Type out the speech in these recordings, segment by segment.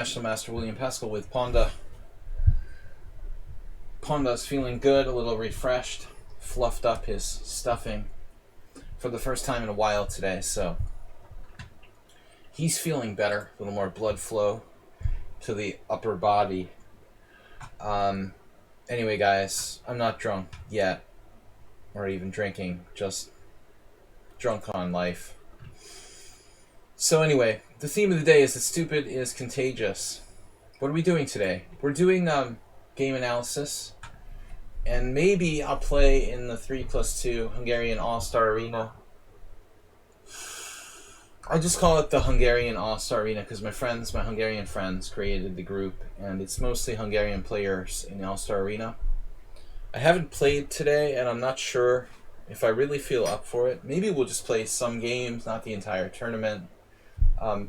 National Master William Pascal with Ponda. Ponda's feeling good, a little refreshed, fluffed up his stuffing for the first time in a while today, so he's feeling better, a little more blood flow to the upper body. Anyway, guys, I'm not drunk yet, or even drinking, just drunk on life. So anyway, the theme of the day is that stupid is contagious. What are we doing today? We're doing game analysis, and maybe I'll play in the 3+2 Hungarian All-Star Arena. I just call it the Hungarian All-Star Arena because my Hungarian friends, created the group, and it's mostly Hungarian players in the All-Star Arena. I haven't played today, and I'm not sure if I really feel up for it. Maybe we'll just play some games, not the entire tournament.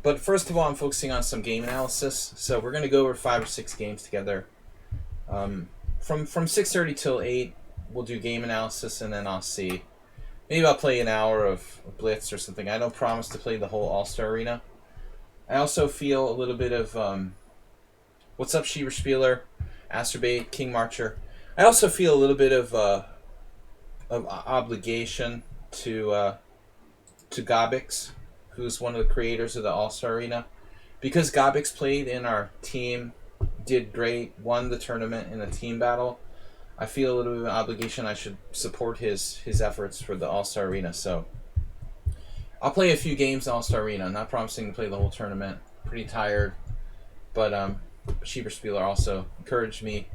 But first of all, I'm focusing on some game analysis. So we're going to go over 5 or 6 games together. From 6:30 till 8, we'll do game analysis, and then I'll see. Maybe I'll play an hour of Blitz or something. I don't promise to play the whole All-Star Arena. I also feel a little bit of What's Up, Schieber Spieler, Asterbait, King Marcher. I also feel a little bit of obligation to Gobix, who's one of the creators of the All-Star Arena. Because Gobix played in our team, did great, won the tournament in a team battle, I feel a little bit of an obligation. I should support his efforts for the All-Star Arena. So I'll play a few games in All-Star Arena. I'm not promising to play the whole tournament. Pretty tired. But Schieber Spieler also encouraged me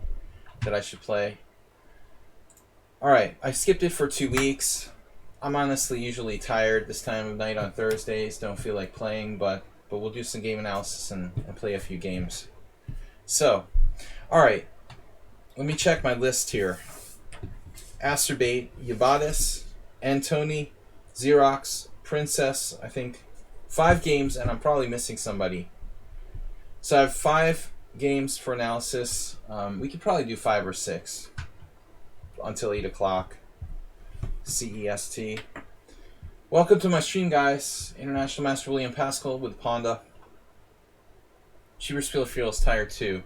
that I should play. Alright, I skipped it for 2 weeks. I'm honestly usually tired this time of night on Thursdays. Don't feel like playing, but we'll do some game analysis and play a few games. So, alright. Let me check my list here. Asterbait, Yabatis, Antoni, Xerox, Princess, I think 5 games, and I'm probably missing somebody. So I have 5 games for analysis. We could probably do 5 or 6 until 8 o'clock. CEST. Welcome to my stream, guys. International Master William Pascal with Ponda. Schieber Spieler feels tired too.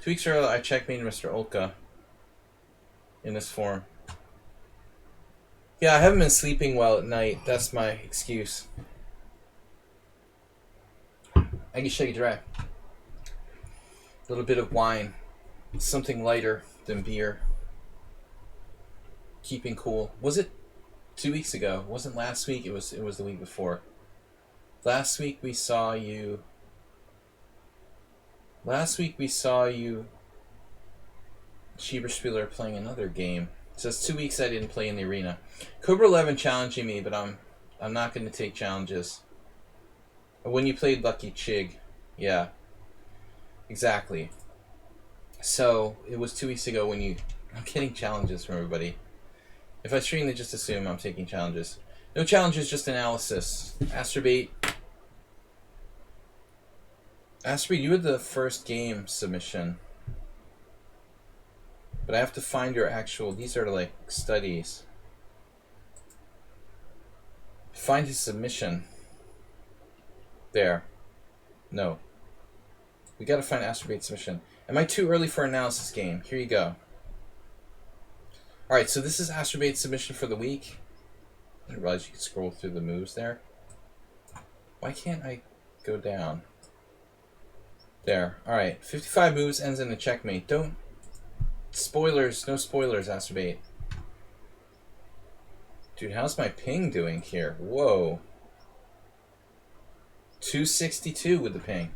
2 weeks earlier, I checkmated Mr. Olka in this form. Yeah, I haven't been sleeping well at night. That's my excuse. I can shake it dry. A little bit of wine. Something lighter than beer. Keeping cool. Was it 2 weeks ago? It wasn't last week. It was the week before. Last week we saw you, Schieber Spieler, playing another game. So it's 2 weeks I didn't play in the arena. Cobra 11 challenging me, but I'm not going to take challenges. When you played Lucky Chig, yeah, exactly. So it was 2 weeks ago when I'm getting challenges from everybody. If I stream, they just assume I'm taking challenges. No challenges, just analysis. Asterbait. Asterbait, you had the first game submission. But I have to find your actual... These are like studies. Find his submission. There. No. We gotta find Asterbait submission. Am I too early for analysis game? Here you go. Alright, so this is Asterbait's submission for the week. I didn't realize you could scroll through the moves there. Why can't I go down? There. Alright, 55 moves, ends in a checkmate. Don't... Spoilers. No spoilers, Asterbait. Dude, how's my ping doing here? Whoa. 262 with the ping.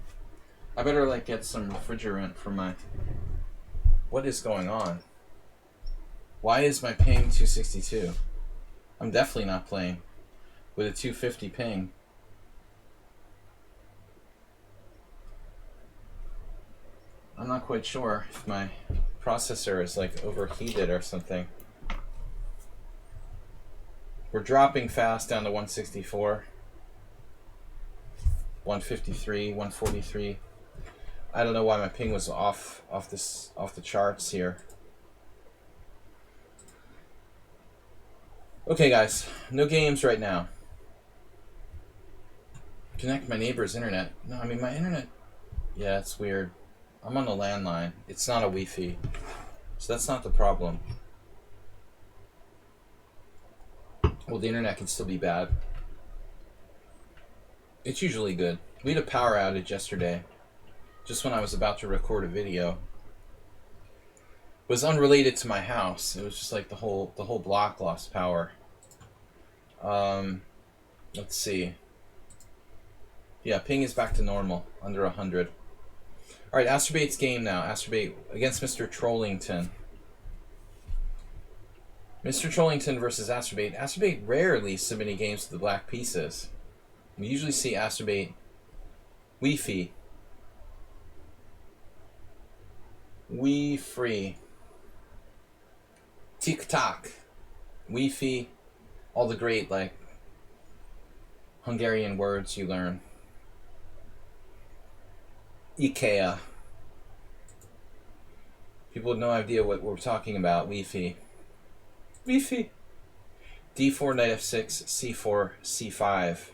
I better, like, get some refrigerant for my... What is going on? Why is my ping 262? I'm definitely not playing with a 250 ping. I'm not quite sure if my processor is like overheated or something. We're dropping fast down to 164, 153, 143. I don't know why my ping was off the charts here. Okay, guys, no games right now. Connect my neighbor's internet. No, I mean my internet Yeah, it's weird. I'm on a landline. It's not a Wi-Fi. So that's not the problem. Well, the internet can still be bad. It's usually good. We had a power outage yesterday, just when I was about to record a video. It was unrelated to my house. It was just like the whole block lost power. Let's see. Yeah, ping is back to normal, under 100. All right, Astrobait's game now. Astrobait against Mr. Trollington. Mr. Trollington versus Astrobait. Astrobait rarely submitting games to the black pieces. We usually see Astrobait Wi-Fi. We free. Tick-tock. Wi-Fi. All the great, like, Hungarian words you learn. IKEA. People have no idea what we're talking about. Wi-Fi. Wi-Fi. D4, knight f6, c4, c5.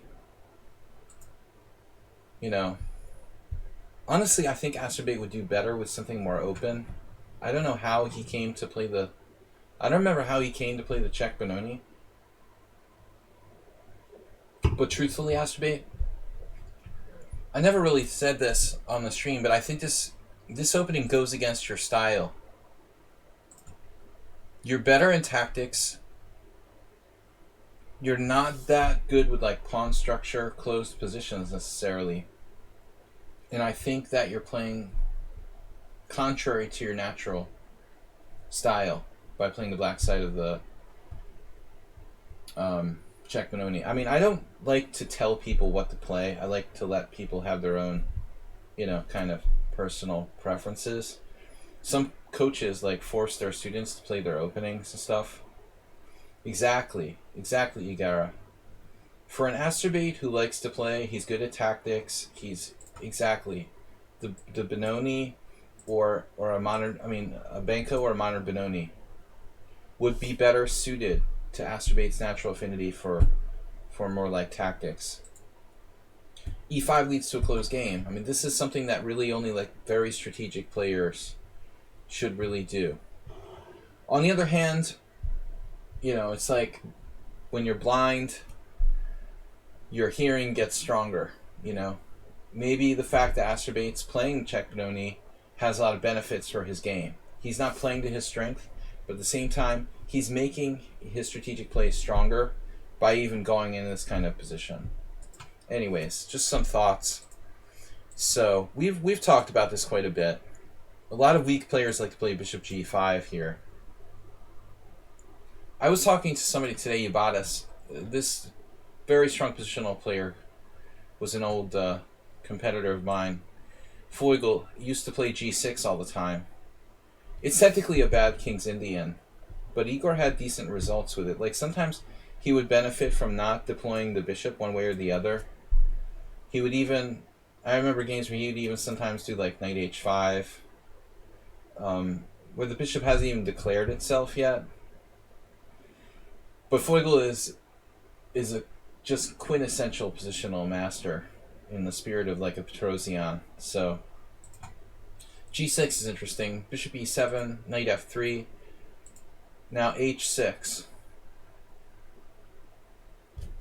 You know, honestly, I think Astrobait would do better with something more open. I don't know how he came to play the... I don't remember how he came to play the Czech Benoni. But truthfully, Astrobait, I never really said this on the stream, but I think this opening goes against your style. You're better in tactics. You're not that good with like pawn structure, closed positions necessarily. And I think that you're playing contrary to your natural style by playing the black side of the Czech Benoni. I mean, I don't like to tell people what to play. I like to let people have their own, you know, kind of personal preferences. Some coaches like force their students to play their openings and stuff. Exactly, Igara. For an Astrobait who likes to play, he's good at tactics. He's exactly the Benoni or a modern. I mean, a Benko or a modern Benoni would be better suited to Astrobait's natural affinity for more like tactics. E5 leads to a closed game. I mean, this is something that really only like very strategic players should really do. On the other hand, you know, it's like when you're blind, your hearing gets stronger, you know. Maybe the fact that Astrobait's playing Czech Benoni has a lot of benefits for his game. He's not playing to his strength, but at the same time, he's making his strategic plays stronger by even going in this kind of position. Anyways, just some thoughts. So we've talked about this quite a bit. A lot of weak players like to play Bishop G5 here. I was talking to somebody today, Ubatis. This very strong positional player was an old competitor of mine. Feugl used to play G6 all the time. It's technically a bad King's Indian, but Igor had decent results with it. Like sometimes he would benefit from not deploying the bishop one way or the other. He would even, I remember games where he would even sometimes do like knight h5, where the bishop hasn't even declared itself yet. But Feugl is a just quintessential positional master in the spirit of like a Petrosian. So G6 is interesting. Bishop E7, knight F3. Now H6.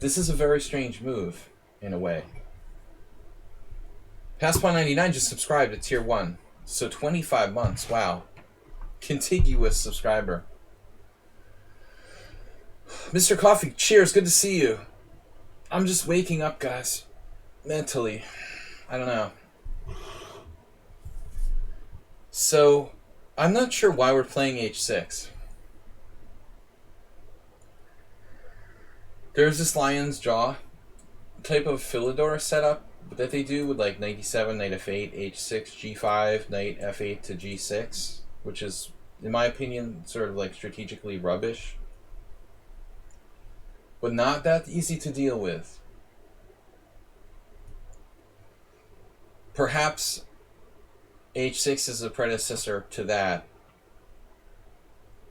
This is a very strange move, in a way. Passpawn99 just subscribed to Tier 1. So 25 months, wow. Contiguous subscriber. Mr. Coffee, cheers, good to see you. I'm just waking up, guys. Mentally. I don't know. So, I'm not sure why we're playing H6. There's this lion's jaw type of Philidor setup that they do with like knight e7, knight f8, h6, g5, knight f8 to g6, which is, in my opinion, sort of like strategically rubbish. But not that easy to deal with. Perhaps h6 is a predecessor to that.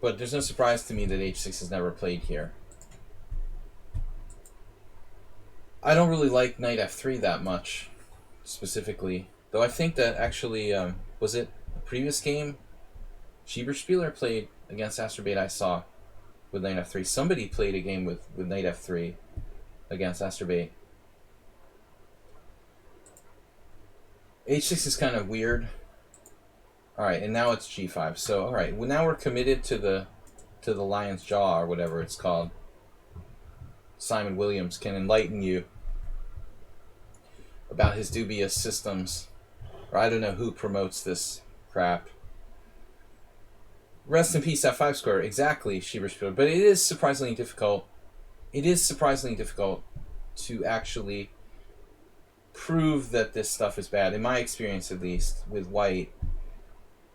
But there's no surprise to me that h6 is never played here. I don't really like knight f3 that much, specifically. Though I think that actually, was it the previous game? Schieberspieler played against Asterbait I saw with knight f3. Somebody played a game with knight f3 against Asterbait. h6 is kind of weird. Alright, and now it's g5. So, alright, well, now we're committed to the lion's jaw, or whatever it's called. Simon Williams can enlighten you about his dubious systems. Or I don't know who promotes this crap. Rest in peace, f5 square. Exactly, Schieberspieler. But it is surprisingly difficult. It is surprisingly difficult to actually prove that this stuff is bad, in my experience at least, with white.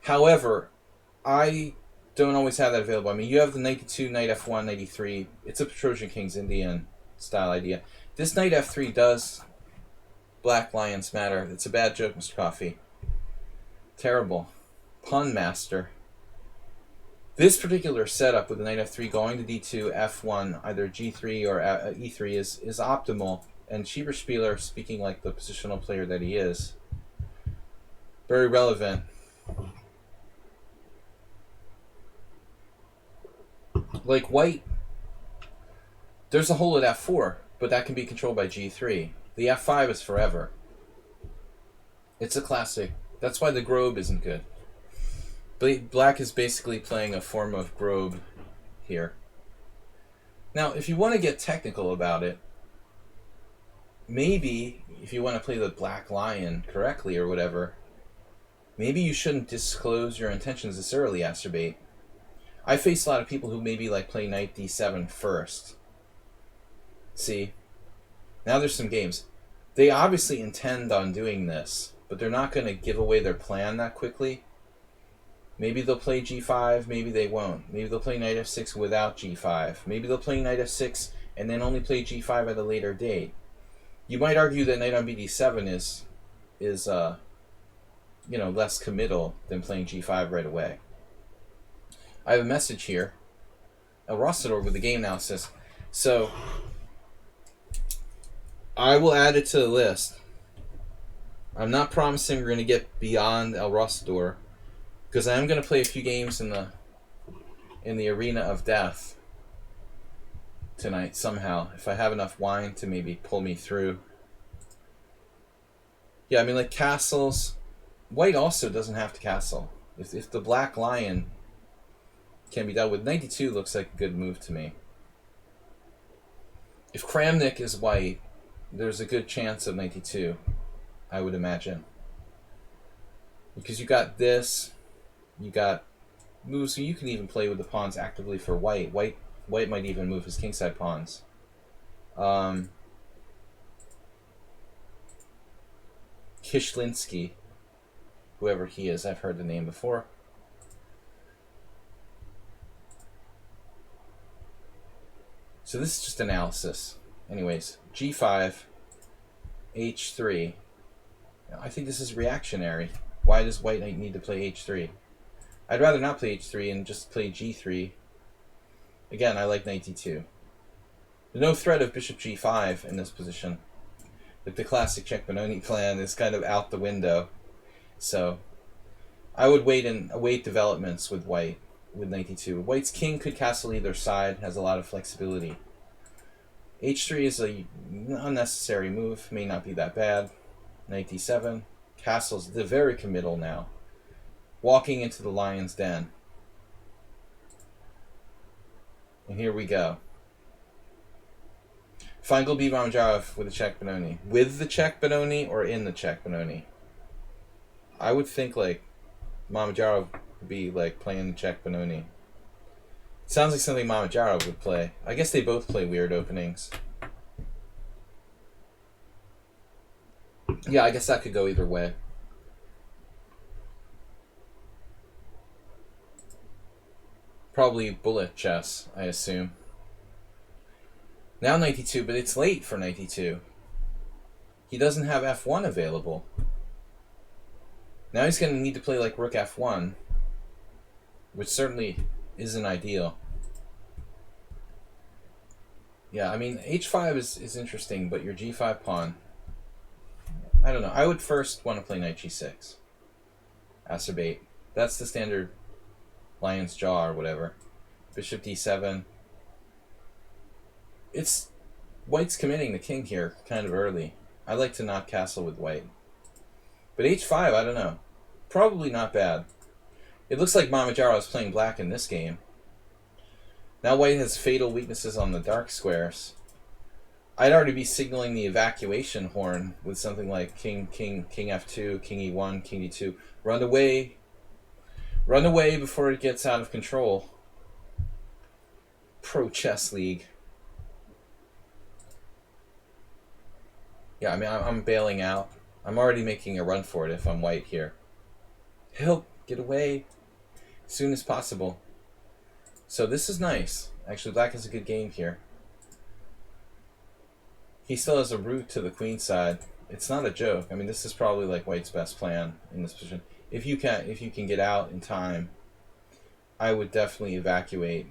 However, I don't always have that available. I mean, you have the knight e2, knight f1, knight e3. It's a Petrosian King's Indian style idea. This knight f3 does black lions matter. It's a bad joke, Mr. Coffee. Terrible. Pun master. This particular setup with the knight f3 going to d2, f1, either g3 or e3 is optimal. And Schieberspieler, speaking like the positional player that he is, very relevant. Like white, there's a hole at f4, but that can be controlled by g3. The f5 is forever. It's a classic. That's why the Grobe isn't good. Black is basically playing a form of Grobe here. Now, if you want to get technical about it, maybe if you want to play the black lion correctly or whatever, maybe you shouldn't disclose your intentions this early, Asterbait. I face a lot of people who maybe like play knight d7 first. See? Now there's some games. They obviously intend on doing this, but they're not going to give away their plan that quickly. Maybe they'll play g5, maybe they won't. Maybe they'll play knight f6 without g5. Maybe they'll play knight f6 and then only play g5 at a later date. You might argue that knight on bd7 is less committal than playing g5 right away. I have a message here. El Rostador with the game analysis. So I will add it to the list. I'm not promising we're going to get beyond El Rostador, because I am going to play a few games in the arena of death tonight somehow, if I have enough wine to maybe pull me through. Yeah, I mean, like castles. White also doesn't have to castle. If the black lion can be dealt with, 92 looks like a good move to me. If Kramnik is white, there's a good chance of 92, I would imagine. Because you got this, you got moves, so you can even play with the pawns actively for white. White might even move his kingside pawns. Kishlinsky, whoever he is, I've heard the name before. So this is just analysis. Anyways, g5, h3. I think this is reactionary. Why does white need to play h3? I'd rather not play h3 and just play g3. Again, I like knight d2. There's no threat of bishop g5 in this position. Like the classic check Benoni plan is kind of out the window. So I would await developments with white with knight d2. White's king could castle either side, has a lot of flexibility. h3 is a unnecessary move, may not be that bad. Knight d7, castles, they're very committal now. Walking into the lion's den. And here we go. Feingold beat Mamedyarov with a check Benoni. With the check Benoni or in the check Benoni? I would think like Mamedyarov would be like playing the check Benoni. Sounds like something Mamedyarov would play. I guess they both play weird openings. Yeah, I guess that could go either way. Probably bullet chess, I assume. Now 92, but it's late for 92. He doesn't have f1 available. Now he's going to need to play like rook f1, which certainly isn't ideal. Yeah, I mean, h5 is interesting, but your g5 pawn, I don't know. I would first want to play knight g6. Acerbate. That's the standard lion's jaw or whatever. Bishop d7. It's white's committing the king here kind of early. I like to not castle with white. But h5, I don't know. Probably not bad. It looks like Mamajaro is playing black in this game. Now white has fatal weaknesses on the dark squares. I'd already be signaling the evacuation horn with something like king f2, king e1, king d2. Run away. Run away before it gets out of control. Pro Chess League. Yeah, I mean, I'm bailing out. I'm already making a run for it if I'm white here. Help! Get away! As soon as possible. So this is nice. Actually, black has a good game here. He still has a route to the queen side. It's not a joke. I mean, this is probably like white's best plan in this position. If you can get out in time, I would definitely evacuate.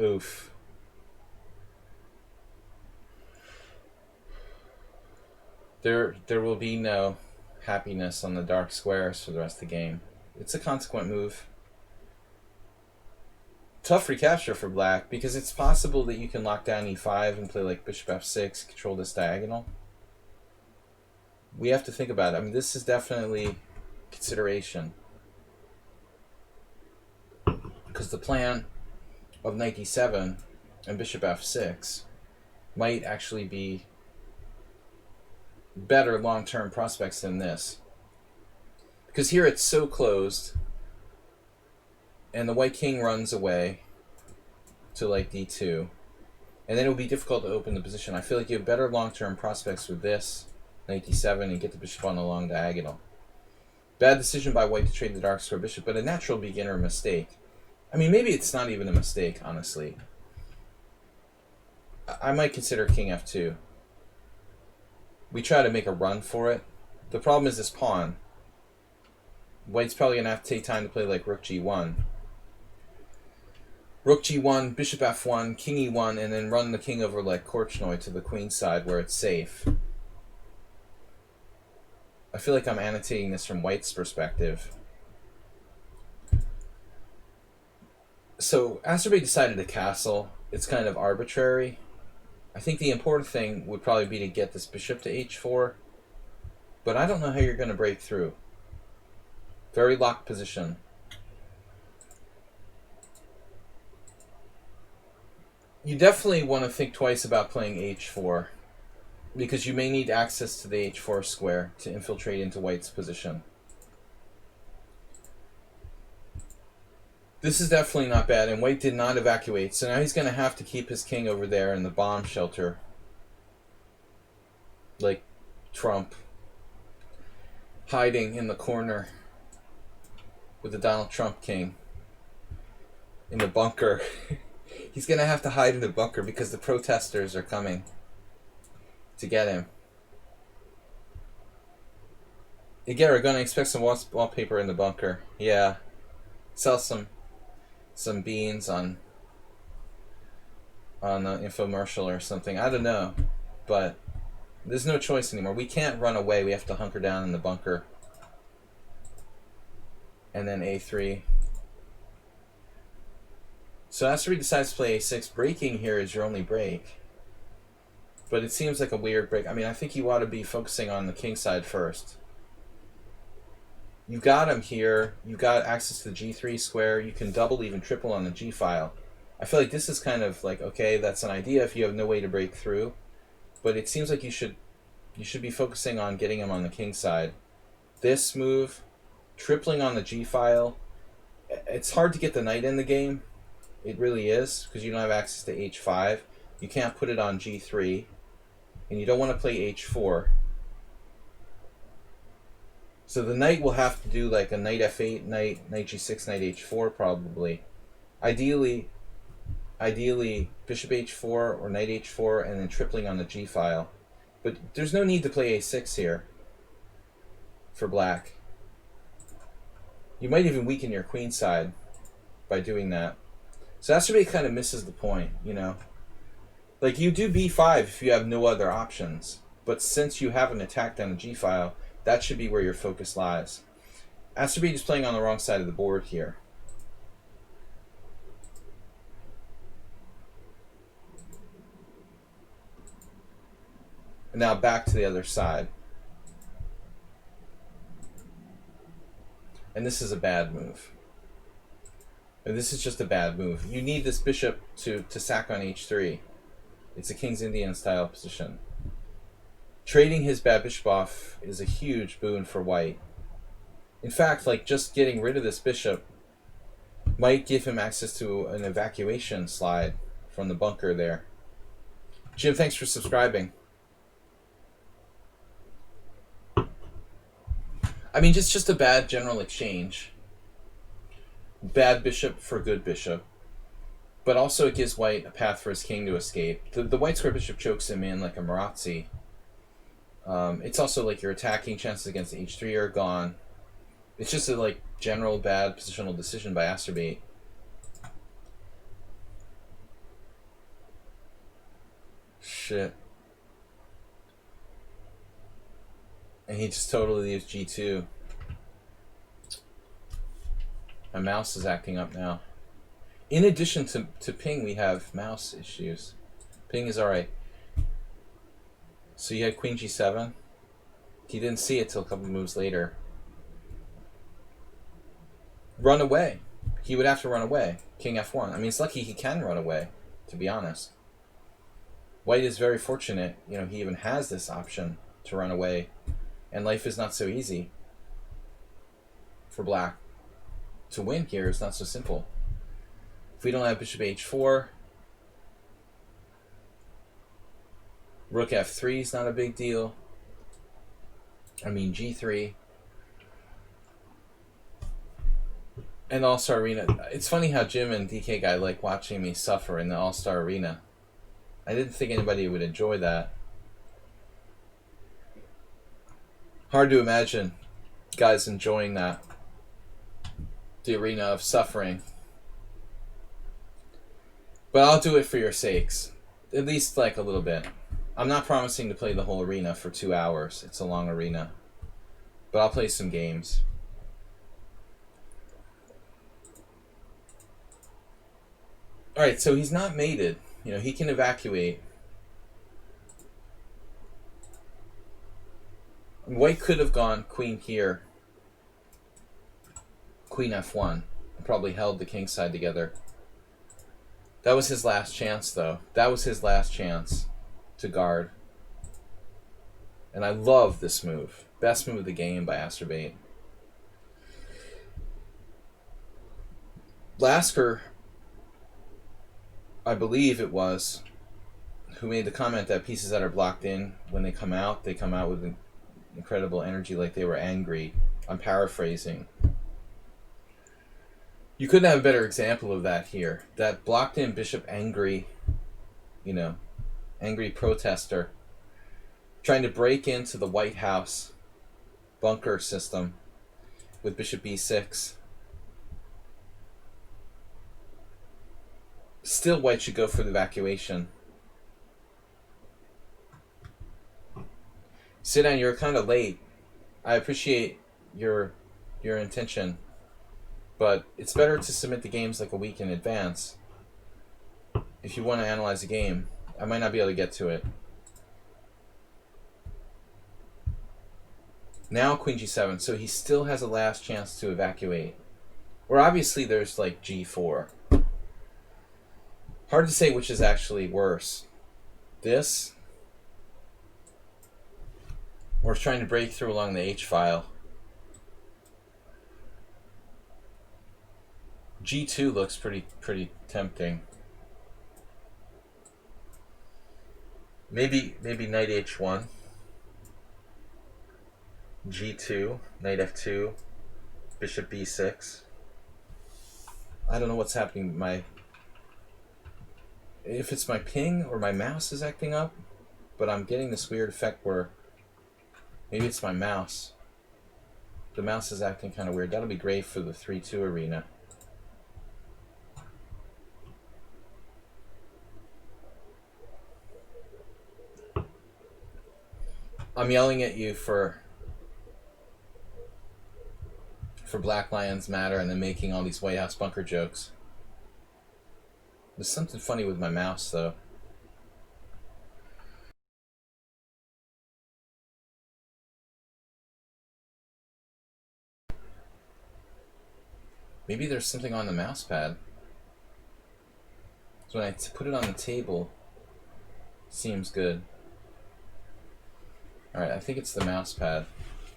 Oof. There will be no happiness on the dark squares for the rest of the game. It's a consequent move. Tough recapture for black, because it's possible that you can lock down e5 and play like bishop f6, control this diagonal. We have to think about it. I mean, this is definitely consideration. Because the plan of knight d7 and bishop f6 might actually be better long-term prospects than this. Because here it's so closed, and the white king runs away to like d2, and then it will be difficult to open the position. I feel like you have better long-term prospects with this, knight d7, and get the bishop on the long diagonal. Bad decision by white to trade the dark square bishop, but a natural beginner mistake. I mean, maybe it's not even a mistake, honestly. I might consider king f2. We try to make a run for it. The problem is this pawn. White's probably going to have to take time to play like rook g1. Rook g1, bishop f1, king e1, and then run the king over like Korchnoi to the queen side where it's safe. I feel like I'm annotating this from white's perspective. So Acerbate decided to castle. It's kind of arbitrary. I think the important thing would probably be to get this bishop to h4, but I don't know how you're going to break through. Very locked position. You definitely want to think twice about playing h4, because you may need access to the h4 square to infiltrate into white's position. This is definitely not bad, and white did not evacuate, so now he's going to have to keep his king over there in the bomb shelter. Like Trump. Hiding in the corner with the Donald Trump king. In the bunker. He's going to have to hide in the bunker because the protesters are coming to get him. Again, we're going to expect some wallpaper in the bunker. Yeah. Sell some beans on an infomercial or something. I don't know, but there's no choice anymore. We can't run away. We have to hunker down in the bunker. And then a3. So after he decides to play a6, breaking here is your only break. But it seems like a weird break. I mean, I think you ought to be focusing on the king side first. You got him here. You got access to the g3 square. You can double, even triple on the g file. I feel like this is kind of like, okay, that's an idea if you have no way to break through. But it seems like you should be focusing on getting him on the king side. This move, tripling on the g file. It's hard to get the knight in the game. It really is, because you don't have access to h5. You can't put it on g3. And you don't want to play h4. So the knight will have to do like a knight f8, knight g6, knight h4 probably. Ideally bishop h4 or knight h4 and then tripling on the g file. But there's no need to play a6 here for black. You might even weaken your queen side by doing that. So Acerbate kind of misses the point, you know. Like, you do b5 if you have no other options. But since you have an attack down the g-file, that should be where your focus lies. Asteroid is playing on the wrong side of the board here. And now back to the other side. And this is a bad move. And this is just a bad move. You need this bishop to sack on h3. It's a King's Indian style position. Trading his bad bishop off is a huge boon for white. In fact, like, just getting rid of this bishop might give him access to an evacuation slide from the bunker there. Jim, thanks for subscribing. I mean, it's just a bad general exchange. Bad bishop for good bishop. But also it gives white a path for his king to escape. The white square bishop chokes him in like a Marazzi. It's also like your attacking chances against h3 are gone. It's just a like general bad positional decision by Asterbate. Shit. And he just totally leaves g2. My mouse is acting up now. In addition to ping, we have mouse issues. Ping is alright. So you had queen g7. He didn't see it till a couple moves later. Run away. He would have to run away. King f1. I mean, it's lucky he can run away, to be honest. White is very fortunate, you know, he even has this option to run away. And life is not so easy for black. To win here is not so simple. If we don't have bishop h4, rook f3 is not a big deal. I mean g3. And All-Star Arena. It's funny how Jim and DK Guy like watching me suffer in the All-Star Arena. I didn't think anybody would enjoy that. Hard to imagine guys enjoying that. The arena of suffering. But I'll do it for your sakes. At least like a little bit. I'm not promising to play the whole arena for 2 hours. It's a long arena. But I'll play some games. Alright, so he's not mated. You know, he can evacuate. White could have gone queen here. Queen f1. Probably held the king side together. That was his last chance, though. That was his last chance to guard. And I love this move. Best move of the game by Asterbate. Lasker, I believe it was, who made the comment that pieces that are blocked in, when they come out with incredible energy, like they were angry. I'm paraphrasing. You couldn't have a better example of that here. That blocked in bishop angry, you know, angry protester, trying to break into the White House bunker system with bishop b6. Still, white should go for the evacuation. Sit down, you're kind of late. I appreciate your intention, but it's better to submit the games like a week in advance. If you want to analyze a game, I might not be able to get to it. Now queen g7, so he still has a last chance to evacuate. Or obviously there's like g4. Hard to say which is actually worse. This, or trying to break through along the h-file. g2 looks pretty tempting. Maybe knight h1. g2, knight f2, bishop b6. I don't know what's happening. If it's my ping or my mouse is acting up, but I'm getting this weird effect where maybe it's my mouse. The mouse is acting kind of weird. That'll be great for the 3-2 arena. I'm yelling at you for Black Lives Matter and then making all these White House bunker jokes. There's something funny with my mouse, though. Maybe there's something on the mouse pad. So when I put it on the table, it seems good. Alright, I think it's the mouse pad.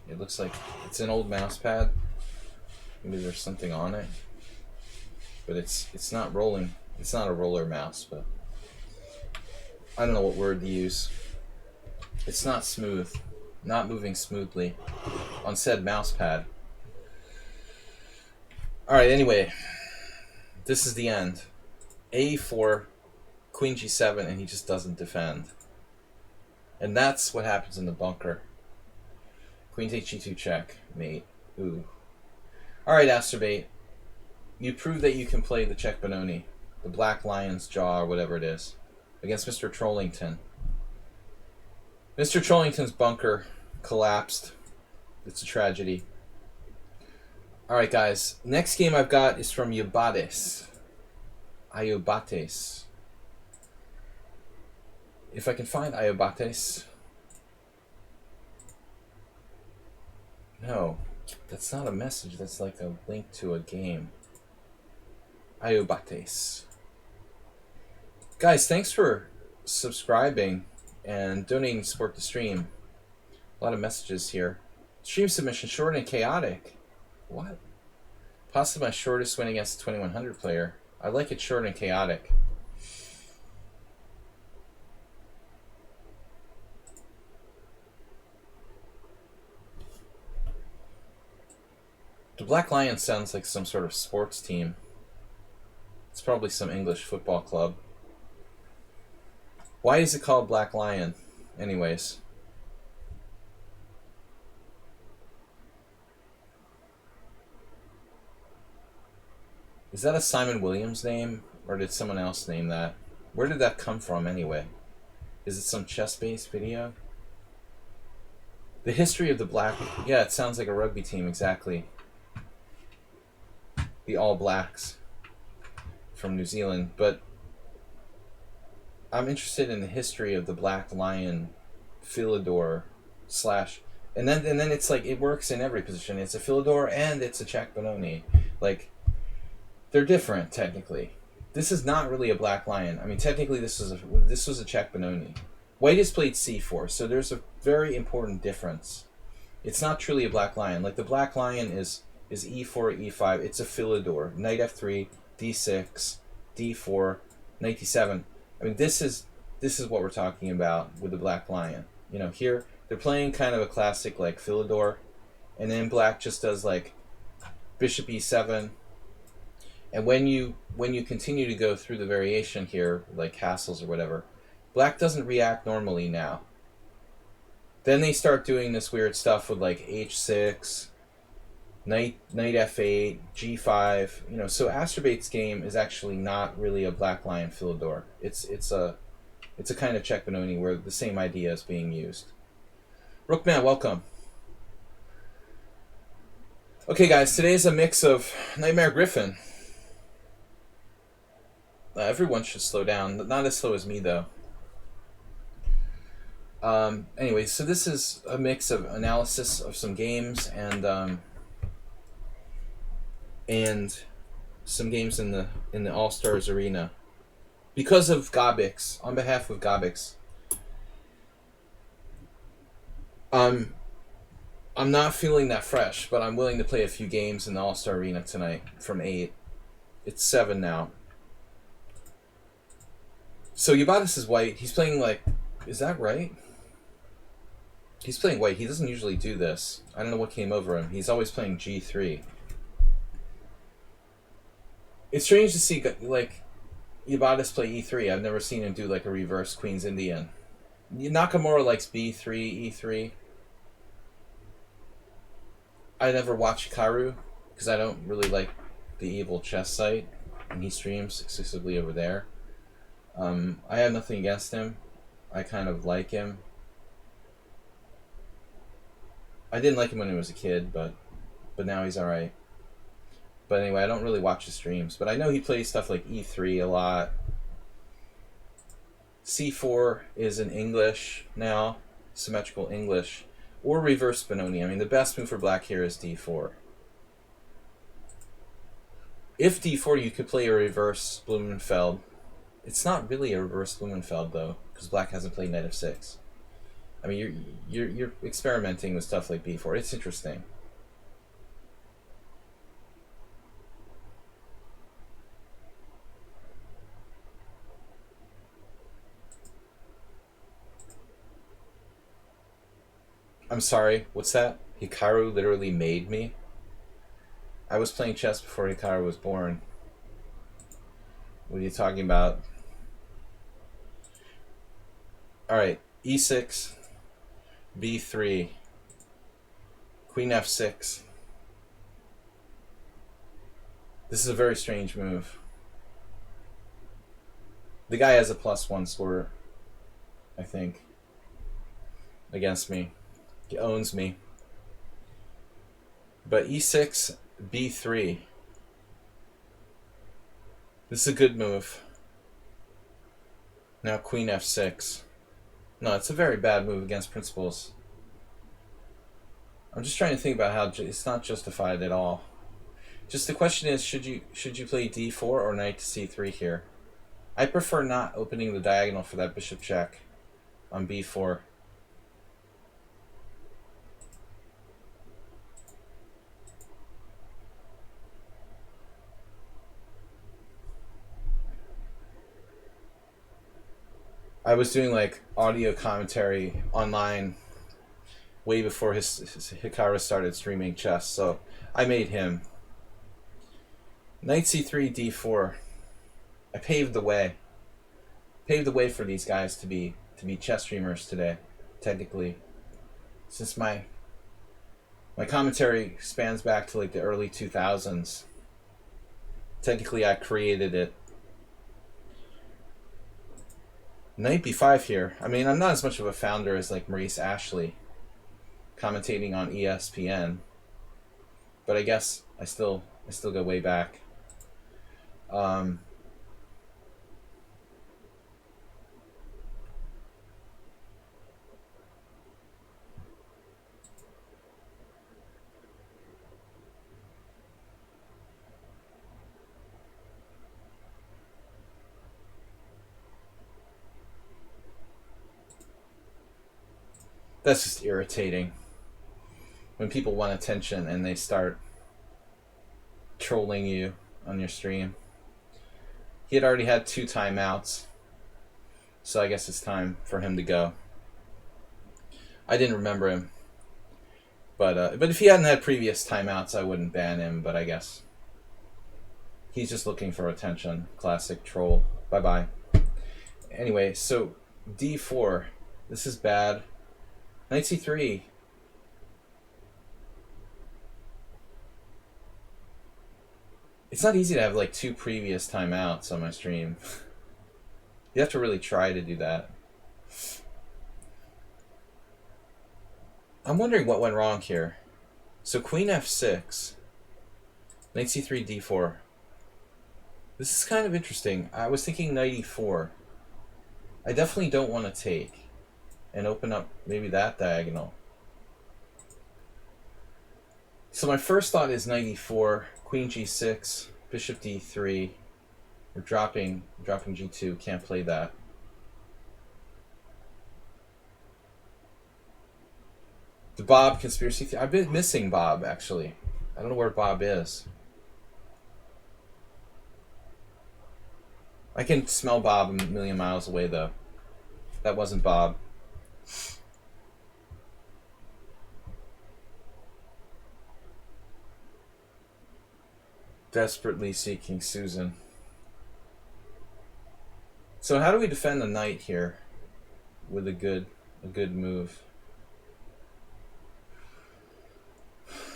It looks like it's an old mouse pad. Maybe there's something on it. But it's not rolling. It's not a roller mouse, but I don't know what word to use. It's not smooth. Not moving smoothly on said mouse pad. Alright, anyway. This is the end. A4, Queen G7, and he just doesn't defend. And that's what happens in the bunker. Queen takes G2 check, mate. Ooh. Alright, Asterbait. You prove that you can play the check Benoni, the Black Lion's Jaw, or whatever it is, against Mr. Trollington. Mr. Trollington's bunker collapsed. It's a tragedy. Alright, guys. Next game I've got is from Iobates. Iobates. If I can find Iobates. No, that's not a message. That's like a link to a game. Iobates. Guys, thanks for subscribing and donating support to stream. A lot of messages here. Stream submission, short and chaotic. What? Possibly my shortest win against a 2100 player. I like it short and chaotic. The Black Lion sounds like some sort of sports team. It's probably some English football club. Why is it called Black Lion, anyways? Is that a Simon Williams name, or did someone else name that? Where did that come from, anyway? Is it some chess-based video? The history of the Black... Yeah, it sounds like a rugby team, exactly. The All Blacks from New Zealand, but I'm interested in the history of the Black Lion Philidor slash, and then it's like it works in every position. It's a Philidor and it's a check Benoni. Like, they're different technically. This is not really a Black Lion. I mean, technically this was a check Benoni. White has played c4, so there's a very important difference. It's not truly a Black Lion. Like, the Black Lion is e4, e5. It's a Philidor. Knight f3, d6, d4, knight d7. I mean, this is what we're talking about with the Black Lion. You know, here they're playing kind of a classic like Philidor, and then Black just does like bishop e7. And when you continue to go through the variation here, like castles or whatever, Black doesn't react normally now. Then they start doing this weird stuff with like h6. Knight f8, g5, you know. So Asterbait's game is actually not really a Black Lion Philidor. It's a kind of check Benoni where the same idea is being used. Rookman, welcome. Okay, guys, today's a mix of Nightmare Griffin. Everyone should slow down. Not as slow as me, though. Anyway, so this is a mix of analysis of some games and some games in the All-Stars arena. Because of Gobix, on behalf of Gobix, I'm not feeling that fresh, but I'm willing to play a few games in the All-Star arena tonight from 8. It's 7 now. So Iobates is white. He's playing like... Is that right? He's playing white. He doesn't usually do this. I don't know what came over him. He's always playing g3. It's strange to see, like, Iobates play e3. I've never seen him do, like, a reverse Queen's Indian. Nakamura likes b3, e3. I never watch Karu, because I don't really like the evil chess site, and he streams exclusively over there. I have nothing against him. I kind of like him. I didn't like him when he was a kid, but now he's alright. But anyway, I don't really watch his streams, but I know he plays stuff like e3 a lot. c4 is in English now, symmetrical English, or reverse Benoni. I mean, the best move for black here is d4. If d4, you could play a reverse Blumenfeld. It's not really a reverse Blumenfeld though, because black hasn't played knight f6. I mean, you're experimenting with stuff like b4. It's interesting. I'm sorry, what's that? Hikaru literally made me? I was playing chess before Hikaru was born. What are you talking about? Alright, e6, b3, queen f6. This is a very strange move. The guy has a +1 score, I think, against me. He owns me. But e6, b3. This is a good move. Now queen f6. No, it's a very bad move against principles. I'm just trying to think about how it's not justified at all. Just the question is, should you play d4 or knight to c3 here? I prefer not opening the diagonal for that bishop check on b4. I was doing like audio commentary online way before his Hikaru started streaming chess, so I made him. Knight c3, d4. I paved the way. Paved the way for these guys to be chess streamers today, technically. Since my commentary spans back to like the early 2000s. Technically, I created it. Knight b5 here. I mean, I'm not as much of a founder as like Maurice Ashley, commentating on ESPN, but I guess I still go way back. That's just irritating when people want attention and they start trolling you on your stream. He had already had 2 timeouts, so I guess it's time for him to go. I didn't remember him, but if he hadn't had previous timeouts, I wouldn't ban him. But I guess he's just looking for attention. Classic troll. Bye bye. Anyway, so d4. This is bad. Knight c3. It's not easy to have like 2 previous timeouts on my stream. You have to really try to do that. I'm wondering what went wrong here. So queen f6. Knight c3, d4. This is kind of interesting. I was thinking knight e4. I definitely don't want to take and open up maybe that diagonal. So my first thought is knight e4, queen g6, bishop d3. We're dropping g2. Can't play that. The Bob conspiracy theory. I've been missing Bob, actually. I don't know where Bob is. I can smell Bob a million miles away, though. That wasn't Bob. Desperately seeking Susan. So how do we defend the knight here with a good move?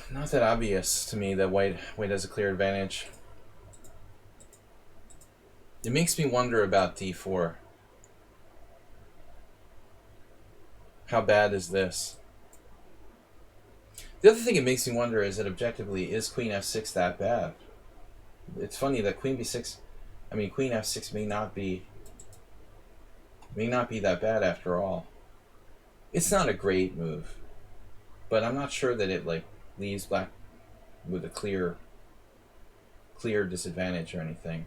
Not that obvious to me that white has a clear advantage. It makes me wonder about d4. How bad is this? The other thing it makes me wonder is that objectively, is Queen F6 that bad? It's funny that Queen B6, I mean Queen F6 may not be that bad after all. It's not a great move, but I'm not sure that it like leaves black with a clear disadvantage or anything.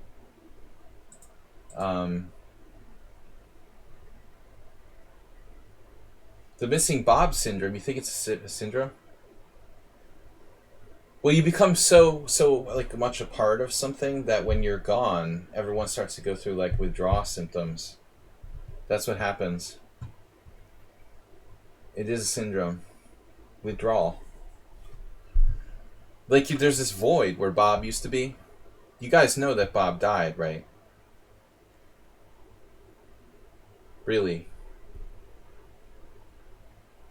The missing Bob syndrome. You think it's a syndrome? Well, you become so like much a part of something that when you're gone, everyone starts to go through like withdrawal symptoms. That's what happens. It is a syndrome. Withdrawal. Like there's this void where Bob used to be. You guys know that Bob died, right? Really.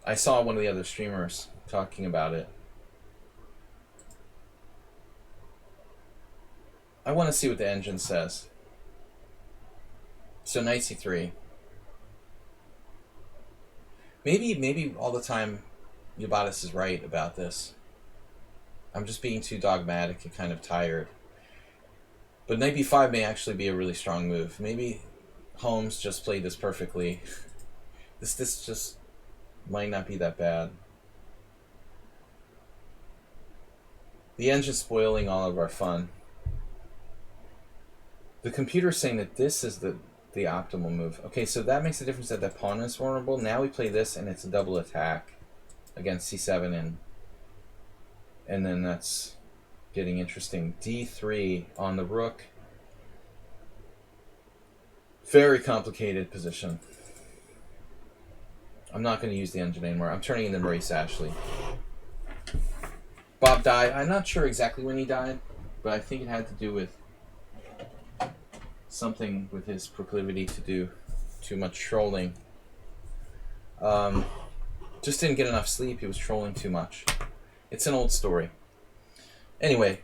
I saw one of the other streamers talking about it. I want to see what the engine says. So knight c3. Maybe all the time Yabatis is right about this. I'm just being too dogmatic and kind of tired. But knight b5 may actually be a really strong move. Maybe Holmes just played this perfectly. This just might not be that bad. The engine's spoiling all of our fun. The computer's saying that this is the optimal move. Okay, so that makes a difference that the pawn is vulnerable. Now we play this and it's a double attack against c7 and then that's getting interesting. d3 on the rook. Very complicated position. I'm not going to use the engine anymore. I'm turning into Maurice Ashley. Bob died. I'm not sure exactly when he died, but I think it had to do with something with his proclivity to do too much trolling. Just didn't get enough sleep. He was trolling too much. It's an old story. Anyway,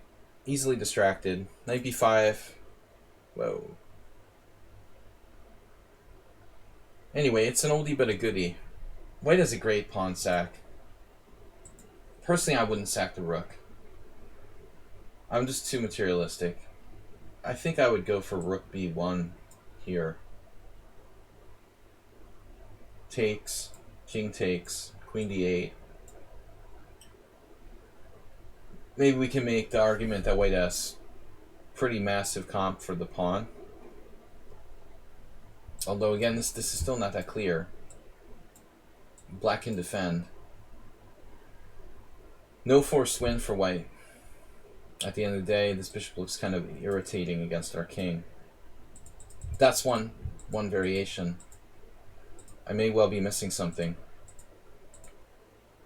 easily distracted. Knight b5. Whoa. Anyway, it's an oldie but a goodie. White has a great pawn sack. Personally, I wouldn't sack the rook. I'm just too materialistic. I think I would go for rook b1 here. Takes, king takes, queen d8. Maybe we can make the argument that white has pretty massive comp for the pawn. Although again, this is still not that clear. Black can defend. No forced win for white. At the end of the day, this bishop looks kind of irritating against our king. That's one variation. I may well be missing something.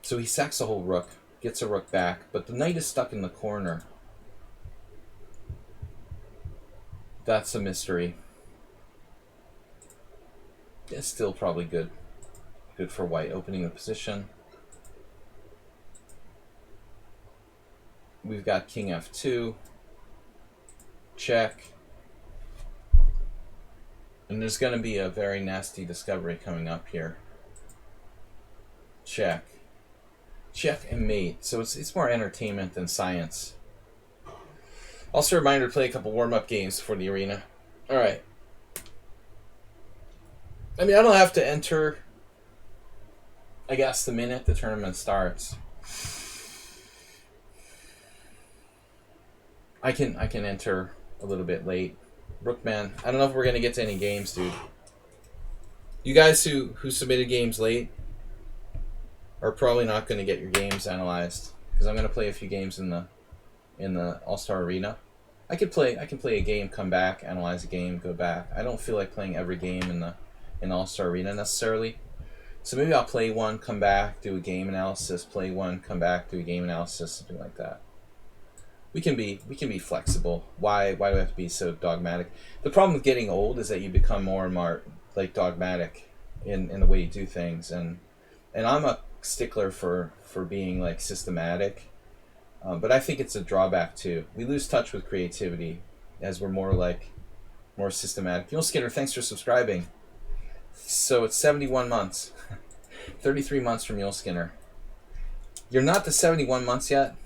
So he sacks the whole rook, gets a rook back, but the knight is stuck in the corner. That's a mystery. It's still probably good. Good for white, opening the position. We've got king f2. Check. And there's going to be a very nasty discovery coming up here. Check. Check and mate. So it's more entertainment than science. Also a reminder to play a couple warm-up games for the arena. Alright. I mean, I don't have to enter, I guess, the minute the tournament starts. I can enter a little bit late. Rookman, I don't know if we're gonna get to any games, dude. You guys who submitted games late are probably not gonna get your games analyzed because I'm gonna play a few games in the All-Star Arena. I can play a game, come back, analyze a game, go back. I don't feel like playing every game in the All-Star Arena necessarily. So maybe I'll play one, come back, do a game analysis, play one, come back, do a game analysis, something like that. We can be flexible. Why do I have to be so dogmatic? The problem with getting old is that you become more and more like dogmatic in the way you do things, and I'm a stickler for being like systematic, but I think it's a drawback too. We lose touch with creativity as we're more systematic. Yule Skinner, thanks for subscribing. So it's 71 months, 33 months from Yule Skinner. You're not to 71 months yet?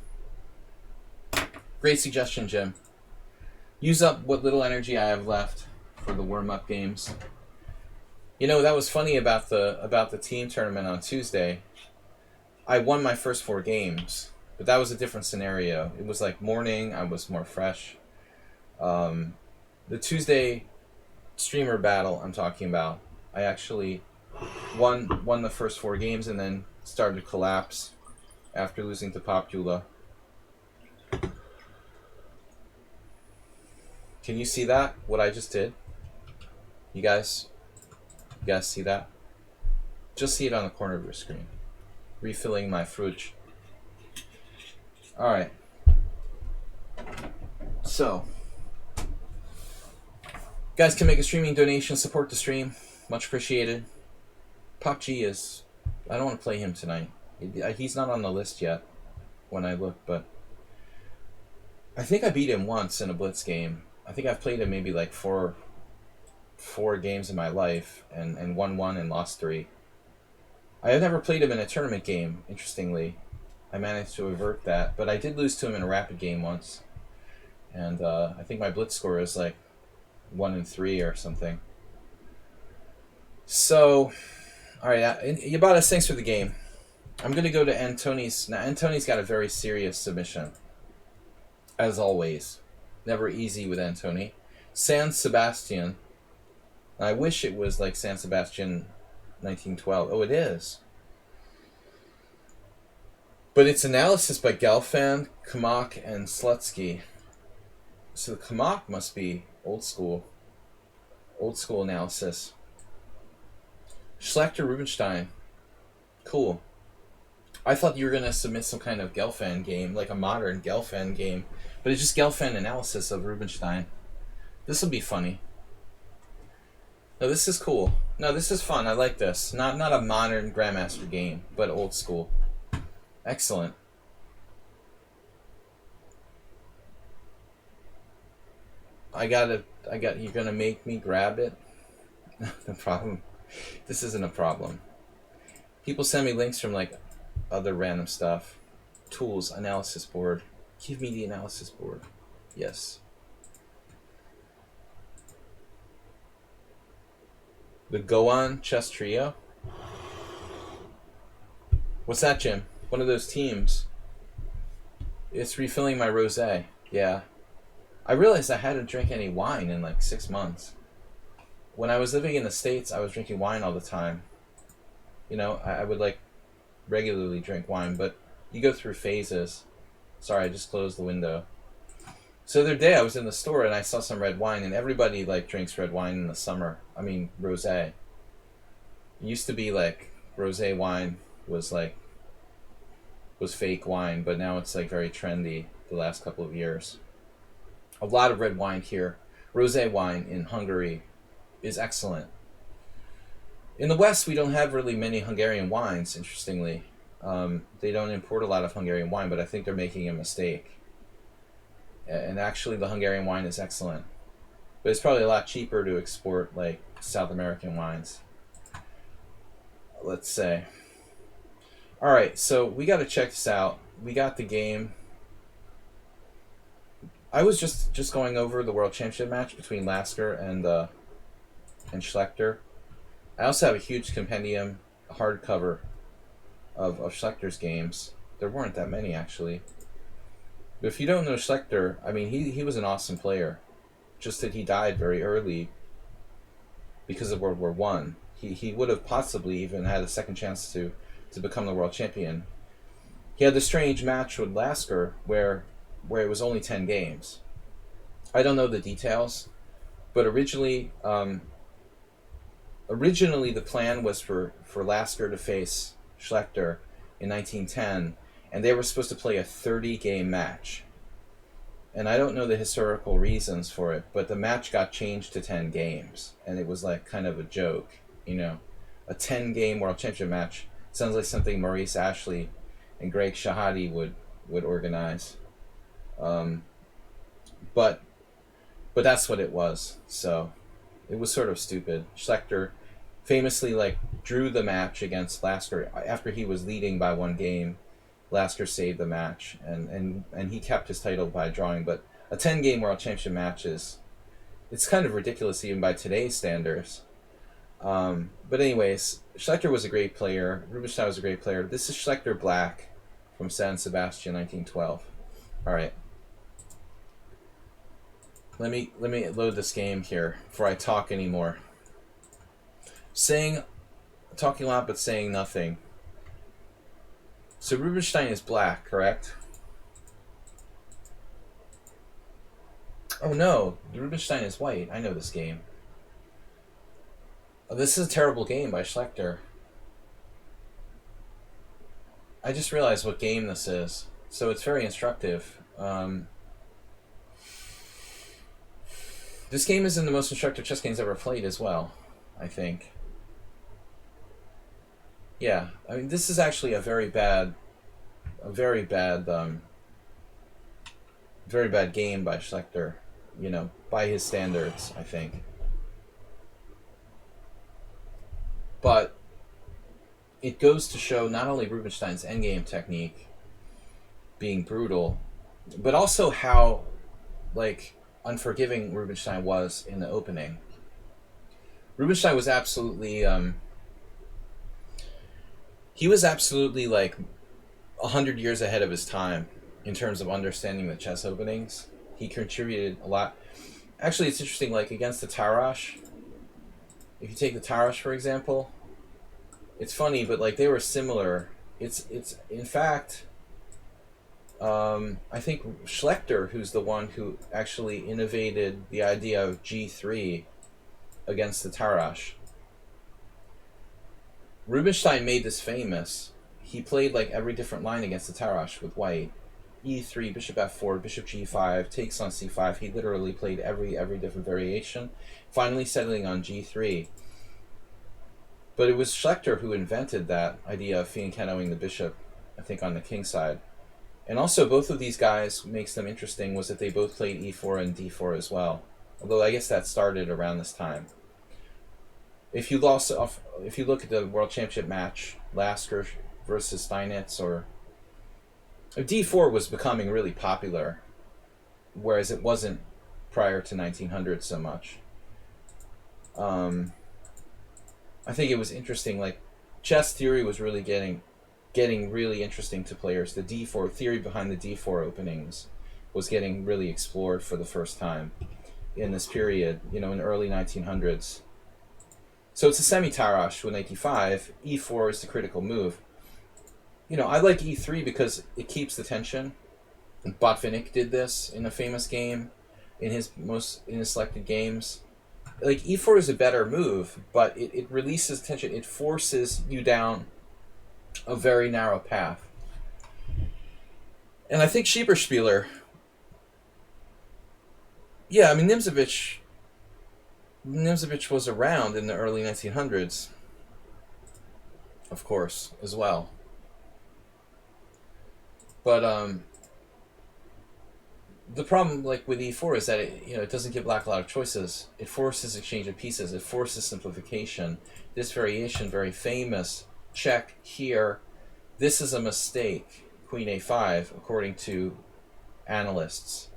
Great suggestion, Jim. Use up what little energy I have left for the warm-up games. You know, that was funny about the team tournament on Tuesday. I won my first 4 games, but that was a different scenario. It was like morning, I was more fresh. The Tuesday streamer battle I'm talking about, I actually won the first 4 games and then started to collapse after losing to Popula. Can you see that? What I just did? You guys see that? Just see it on the corner of your screen. Refilling my fruit. Alright. So, guys can make a streaming donation, support the stream. Much appreciated. Pop G is... I don't want to play him tonight. He's not on the list yet when I look, but... I think I beat him once in a Blitz game. I think I've played him maybe like four games in my life and won 1 and lost 3. I have never played him in a tournament game, interestingly. I managed to avert that, but I did lose to him in a rapid game once. And I think my Blitz score is like 1 and 3 or something. So, alright, Yabata, thanks for the game. I'm going to go to Antoni's. Now, Antoni's got a very serious submission. As always. Never easy with Antoni. San Sebastian. I wish it was like San Sebastian 1912. Oh, it is. But it's analysis by Gelfand, Kamak, and Sladgie. So the Kamak must be old school. Old school analysis. Schlechter Rubinstein. Cool. I thought you were going to submit some kind of Gelfand game, like a modern Gelfand game. But it's just Gelfand analysis of Rubinstein. This will be funny. No, this is cool. No, this is fun. I like this. Not a modern Grandmaster game, but old school. Excellent. You're gonna make me grab it? The problem. This isn't a problem. People send me links from like other random stuff. Tools, analysis board. Give me the analysis board. Yes. The Goan Chess Trio? What's that, Jim? One of those teams. It's refilling my rosé. Yeah. I realized I hadn't drank any wine in like 6 months. When I was living in the States, I was drinking wine all the time. You know, I would like regularly drink wine, but you go through phases. Sorry, I just closed the window. So the other day I was in the store and I saw some red wine, and everybody like drinks red wine in the summer. I mean, rosé. It used to be like rosé wine was fake wine, but now it's like very trendy the last couple of years. A lot of red wine here. Rosé wine in Hungary is excellent. In the West, we don't have really many Hungarian wines, interestingly. They don't import a lot of Hungarian wine, but I think they're making a mistake. And actually, the Hungarian wine is excellent. But it's probably a lot cheaper to export, like, South American wines. Let's say. Alright, so we got to check this out. We got the game. I was just going over the World Championship match between Lasker and Schlechter. I also have a huge compendium hardcover of Schlecter's games. There weren't that many, actually. But if you don't know Schlechter, I mean, he was an awesome player. Just that he died very early because of World War I. He would have possibly even had a second chance to become the world champion. He had the strange match with Lasker where it was only 10 games. I don't know the details, but originally the plan was for Lasker to face Schlechter in 1910, and they were supposed to play a 30-game match. And I don't know the historical reasons for it, but the match got changed to 10 games, and it was like kind of a joke, you know. A 10-game World Championship match sounds like something Maurice Ashley and Greg Shahadi would organize. But that's what it was, so it was sort of stupid. Schlechter famously like drew the match against Lasker after he was leading by 1 game. Lasker saved the match, and he kept his title by drawing. But a 10-game World Championship match it's kind of ridiculous even by today's standards. But anyways, Schlechter was a great player. Rubinstein was a great player. This is Schlechter Black from San Sebastian, 1912. All right. Let me load this game here before I talk anymore. Talking a lot but saying nothing. So Rubinstein is black, correct? Oh no, Rubinstein is white. I know this game. Oh, this is a terrible game by Schlechter. I just realized what game this is, so it's very instructive. This game isn't the most instructive chess games ever played as well, I think. Yeah, I mean, this is actually a very bad game by Schlechter, you know, by his standards, I think. But it goes to show not only Rubinstein's endgame technique being brutal, but also how, like, unforgiving Rubinstein was in the opening. Rubinstein was absolutely, he was absolutely like 100 years ahead of his time in terms of understanding the chess openings. He contributed a lot. Actually, it's interesting, like against the Tarash, if you take the Tarash, for example, it's funny, but like they were similar. It's in fact, I think Schlechter, who's the one who actually innovated the idea of G3 against the Tarash. Rubinstein made this famous. He played like every different line against the Tarash with white. E3, bishop f4, bishop g5, takes on c5. He literally played every different variation, finally settling on g3. But it was Schlechter who invented that idea of fianchettoing the bishop, I think, on the king side. And also, both of these guys, what makes them interesting was that they both played e4 and d4 as well. Although I guess that started around this time. If you look at the World Championship match, Lasker versus Steinitz, or d4 was becoming really popular, whereas it wasn't prior to 1900 so much. I think it was interesting. Like, chess theory was really getting really interesting to players. The d4 theory behind the d4 openings was getting really explored for the first time in this period, you know, in the early 1900s. So it's a semi-Tarash with knight d5. e4 is the critical move. You know, I like e3 because it keeps the tension. Botvinnik did this in a famous game in his selected games. Like, e4 is a better move, but it releases tension. It forces you down a very narrow path. And I think Schieberspieler, yeah, I mean, Nimzovich was around in the early 1900s, of course, as well. But the problem, like with e4, is that it doesn't give black a lot of choices. It forces exchange of pieces. It forces simplification. This variation, very famous. Check here. This is a mistake. Queen a5, according to analysts.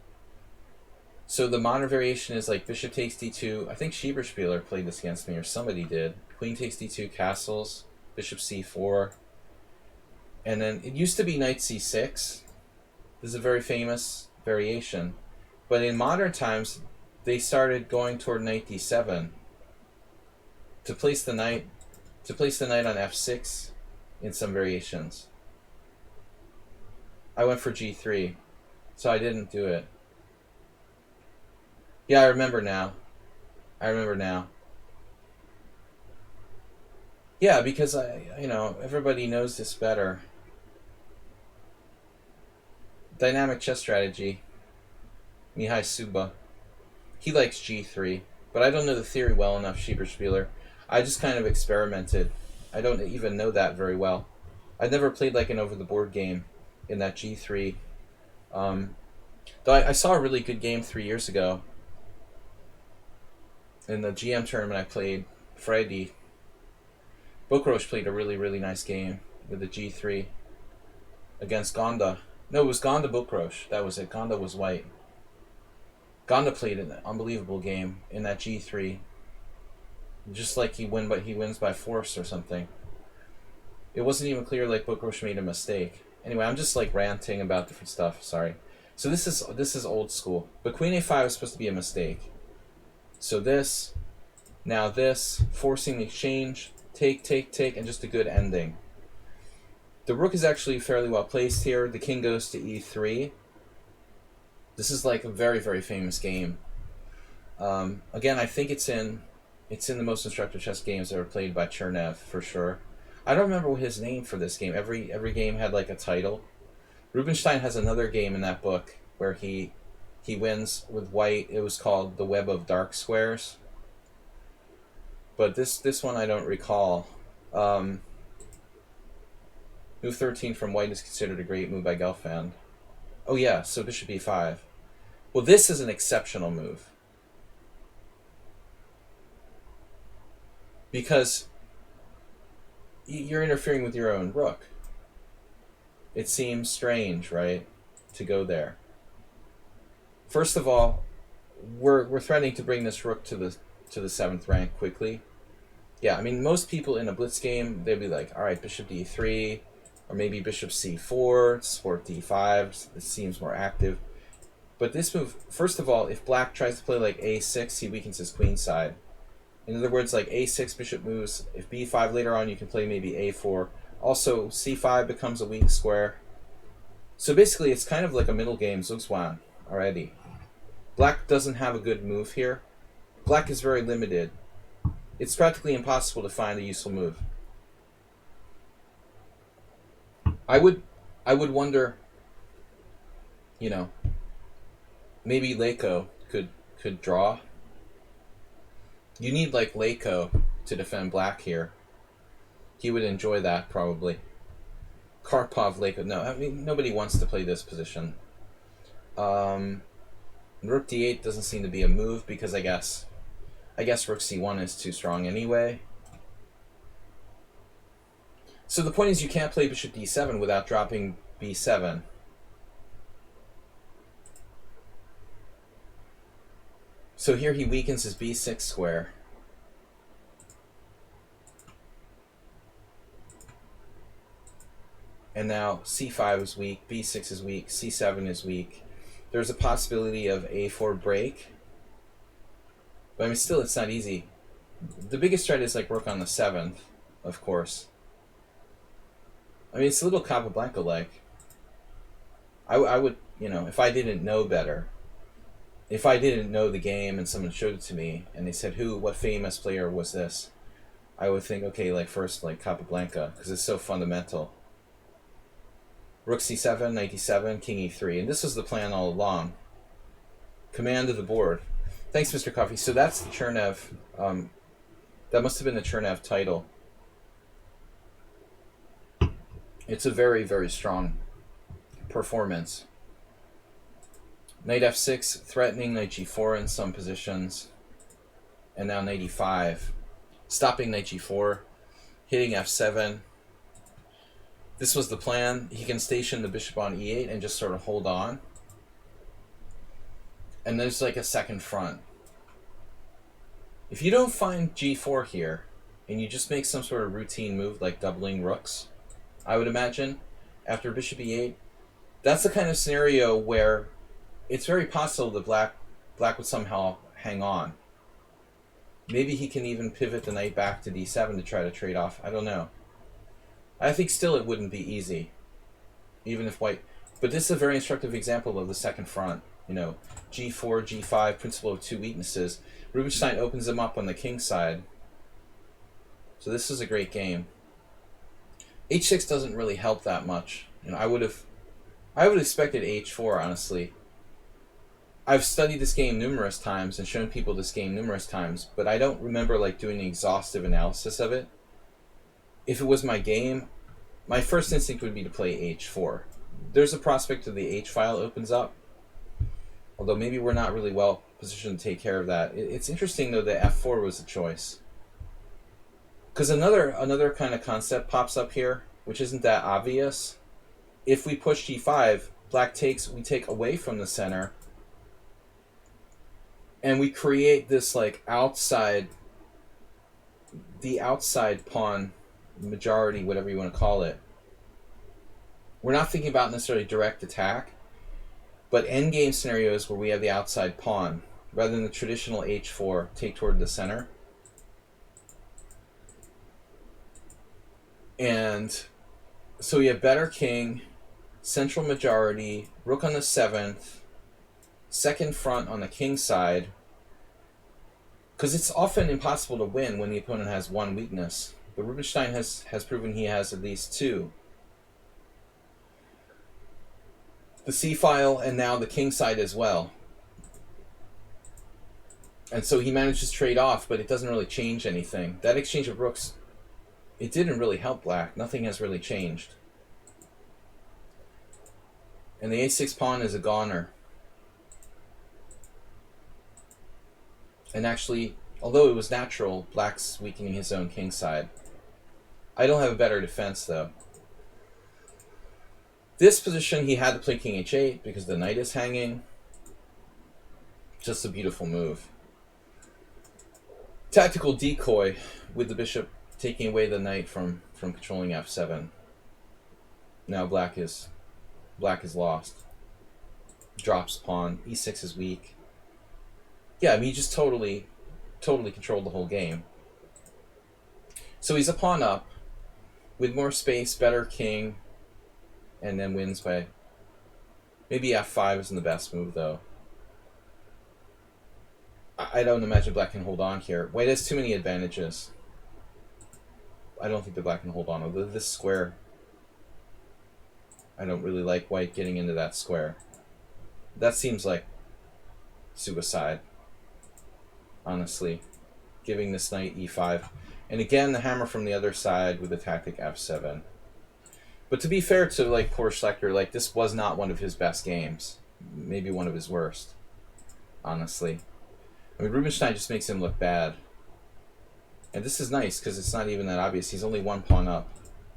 So the modern variation is like bishop takes d2. I think Schieberspieler played this against me, or somebody did. Queen takes d2, castles, bishop c4. And then it used to be knight c6. This is a very famous variation. But in modern times, they started going toward knight d7 to place the knight on f6 in some variations. I went for g3, so I didn't do it. Yeah, I remember now. Yeah, because everybody knows this better. Dynamic chess strategy. Mihai Suba. He likes g3, but I don't know the theory well enough, Schieberspieler. I just kind of experimented. I don't even know that very well. I've never played like an over-the-board game in that g3. Though I saw a really good game 3 years ago. In the GM tournament I played, Friday, Bokrosh played a really, really nice game with the g3. against Gonda. No, it was Gonda Bukrosh. That was it. Gonda was white. Gonda played an unbelievable game in that G3. Just like he wins by force or something. It wasn't even clear like Bukrosh made a mistake. Anyway, I'm just like ranting about different stuff. Sorry. So this is old school. But Queen A5 is supposed to be a mistake. So this, now this, forcing the exchange, take, and just a good ending. The rook is actually fairly well placed here. The king goes to E3. This is like a very, very famous game. Again, I think it's in the most instructive chess games ever played by Chernev for sure. I don't remember his name for this game. Every game had like a title. Rubinstein has another game in that book where he wins with white. It was called The Web of Dark Squares. But this one I don't recall. Move 13 from white is considered a great move by Gelfand. Oh yeah, so bishop e5. Well, this is an exceptional move. Because you're interfering with your own rook. It seems strange, right, to go there. First of all, we're threatening to bring this rook to the 7th rank quickly. Yeah, I mean, most people in a blitz game, they'd be like, all right, bishop d3, or maybe bishop c4, support d5. It seems more active. But this move, first of all, if black tries to play like a6, he weakens his queen side. In other words, like a6 bishop moves. If b5 later on, you can play maybe a4. Also, c5 becomes a weak square. So basically, it's kind of like a middle game Zugzwang already. Black doesn't have a good move here. Black is very limited. It's practically impossible to find a useful move. I would wonder, you know, maybe Leiko could draw. You need like Leiko to defend black here. He would enjoy that probably. Karpov, Leiko. No, I mean nobody wants to play this position. Rook d8 doesn't seem to be a move because I guess rook c1 is too strong anyway. So the point is you can't play bishop d7 without dropping b7. So here he weakens his b6 square. And now c5 is weak, b6 is weak, c7 is weak. There's a possibility of a4 break. But I mean, still, it's not easy. The biggest threat is like rook on the 7th, of course. I mean, it's a little Capablanca-like. I would, you know, if I didn't know better, if I didn't know the game and someone showed it to me and they said, what famous player was this? I would think, okay, like first, like Capablanca, because it's so fundamental. Rook c7, knight d7, king e3. And this was the plan all along. Command of the board. Thanks, Mr. Coffee. So that's the Chernev. That must have been the Chernev title. It's a very, very strong performance. Knight f6, threatening knight g4 in some positions. And now knight e5. Stopping knight g4. Hitting f7. This was the plan. He can station the bishop on e8 and just sort of hold on. And there's like a second front. If you don't find g4 here, and you just make some sort of routine move like doubling rooks, I would imagine, after bishop e8, that's the kind of scenario where it's very possible that black would somehow hang on. Maybe he can even pivot the knight back to d7 to try to trade off. I don't know. I think still it wouldn't be easy, even if white... But this is a very instructive example of the second front. You know, g4, g5, principle of two weaknesses. Rubinstein opens them up on the king side. So this is a great game. h6 doesn't really help that much. You know, I would have expected h4, honestly. I've studied this game numerous times and shown people this game numerous times, but I don't remember like doing an exhaustive analysis of it. If it was my game, my first instinct would be to play h4. There's a prospect that the h file opens up, although maybe we're not really well positioned to take care of that. It's interesting though that f4 was the choice, because another kind of concept pops up here, which isn't that obvious. if we push g5, black takes, we take away from the center, and we create this like the outside pawn majority, whatever you want to call it. We're not thinking about necessarily direct attack, but endgame scenarios where we have the outside pawn, rather than the traditional h4, take toward the center. And so we have better king, central majority, rook on the 7th, second front on the king side, because it's often impossible to win when the opponent has one weakness. But Rubinstein has proven he has at least two. The c-file and now the king side as well. And so he manages to trade off, but it doesn't really change anything. That exchange of rooks, it didn't really help black. Nothing has really changed. And the a6 pawn is a goner. And actually, although it was natural, black's weakening his own king side. I don't have a better defense, though. This position, he had to play king h8 because the knight is hanging. Just a beautiful move. Tactical decoy with the bishop taking away the knight from controlling f7. Now black is lost. Drops pawn. e6 is weak. Yeah, I mean, he just totally controlled the whole game. So he's a pawn up with more space, better king, and then wins by... Maybe f5 isn't the best move, though. I don't imagine black can hold on here. White has too many advantages. I don't think that black can hold on. Although this square, I don't really like white getting into that square. That seems like suicide, honestly. Giving this knight e5. And again, the hammer from the other side with the tactic f7. But to be fair to like poor Schlechter, like this was not one of his best games. Maybe one of his worst, honestly. I mean, Rubinstein just makes him look bad. And this is nice because it's not even that obvious. He's only one pawn up.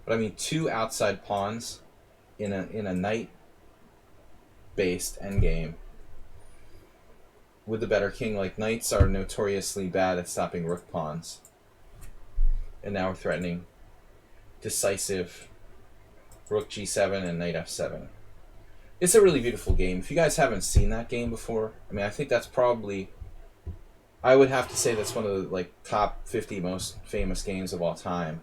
But I mean, two outside pawns in a knight-based endgame with the better king. Like, knights are notoriously bad at stopping rook pawns. And now we're threatening decisive rook g7 and knight f7. It's a really beautiful game. If you guys haven't seen that game before, I mean, I think that's probably... I would have to say that's one of the like top 50 most famous games of all time,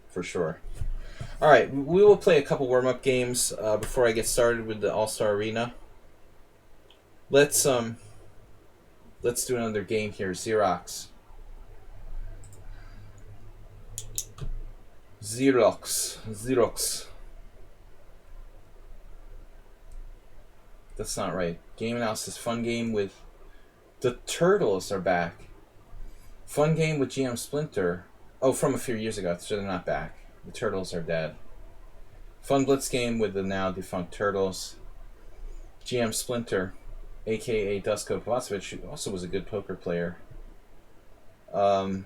for sure. All right, we will play a couple warm-up games before I get started with the All-Star Arena. Let's do another game here. Xerox. That's not right. Game analysis, fun game with... The Turtles are back. Fun game with GM Splinter. Oh, from a few years ago, so they're not back. The Turtles are dead. Fun Blitz game with the now defunct Turtles. GM Splinter, a.k.a. Dusko Kovacevic, who also was a good poker player. I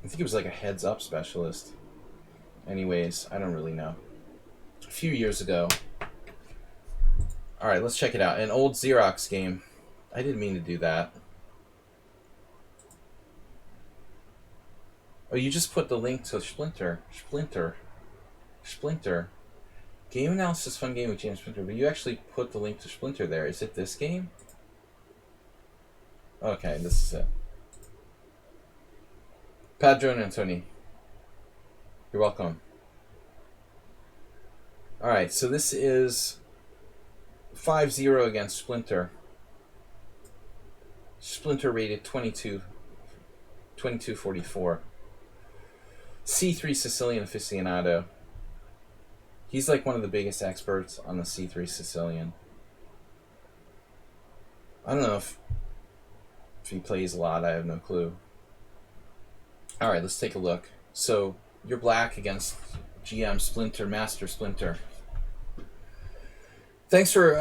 think he was like a heads-up specialist. Anyways, I don't really know. A few years ago. Alright, let's check it out. An old Xerox game. I didn't mean to do that. Oh, you just put the link to Splinter. Game analysis, fun game with James Splinter. But you actually put the link to Splinter there. Is it this game? Okay, this is it. Padron Antoni. You're welcome. Alright, so this is 5-0 against Splinter. Splinter rated 2244. C3 Sicilian aficionado. He's like one of the biggest experts on the C3 Sicilian. I don't know if he plays a lot. I have no clue. Alright, let's take a look. So, you're black against GM Splinter, Master Splinter. Thanks for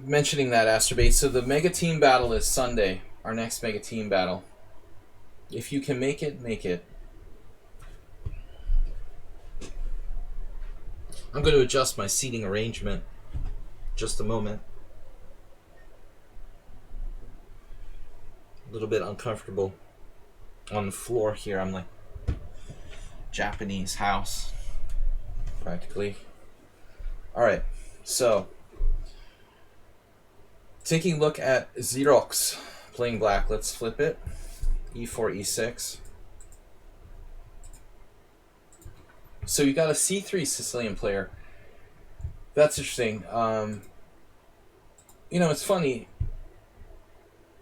mentioning that, Asterbate. So the Mega Team Battle is Sunday. Our next Mega Team Battle. If you can make it, make it. I'm going to adjust my seating arrangement. Just a moment. A little bit uncomfortable on the floor here. I'm like Japanese house, practically. All right, so taking a look at Xerox playing black. Let's flip it. E4, E6. So you got a C3 Sicilian player. That's interesting. You know, it's funny.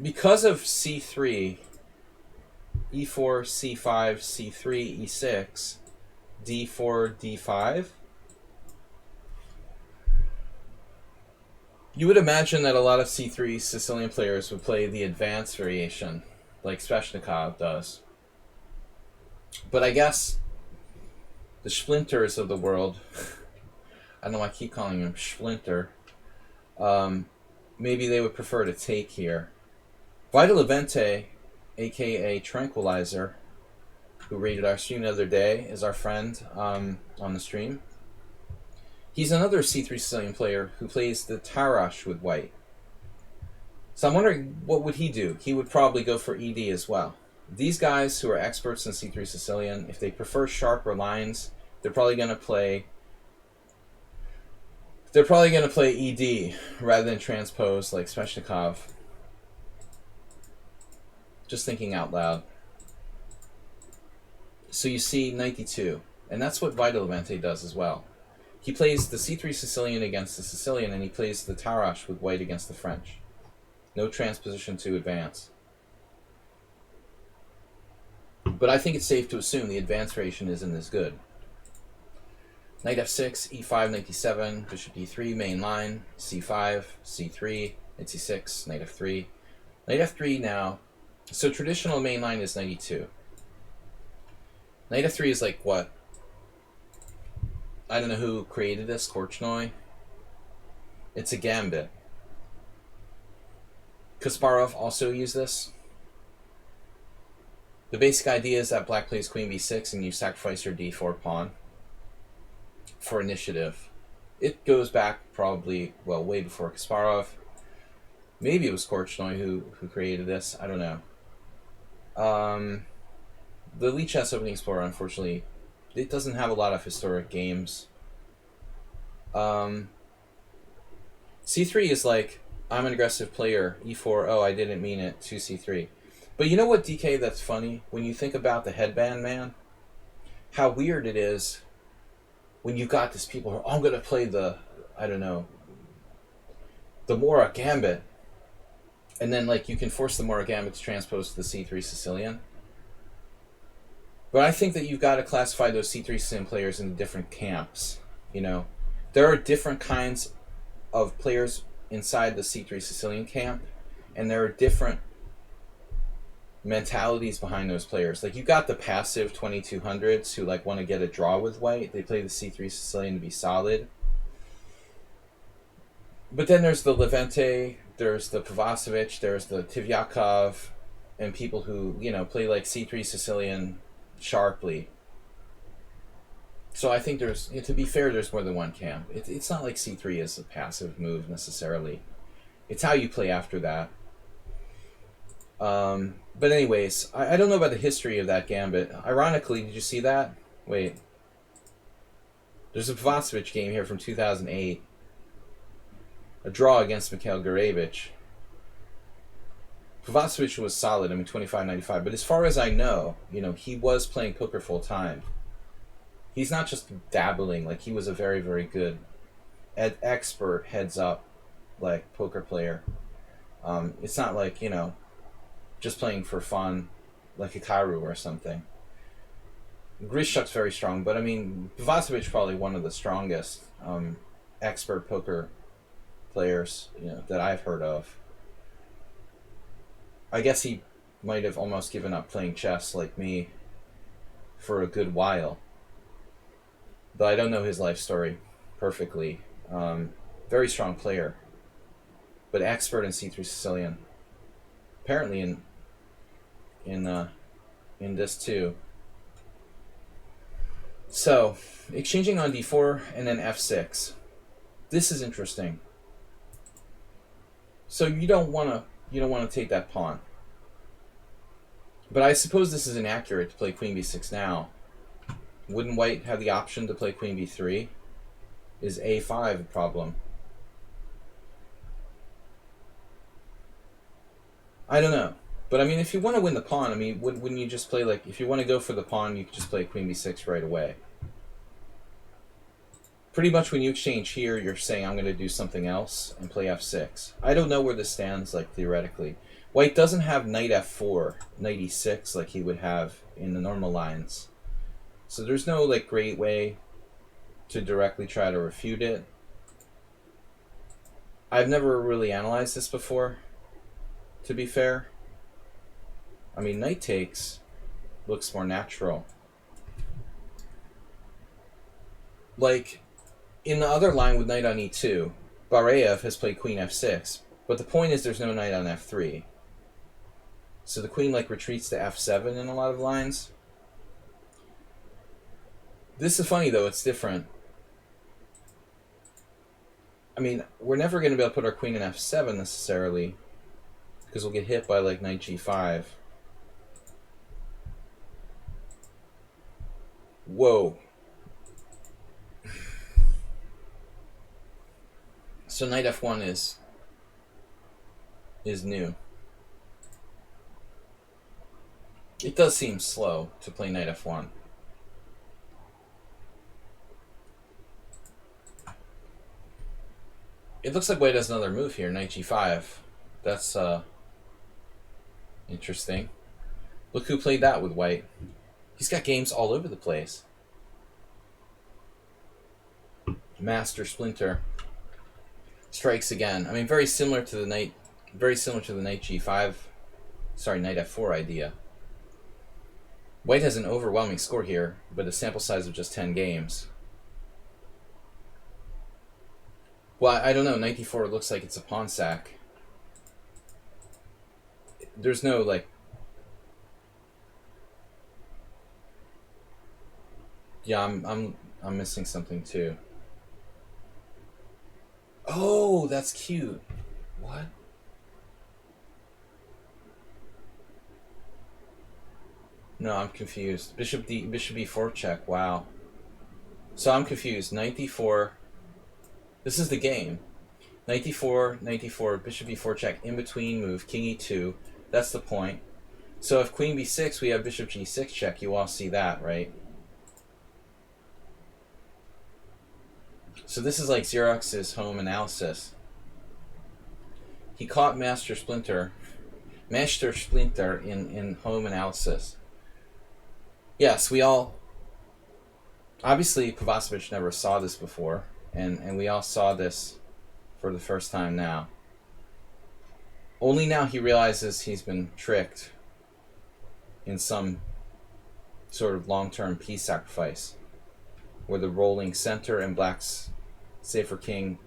Because of C3, E4, C5, C3, E6, D4, D5, you would imagine that a lot of C3 Sicilian players would play the advanced variation, like Sveshnikov does. But I guess the Splinters of the world, I don't know why I keep calling him Splinter, maybe they would prefer to take here. Vital Levente, aka Tranquilizer, who rated our stream the other day, is our friend on the stream. He's another C3 Sicilian player who plays the Tarash with white. So I'm wondering, what would he do? He would probably go for ED as well. These guys who are experts in C3 Sicilian, if they prefer sharper lines, they're probably going to play ED rather than transpose like Sveshnikov. Just thinking out loud. So you see 92, and that's what Vital Levente does as well. He plays the C3 Sicilian against the Sicilian, and he plays the Tarash with white against the French. No transposition to advance. But I think it's safe to assume the advance variation isn't as good. Knight f6, e5, knight d7, bishop d3, main line, c5, c3, knight c6, knight f3. Knight f3 now. So traditional main line is 92. Knight f3 is like what? I don't know who created this, Korchnoi. It's a gambit. Kasparov also used this. The basic idea is that black plays queen b6 and you sacrifice your d4 pawn for initiative. It goes back probably, well, way before Kasparov. Maybe it was Korchnoi who created this. I don't know. The lichess Opening Explorer, unfortunately, it doesn't have a lot of historic games. C3 is like, I'm an aggressive player. E4, oh, I didn't mean it. 2c3. But you know what, DK, that's funny? When you think about the headband man, how weird it is when you got these people who are, oh, I'm going to play the, I don't know, the Mora Gambit. And then, like, you can force the Mora Gambit to transpose to the C3 Sicilian. But I think that you've got to classify those C3 Sicilian players into different camps, you know. There are different kinds of players inside the C3 Sicilian camp, and there are different mentalities behind those players. Like, you got the passive 2200s who, like, want to get a draw with white. They play the C3 Sicilian to be solid. But then there's the Levente, there's the Kovacevic, there's the Tivyakov, and people who, you know, play like C3 Sicilian sharply. So I think there's, to be fair, there's more than one camp. It's not like C3 is a passive move necessarily. It's how you play after that. But anyways, I don't know about the history of that gambit. Ironically, did you see that? Wait. There's a Kovacevic game here from 2008. A draw against Mikhail Gurevich. Kovacevic was solid, I mean 25-95, but as far as I know, you know, he was playing poker full time. He's not just dabbling, like he was a very, very good expert heads up like poker player. It's not like, you know, just playing for fun like Hikaru or something. Grishuk's very strong, but I mean Kovacevic probably one of the strongest expert poker players, you know, that I've heard of. I guess he might have almost given up playing chess like me for a good while. But I don't know his life story perfectly. Very strong player, but expert in C3 Sicilian. Apparently in this too. So, exchanging on d4 and then f6. This is interesting. So you don't want to take that pawn. But I suppose this is inaccurate to play queen b6 now. Wouldn't white have the option to play queen b3? Is a5 a problem? I don't know. But I mean, if you want to win the pawn, I mean, wouldn't you just play, like, if you want to go for the pawn, you could just play queen b6 right away. Pretty much when you exchange here, you're saying I'm going to do something else and play f6. I don't know where this stands, like, theoretically. White doesn't have knight f4, knight e6 like he would have in the normal lines. So there's no, like, great way to directly try to refute it. I've never really analyzed this before, to be fair. I mean, knight takes looks more natural. Like, in the other line with knight on e2, Bareyev has played queen f6, but the point is there's no knight on f3. So the queen, like, retreats to f7 in a lot of lines. This is funny, though. It's different. I mean, we're never going to be able to put our queen in f7 necessarily, because we'll get hit by, like, knight g5. Whoa. So knight f1 is new. It does seem slow to play knight f1. It looks like white has another move here, knight g5. That's interesting. Look who played that with white. He's got games all over the place. Master Splinter strikes again. I mean, very similar to the knight g5, sorry, knight f4 idea. White has an overwhelming score here, but a sample size of just 10 games. Well, I don't know. Knight d4 looks like it's a pawn sack. There's no, like... Yeah, I'm missing something too. Oh, that's cute. What? No, I'm confused. Bishop e4 check. Wow. So I'm confused. Knight d4. This is the game. Knight d4, bishop e4 check, in between move, king e2. That's the point. So if queen b6, we have bishop g6 check. You all see that, right? So this is like Xerox's home analysis. He caught Master Splinter in home analysis. Yes, we all... Obviously, Kovacevic never saw this before, and we all saw this for the first time now. Only now he realizes he's been tricked in some sort of long-term piece sacrifice, where the rolling center and black's safer king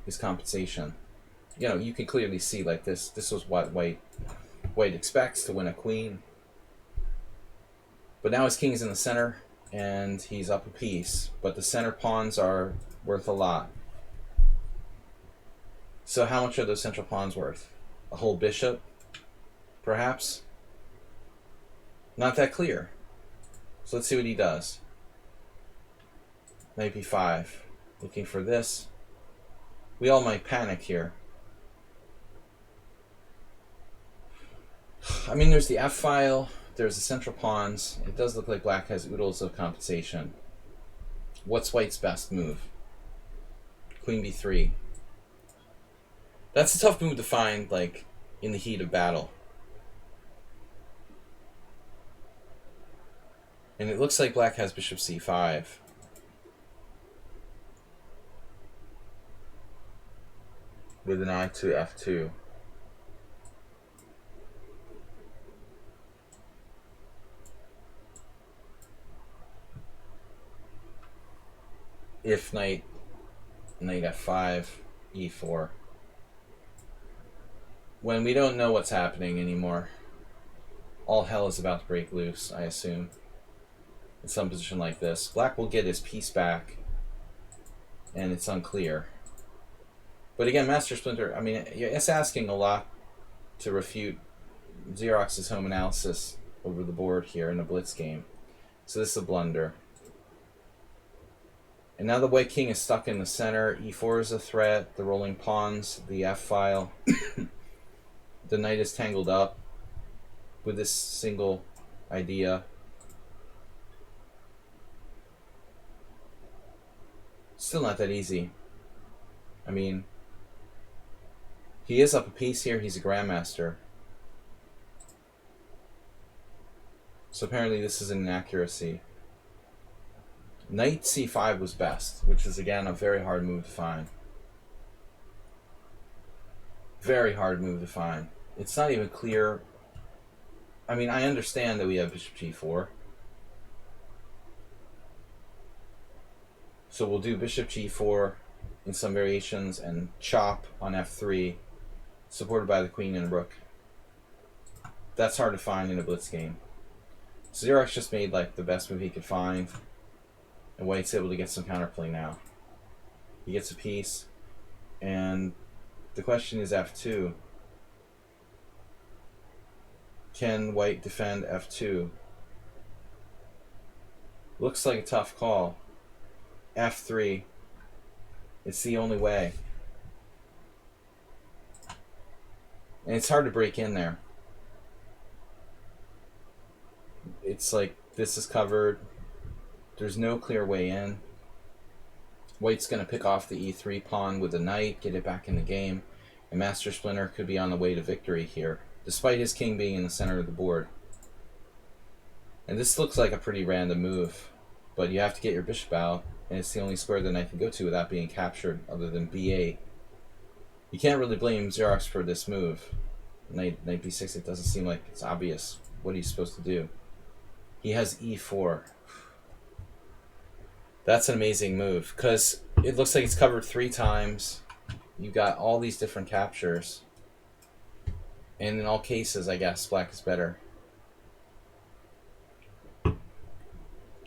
is compensation. You know, you can clearly see, like, this was what white expects to win a queen. But now his king's in the center, and he's up a piece. But the center pawns are worth a lot. So how much are those central pawns worth? A whole bishop, perhaps? Not that clear. So let's see what he does. Knight b5. Looking for this. We all might panic here. I mean, there's the f-file. There's the central pawns. It does look like black has oodles of compensation. What's white's best move? Queen b3. That's a tough move to find, like, in the heat of battle. And it looks like black has bishop c5. With an eye to f2. If knight f5, e4. When we don't know what's happening anymore. All hell is about to break loose, I assume. in some position like this. Black will get his piece back, and it's unclear. But again, Master Splinter, I mean, it's asking a lot to refute Xerox's home analysis over the board here in a blitz game. So this is a blunder. And now the white king is stuck in the center. E4 is a threat. The rolling pawns, the f-file. The knight is tangled up with this single idea. Still not that easy. I mean, he is up a piece here. He's a grandmaster. So apparently this is an inaccuracy. Knight c5 was best, which is again a very hard move to find. Very hard move to find. It's not even clear. I mean, I understand that we have bishop g4. So we'll do bishop g4 in some variations and chop on f3, supported by the queen and rook. That's hard to find in a blitz game. So Xerox just made like the best move he could find, and white's able to get some counterplay now. He gets a piece, and the question is f2. Can white defend f2? Looks like a tough call. f3. It's the only way. And it's hard to break in there. It's like this is covered. There's no clear way in. White's going to pick off the e3 pawn with a knight, get it back in the game, and Master Splinter could be on the way to victory here, despite his king being in the center of the board. And this looks like a pretty random move, but you have to get your bishop out, and it's the only square the knight can go to without being captured, other than b8. You can't really blame Xerox for this move. Knight b6, it doesn't seem like it's obvious what he's supposed to do. He has e4. That's an amazing move, because it looks like it's covered 3 times. You've got all these different captures. And in all cases, I guess, black is better.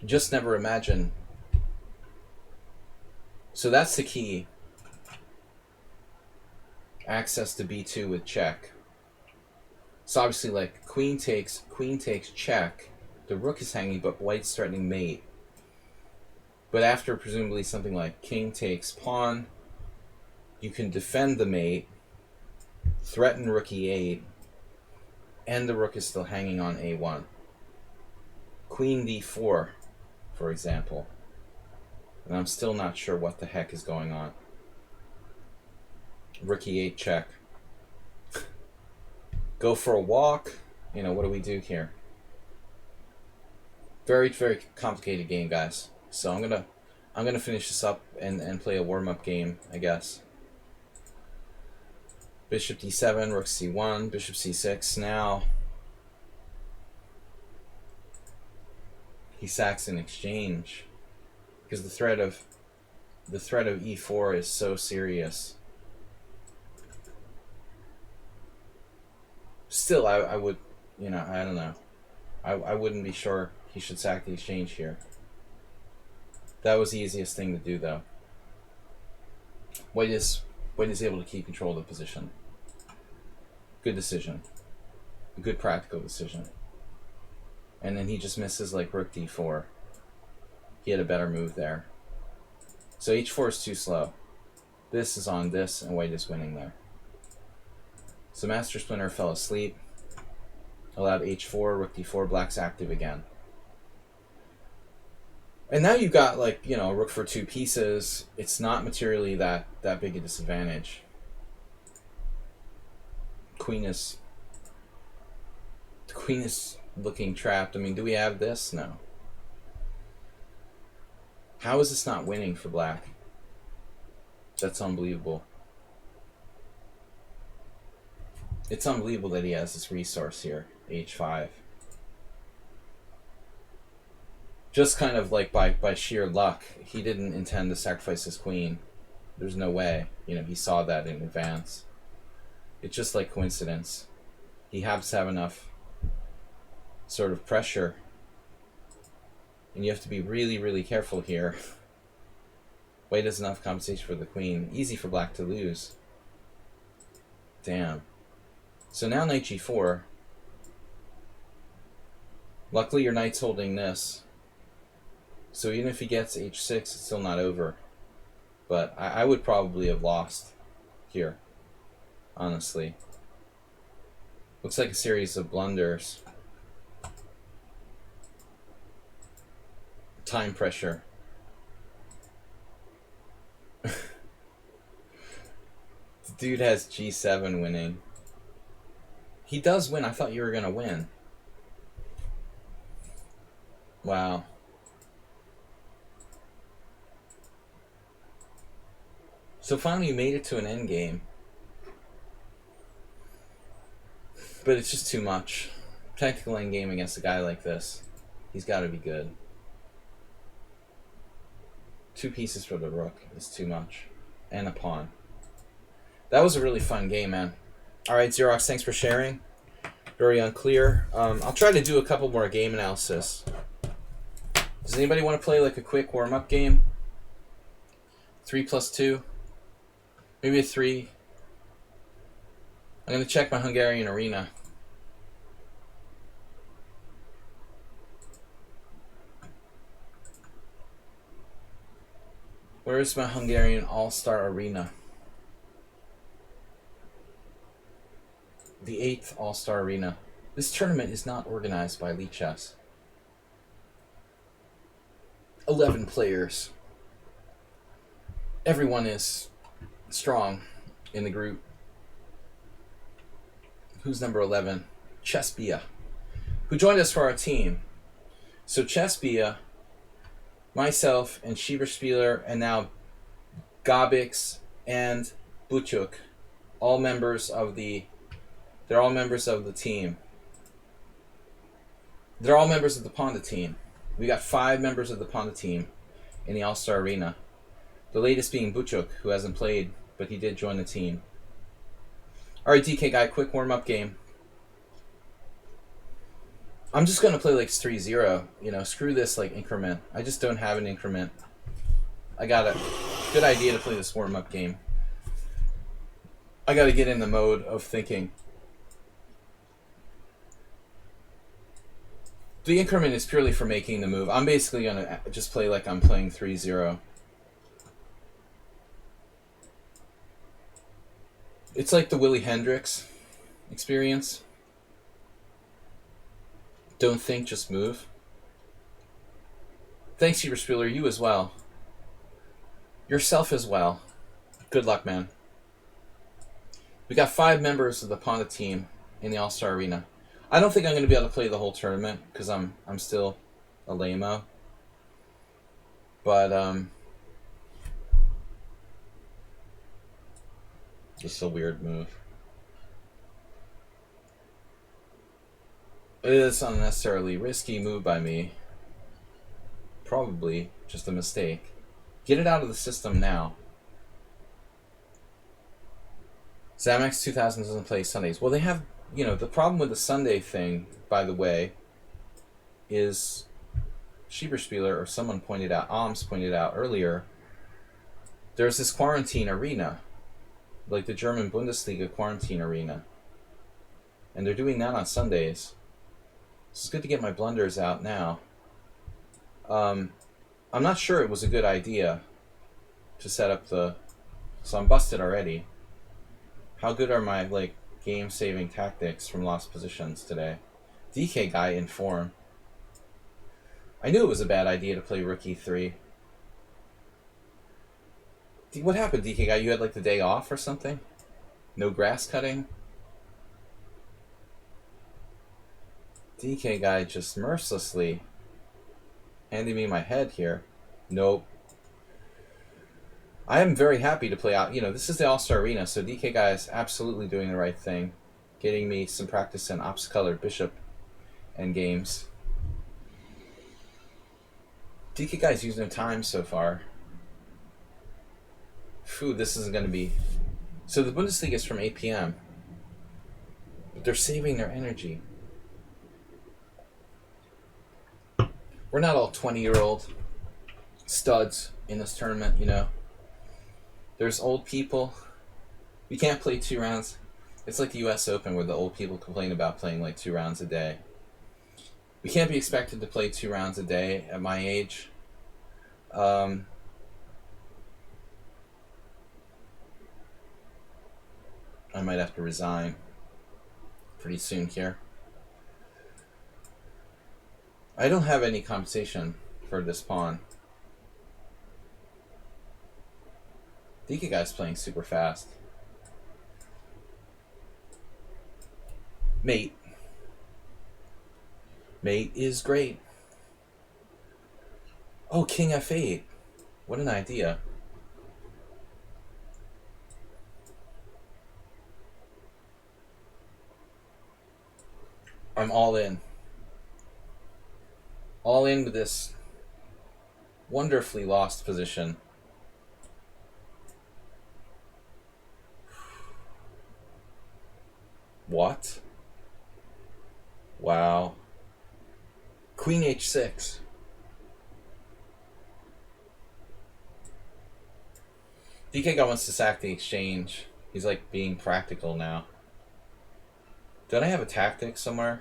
Just never imagine. So that's the key. Access to b2 with check. So obviously, like, queen takes check. The rook is hanging, but white's threatening mate. But after presumably something like king takes pawn, you can defend the mate, threaten rook e8, and the rook is still hanging on a1. Queen d4, for example. And I'm still not sure what the heck is going on. Rook e8 check. Go for a walk. You know, what do we do here? Very, very complicated game, guys. So I'm gonna finish this up and play a warm-up game, I guess. Bishop d7, rook c1, bishop c6. Now he sacks in exchange because the threat of e4 is so serious. Still, I would, you know, I don't know. I wouldn't be sure he should sack the exchange here. That was the easiest thing to do, though. White is able to keep control of the position. Good decision. A good practical decision. And then he just misses like rook d4. He had a better move there. So h4 is too slow. This is on this, and white is winning there. So Master Splinter fell asleep. Allowed h4, rook d4, black's active again. And now you've got, like, you know, rook for 2 pieces. It's not materially that big a disadvantage. The queen is looking trapped. I mean, do we have this? No. How is this not winning for black? That's unbelievable. It's unbelievable that he has this resource here, h5. Just kind of like by sheer luck. He didn't intend to sacrifice his queen. There's no way. You know, he saw that in advance. It's just like coincidence. He happens to have enough sort of pressure And you have to be really, really careful here. White has enough compensation for the queen. Easy for black to lose. Damn. So now knight g4. Luckily your knight's holding this. So even if he gets h6, it's still not over. But I would probably have lost here, honestly. Looks like a series of blunders. Time pressure. The dude has g7 winning. He does win. I thought you were going to win. Wow. So finally you made it to an endgame. But it's just too much. Technical endgame against a guy like this. He's got to be good. 2 pieces for the rook is too much. And a pawn. That was a really fun game, man. Alright, Xerox, thanks for sharing. Very unclear. I'll try to do a couple more game analysis. Does anybody want to play like a quick warm-up game? 3+2? Maybe a 3. I'm going to check my Hungarian arena. Where is my Hungarian All-Star Arena? The 8th All-Star Arena. This tournament is not organized by lichess. 11 players. Everyone is strong in the group. Who's number 11? Chessbia, who joined us for our team. So Chessbia, myself, and Schieberspieler, and now Gabix and Buchuk, all members of the. They're all members of the team. They're all members of the Ponda team. We got 5 members of the Ponda team in the All-Star Arena. The latest being Buchuk, who hasn't played, but he did join the team. Alright, DK guy, quick warm-up game. I'm just going to play like 3-0. You know, screw this like increment. I just don't have an increment. I got a good idea to play this warm-up game. I got to get in the mode of thinking. The increment is purely for making the move. I'm basically going to just play like I'm playing 3-0. It's like the Willie Hendricks experience. Don't think, just move. Thanks, Schieberspieler. You as well. Yourself as well. Good luck, man. We got 5 members of the Ponda team in the All-Star Arena. I don't think I'm going to be able to play the whole tournament because I'm still a lame-o. But just a weird move. It's not unnecessarily risky move by me. Probably just a mistake. Get it out of the system now. Zamex 2000 doesn't play Sundays. Well, they have, you know, the problem with the Sunday thing, by the way, is Schieberspieler, or someone pointed out, Alms pointed out earlier, there's this quarantine arena, like the German Bundesliga quarantine arena. And they're doing that on Sundays. So it's good to get my blunders out now. I'm not sure it was a good idea to set up the... So I'm busted already. How good are my, like, game-saving tactics from lost positions today? DK guy in form. I knew it was a bad idea to play rook e3. What happened, DK guy? You had, like, the day off or something? No grass cutting? DK guy just mercilessly handing me my head here. Nope. I am very happy to play out. You know, this is the All-Star Arena, so DK guy is absolutely doing the right thing. Getting me some practice in ops-colored bishop and games. DK guy's used no time so far. Phew, this isn't going to be... So the Bundesliga is from 8 p.m. But they're saving their energy. We're not all 20-year-old studs in this tournament, you know. There's old people. We can't play 2 rounds. It's like the U.S. Open where the old people complain about playing like 2 rounds a day. We can't be expected to play 2 rounds a day at my age. I might have to resign pretty soon here. I don't have any compensation for this pawn. DK guy's playing super fast. Mate. Mate is great. Oh, King F8. What an idea. I'm all in. All in with this wonderfully lost position. What? Wow. Queen H6. DK guy wants to sack the exchange. He's like being practical now. Don't I have a tactic somewhere?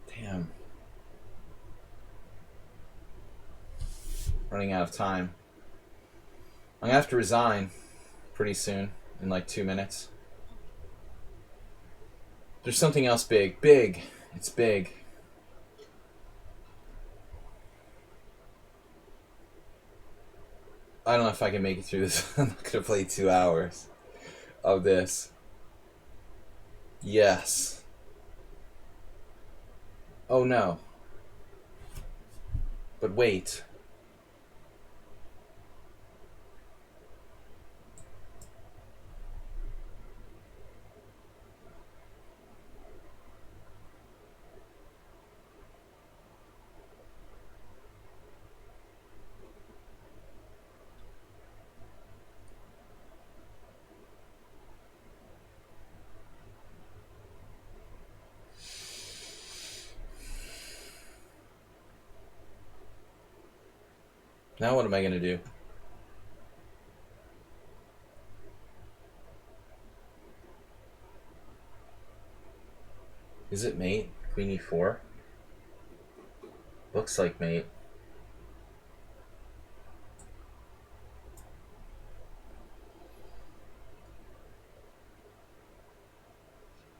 Damn. Running out of time. I'm gonna have to resign pretty soon, in like 2 minutes. There's something else big. Big. It's big. I don't know if I can make it through this. I'm not gonna play 2 hours of this. Yes. Oh no. But wait. Now what am I gonna do? Is it mate? Queen E4? Looks like mate.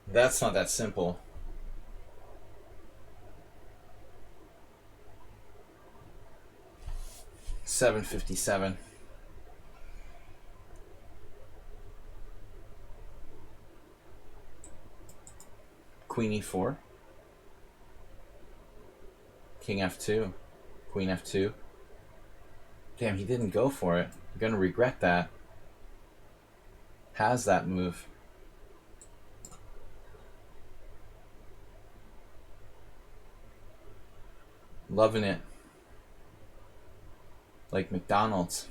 That's not that simple. $7.57. Queen E4. King F2. Queen F2. Damn, he didn't go for it. I'm gonna regret that. Has that move. Loving it. Like McDonald's.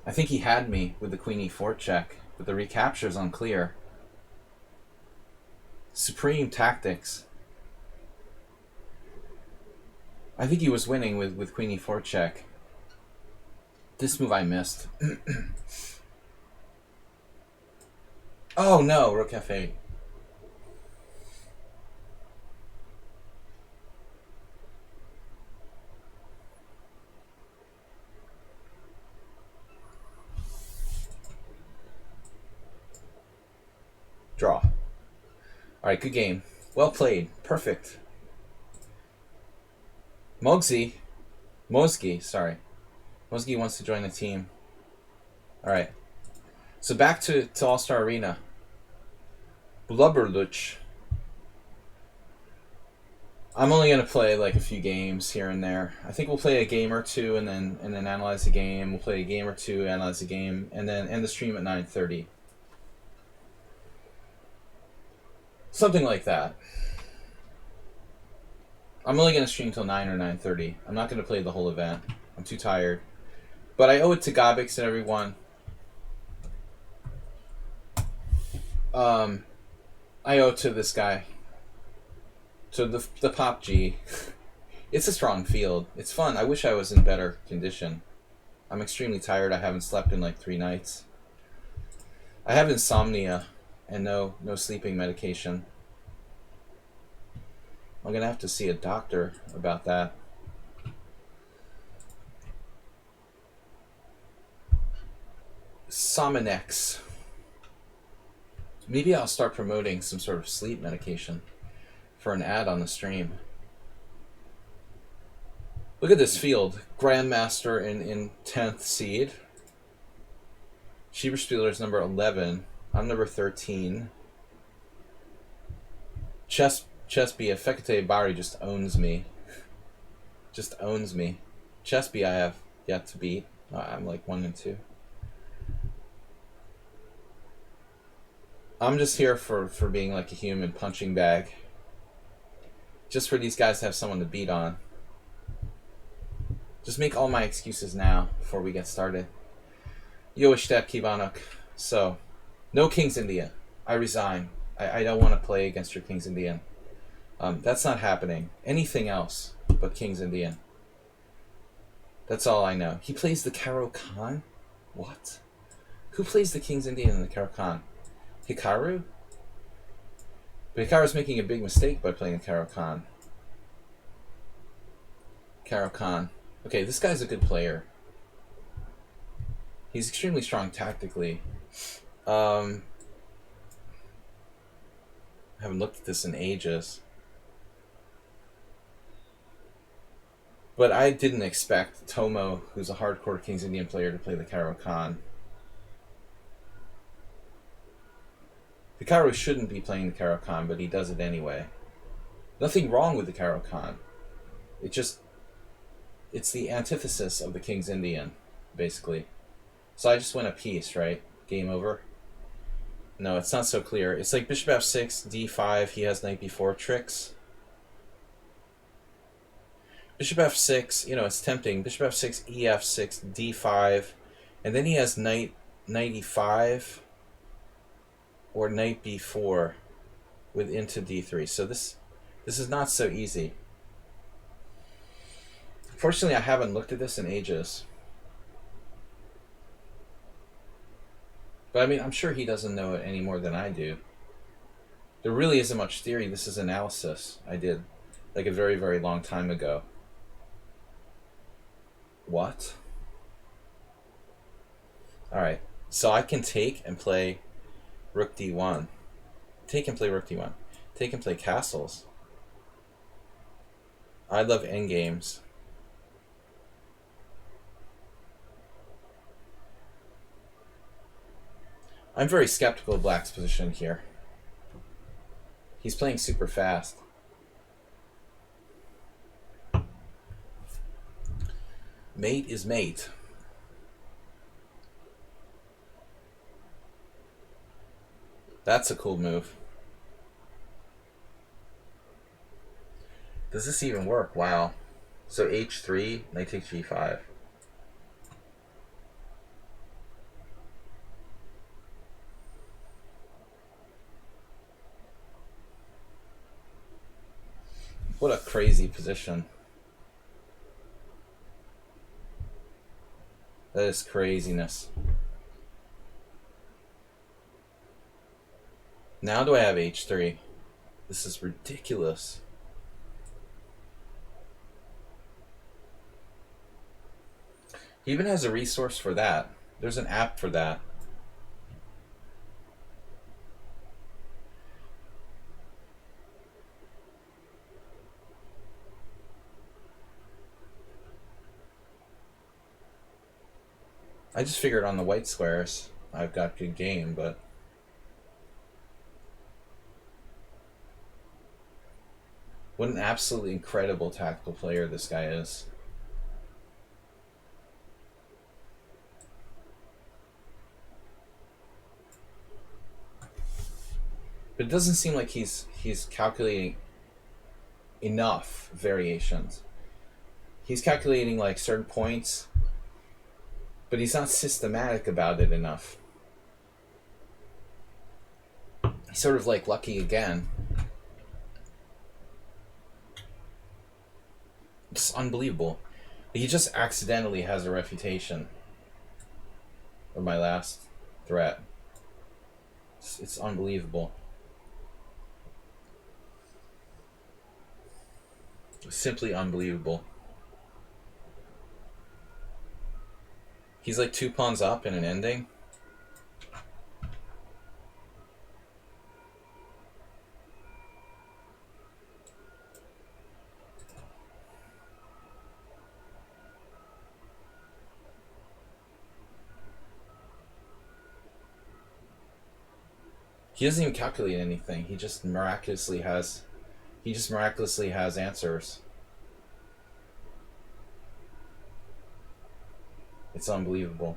I think he had me with the Queen E4 check, but the recapture's unclear. Supreme tactics. I think he was winning with Queen E4 check. This move I missed. Oh no, Rook F8. Draw. Alright, good game. Well played. Perfect. Mosgi, sorry. Mosgi wants to join the team. Alright. So back to All-Star Arena. Blubberluch. I'm only gonna play like a few games here and there. I think we'll play a game or two and then analyze the game. We'll play a game or two, analyze the game, and then end the stream at 9:30. Something like that. I'm only gonna stream till 9 or 9:30. I'm not gonna play the whole event. I'm too tired. But I owe it to Gobix and everyone. I owe it to this guy. So the Pop G, it's a strong field. It's fun. I wish I was in better condition. I'm extremely tired. I haven't slept in like 3 nights. I have insomnia and no sleeping medication. I'm gonna have to see a doctor about that. Sominex. Maybe I'll start promoting some sort of sleep medication for an ad on the stream. Look at this field. Grandmaster in 10th seed. Schieberspieler's number 11. I'm number 13. Chess B. Fekete Bari just owns me. Just owns me. Chess B I have yet to beat. I'm like 1 and 2. I'm just here for being like a human punching bag. Just for these guys to have someone to beat on. Just make all my excuses now before we get started. Yoishtep Kibanuk. So, no King's Indian. I resign. I don't want to play against your King's Indian. That's not happening. Anything else but King's Indian. That's all I know. He plays the Caro Khan? What? Who plays the King's Indian in the Caro Khan? Hikaru? But Hikaru's making a big mistake by playing the Caro Khan. Caro Khan. Okay, this guy's a good player. He's extremely strong tactically. I haven't looked at this in ages. But I didn't expect Tomo, who's a hardcore King's Indian player, to play the Caro Khan. Hikaru shouldn't be playing the Caro Khan, but he does it anyway. Nothing wrong with the Caro Khan. It's the antithesis of the King's Indian, basically. So I just win a piece, right? Game over? No, it's not so clear. It's like Bishop F6, D5, he has Knight B4 tricks. Bishop F6, it's tempting. Bishop F6, EF6, D5, and then he has Knight E5 or Knight B4 with into D3. So this is not so easy. Fortunately, I haven't looked at this in ages. But I mean, I'm sure he doesn't know it any more than I do. There really isn't much theory. This is analysis I did like a very, very long time ago. What? Alright, so I can take and play Rook D1. Take and play Rook D1. Take and play castles. I love endgames. I'm very skeptical of Black's position here. He's playing super fast. Mate is mate. That's a cool move. Does this even work? Wow. So H3, knight takes G5. What a crazy position. That is craziness. Now do I have H3? This is ridiculous. He even has a resource for that. There's an app for that. I just figured on the white squares I've got good game, but what an absolutely incredible tactical player this guy is. But it doesn't seem like he's calculating enough variations. He's calculating like certain points, but he's not systematic about it enough. He's sort of like lucky again. It's unbelievable. He just accidentally has a refutation. Or my last threat. It's unbelievable. Simply unbelievable. He's like 2 pawns up in an ending. He doesn't even calculate anything. He just miraculously has answers. It's unbelievable.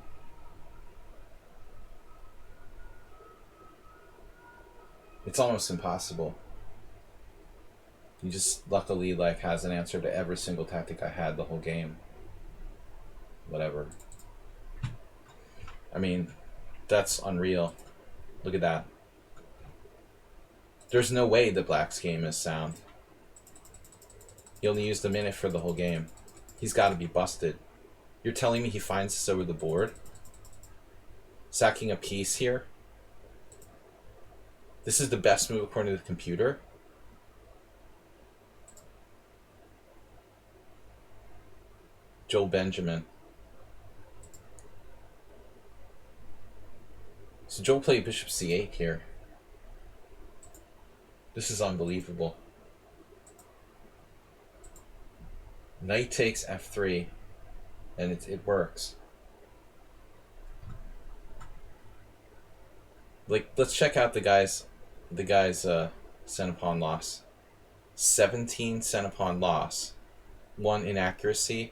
It's almost impossible. He just luckily like has an answer to every single tactic I had the whole game. Whatever. I mean, that's unreal. Look at that. There's no way the Black's game is sound. He only used a minute for the whole game. He's got to be busted. You're telling me he finds this over the board? Sacking a piece here? This is the best move according to the computer? Joel Benjamin. So Joel played bishop c8 here. This is unbelievable. Knight takes f3, and it works. Like, let's check out the guy's center pawn loss. 17 center pawn loss, 1 inaccuracy.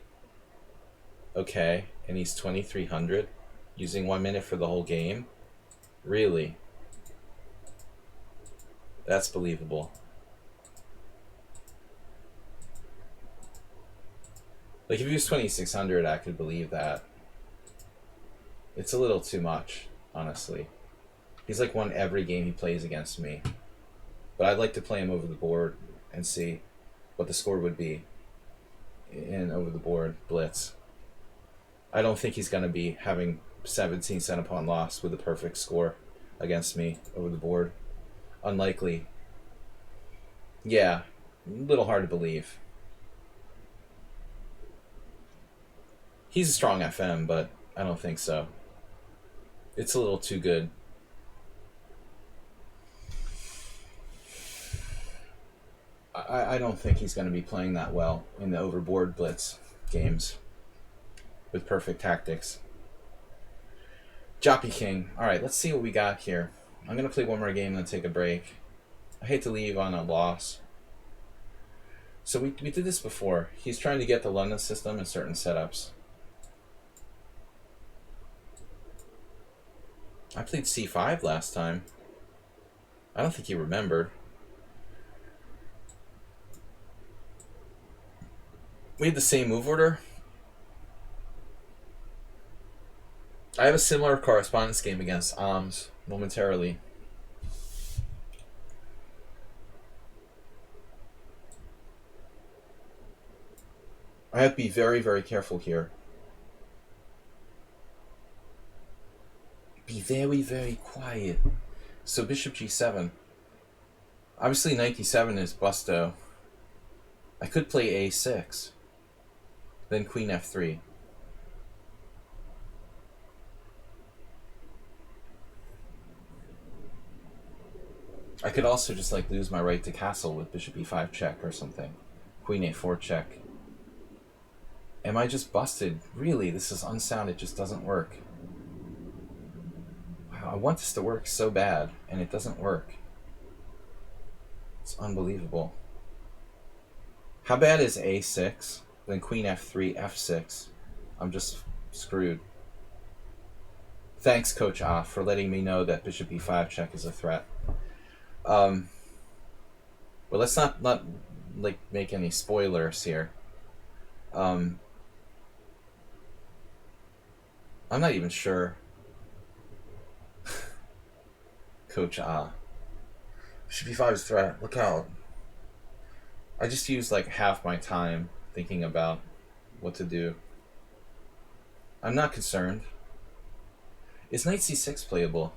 Okay, and he's 2300, using 1 minute for the whole game. Really? That's believable. Like, if he was 2600, I could believe that. It's a little too much, honestly. He's like won every game he plays against me. But I'd like to play him over the board and see what the score would be in over the board blitz. I don't think he's going to be having 17 center pawn loss with a perfect score against me over the board. Unlikely. Yeah, a little hard to believe. He's a strong FM, but I don't think so. It's a little too good. I don't think he's going to be playing that well in the overboard blitz games with perfect tactics. Joppy King. Alright, let's see what we got here. I'm going to play one more game and then take a break. I hate to leave on a loss. So we did this before. He's trying to get the London system in certain setups. I played c5 last time. I don't think he remembered. We had the same move order. I have a similar correspondence game against Ams momentarily. I have to be very, very careful here. Be very, very quiet. So bishop g7. Obviously knight d7 is busto. I could play a6. Then queen f3. I could also just like lose my right to castle with bishop e5 check or something. Queen a4 check. Am I just busted? Really, this is unsound. It just doesn't work. Wow, I want this to work so bad, and it doesn't work. It's unbelievable. How bad is a6? Then queen f3, f6. I'm just screwed. Thanks, Coach Ah, for letting me know that bishop e5 check is a threat. Well, let's not like make any spoilers here. I'm not even sure. Coach Ah. Bishop e5 is threat. Look out. I just used like half my time thinking about what to do. I'm not concerned. Is knight c6 playable?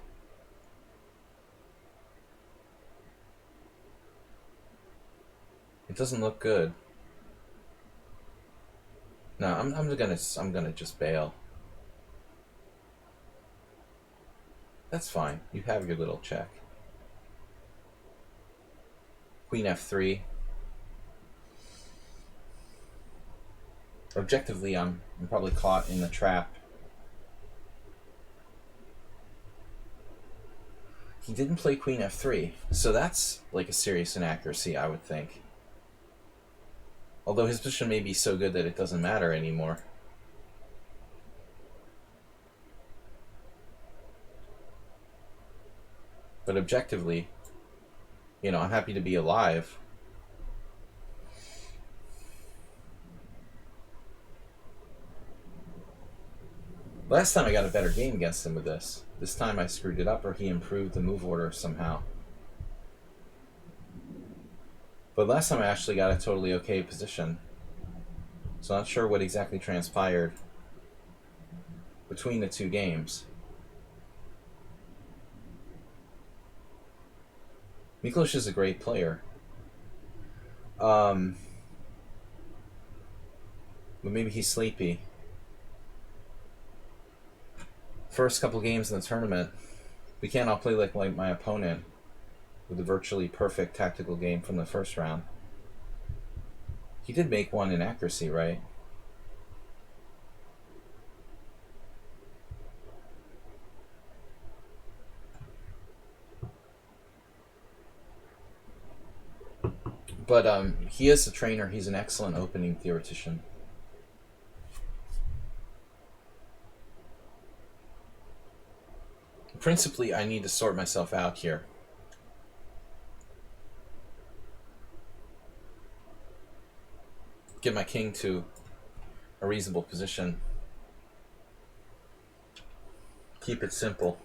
It doesn't look good. No, I'm gonna just bail. That's fine. You have your little check. Queen f3. Objectively, I'm probably caught in the trap. He didn't play queen f3, so that's like a serious inaccuracy, I would think. Although his position may be so good that it doesn't matter anymore. But objectively, I'm happy to be alive. Last time I got a better game against him with this. This time I screwed it up, or he improved the move order somehow. But last time I actually got a totally okay position. So I'm not sure what exactly transpired between the two games. Miklos is a great player. But maybe he's sleepy. First couple games in the tournament, we can't all play like my opponent with a virtually perfect tactical game from the first round. He did make one inaccuracy, right? But he is a trainer. He's an excellent opening theoretician. Principally, I need to sort myself out here. Get my king to a reasonable position. Keep it simple.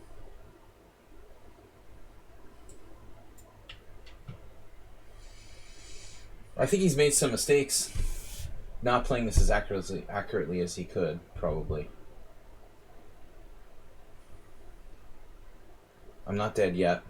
I think he's made some mistakes not playing this as accurately as he could, probably. I'm not dead yet.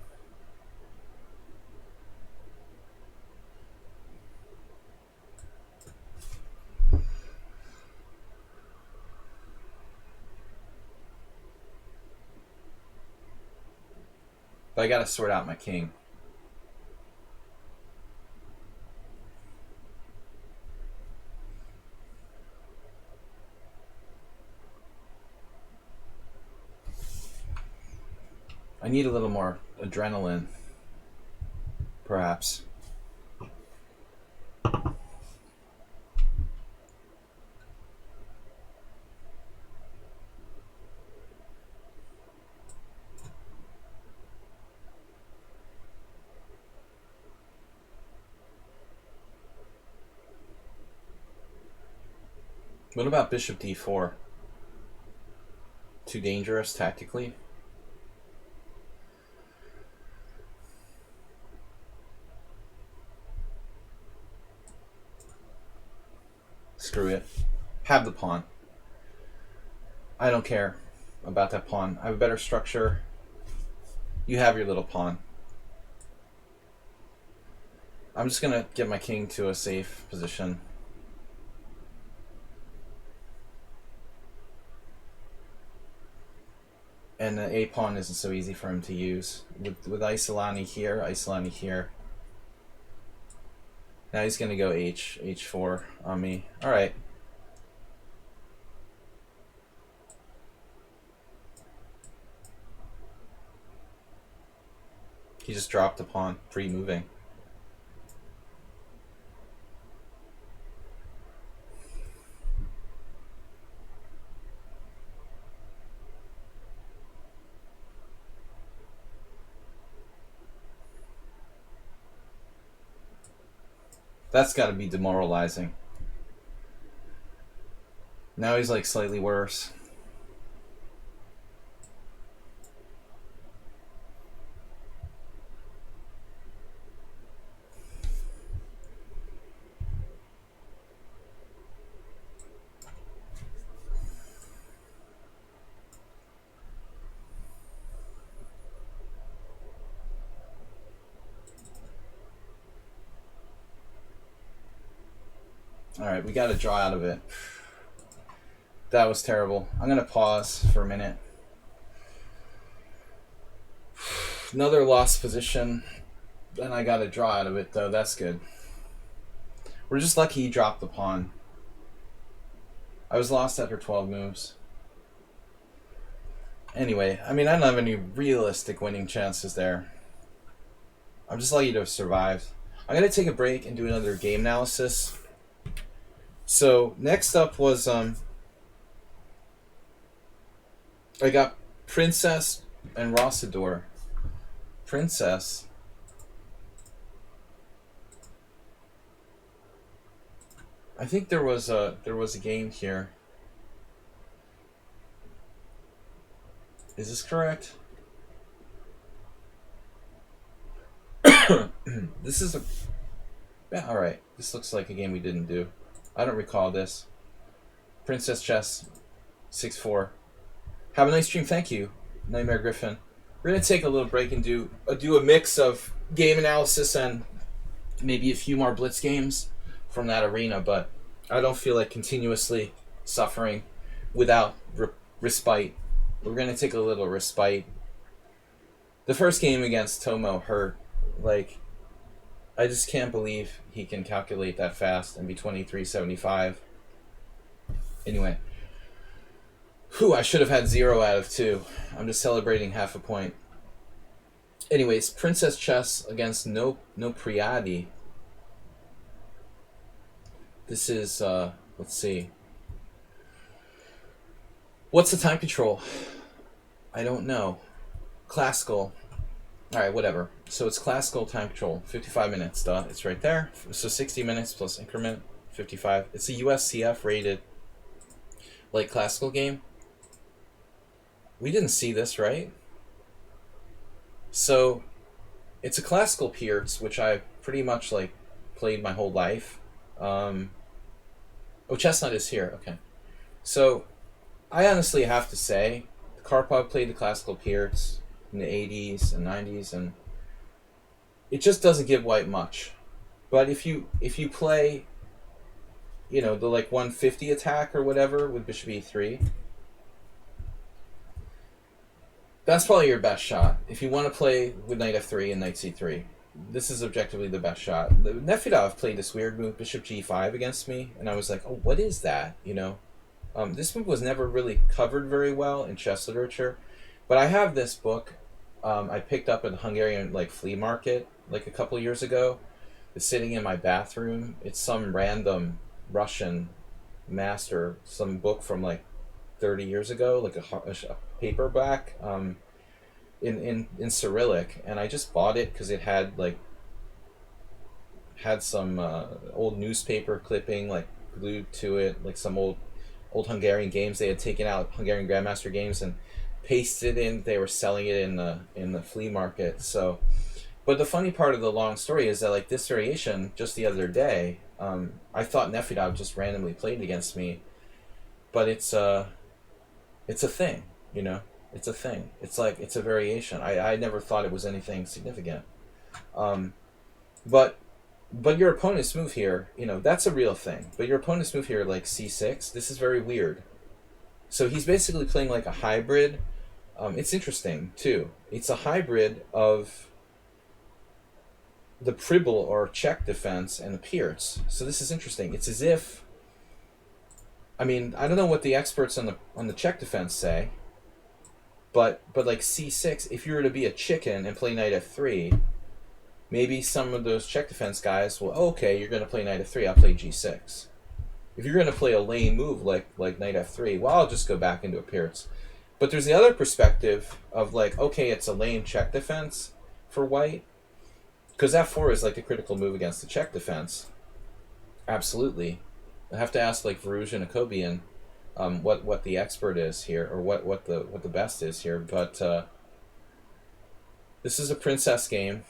But I gotta sort out my king. I need a little more adrenaline, perhaps. What about bishop d4? Too dangerous tactically? Screw it. Have the pawn. I don't care about that pawn. I have a better structure. You have your little pawn. I'm just gonna get my king to a safe position. And the a pawn isn't so easy for him to use. With Isolani here. Now he's gonna go h4 on me. All right. He just dropped a pawn, free moving. That's got to be demoralizing. Now he's like slightly worse. Alright, we got to draw out of it. That was terrible. I'm going to pause for a minute. Another lost position. Then I got to draw out of it, though. That's good. We're just lucky he dropped the pawn. I was lost after 12 moves. Anyway, I mean, I don't have any realistic winning chances there. I'm just lucky to have survived. I'm going to take a break and do another game analysis. So, next up was, I got Princess and Rossador. Princess. I think there was a game here. Is this correct? This is a... Yeah, alright. This looks like a game we didn't do. I don't recall this. Princess Chess 6-4. Have a nice stream, thank you, Nightmare Griffin. We're going to take a little break and do a mix of game analysis and maybe a few more Blitz games from that arena, but I don't feel like continuously suffering without respite. We're going to take a little respite. The first game against Tomo hurt. Like, I just can't believe he can calculate that fast and be 23.75. Anyway. Whew, I should have had 0 out of 2. I'm just celebrating half a point. Anyways, Princess Chess against No Priadi. This is, let's see. What's the time control? I don't know. Classical. Alright, whatever. So it's classical time control. 55 minutes, duh. It's right there. So 60 minutes plus increment. 55. It's a USCF rated, like, classical game. We didn't see this, right? So, it's a classical Pierce, which I pretty much, like, played my whole life. Oh, Chestnut is here. Okay. So, I honestly have to say, Karpov played the classical Pierce in the 80s and 90s, and it just doesn't give white much. But if you play, you know, the, like, 150 attack or whatever with Bishop E3... that's probably your best shot. If you want to play with Knight F3 and Knight C3, this is objectively the best shot. Nefedov played this weird move, Bishop G5, against me, and I was like, oh, what is that? You know, this move was never really covered very well in chess literature, but I have this book I picked up at the Hungarian, like, flea market like a couple years ago. It's sitting in my bathroom. It's some random Russian master, some book from, like, 30 years ago, like a paperback in Cyrillic, and I just bought it because it had some old newspaper clipping, like, glued to it, like some old Hungarian games. They had taken out Hungarian Grandmaster games and pasted in. They were selling it in the flea market. So, but the funny part of the long story is that, like, this variation just the other day, I thought Nefedov just randomly played against me, but it's a thing, you know? It's a thing. It's like, it's a variation. I never thought it was anything significant. But your opponent's move here, you know, that's a real thing. But your opponent's move here, like C6, this is very weird. So he's basically playing like a hybrid. It's interesting, too. It's a hybrid of the Pribble or check defense and the Pierce. So this is interesting. It's as if... I mean, I don't know what the experts on the check defense say, but like C6, if you were to be a chicken and play Knight F3, maybe some of those check defense guys will, oh, okay, you're going to play Knight F3, I'll play G6. If you're going to play a lame move like Knight F3, well, I'll just go back into a Pierce. But there's the other perspective of, like, okay, it's a lame check defense for white, because F4 is like the critical move against the check defense. Absolutely. I have to ask, like, Varouj and Akobian what the expert is here, or what the best is here. But this is a princess game.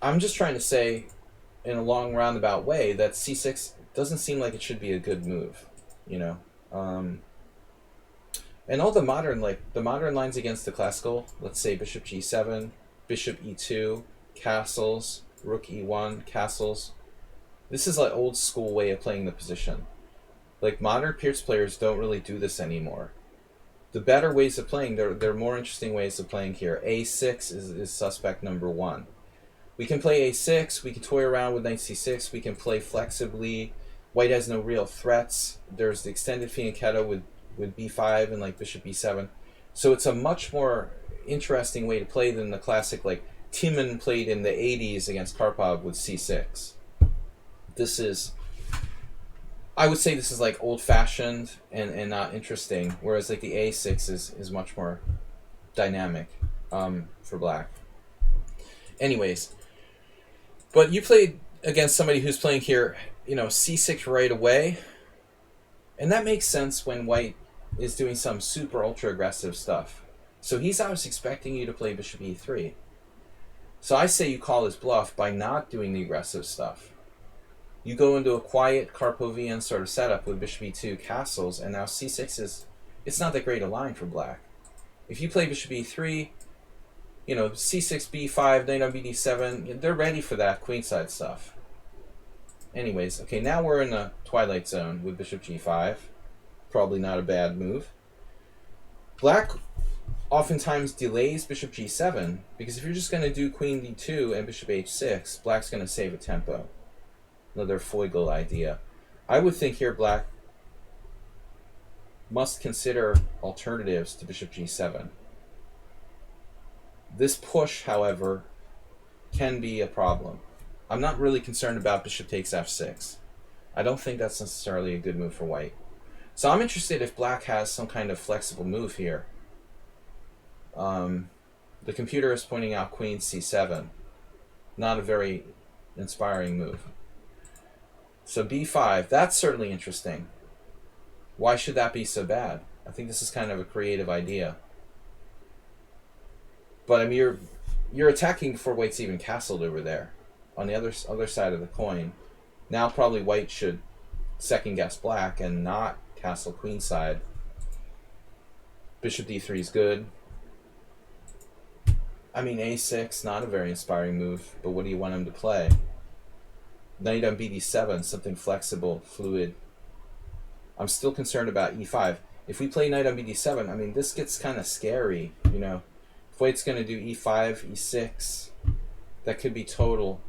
I'm just trying to say, in a long roundabout way, that C6 doesn't seem like it should be a good move, you know. And all the modern lines against the classical, let's say Bishop G7, Bishop E2, castles, Rook E1, castles. This is like old school way of playing the position. Like modern Pierce players don't really do this anymore. The better ways of playing, there are more interesting ways of playing here. A6 is suspect number one. We can play A6, we can toy around with knight C6, we can play flexibly. White has no real threats. There's the extended fianchetto with B5 and like bishop B7. So it's a much more interesting way to play than the classic like Timon played in the 80s against Karpov with C6. This is, I would say this is like old-fashioned and not interesting, whereas like the A6 is much more dynamic for black. Anyways, but you played against somebody who's playing here, C6 right away, and that makes sense when white is doing some super ultra aggressive stuff. So he's obviously expecting you to play bishop E3. So I say you call his bluff by not doing the aggressive stuff. You go into a quiet Karpovian sort of setup with bishop E2 castles, and now C6 it's not that great a line for black. If you play bishop E3, C6, B5, knight on BD7, they're ready for that queenside stuff. Anyways, okay, now we're in the twilight zone with bishop G5. Probably not a bad move. Black oftentimes delays bishop G7, because if you're just going to do queen D2 and bishop H6, black's going to save a tempo. Another Feigl idea. I would think here black must consider alternatives to bishop G7. This push, however, can be a problem. I'm not really concerned about bishop takes F6. I don't think that's necessarily a good move for white. So I'm interested if black has some kind of flexible move here. The computer is pointing out queen C7. Not a very inspiring move. So B5, that's certainly interesting. Why should that be so bad? I think this is kind of a creative idea. But I mean, you're attacking before white's even castled over there, on the other side of the coin. Now probably white should second guess black and not castle queenside. Bishop D3 is good. I mean, A6, not a very inspiring move, but what do you want him to play? Knight on BD7, something flexible, fluid. I'm still concerned about E5. If we play knight on BD7, I mean, this gets kind of scary, If white's going to do E5, E6, that could be total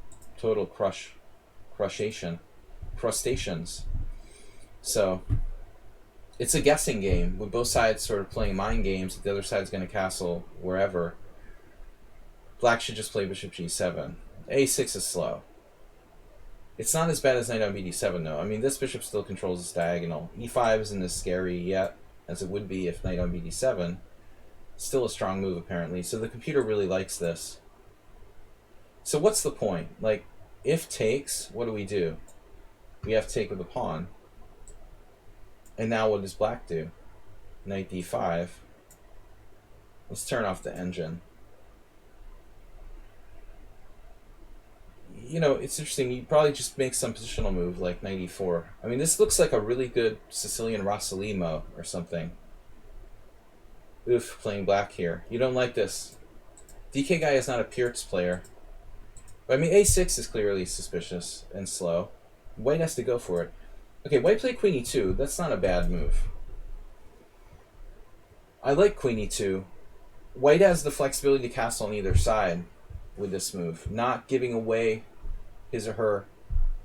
crustaceans. So it's a guessing game with both sides sort of playing mind games. The other side's going to castle wherever. Black should just play bishop G7. A6 is slow. It's not as bad as knight on BD7 though. I mean, this bishop still controls this diagonal. E5 isn't as scary yet as it would be if knight on BD7. Still a strong move apparently. So the computer really likes this. So what's the point? Like, if takes, what do? We have to take with the pawn. And now what does black do? Knight D5. Let's turn off the engine. It's interesting. You probably just make some positional move like knight E4. I mean, this looks like a really good Sicilian Rossolimo or something. Oof, playing black here. You don't like this. DK guy is not a Pirtz player. But I mean, A6 is clearly suspicious and slow. White has to go for it. Okay, white played queen E2. That's not a bad move. I like queen E2. White has the flexibility to castle on either side with this move, not giving away his or her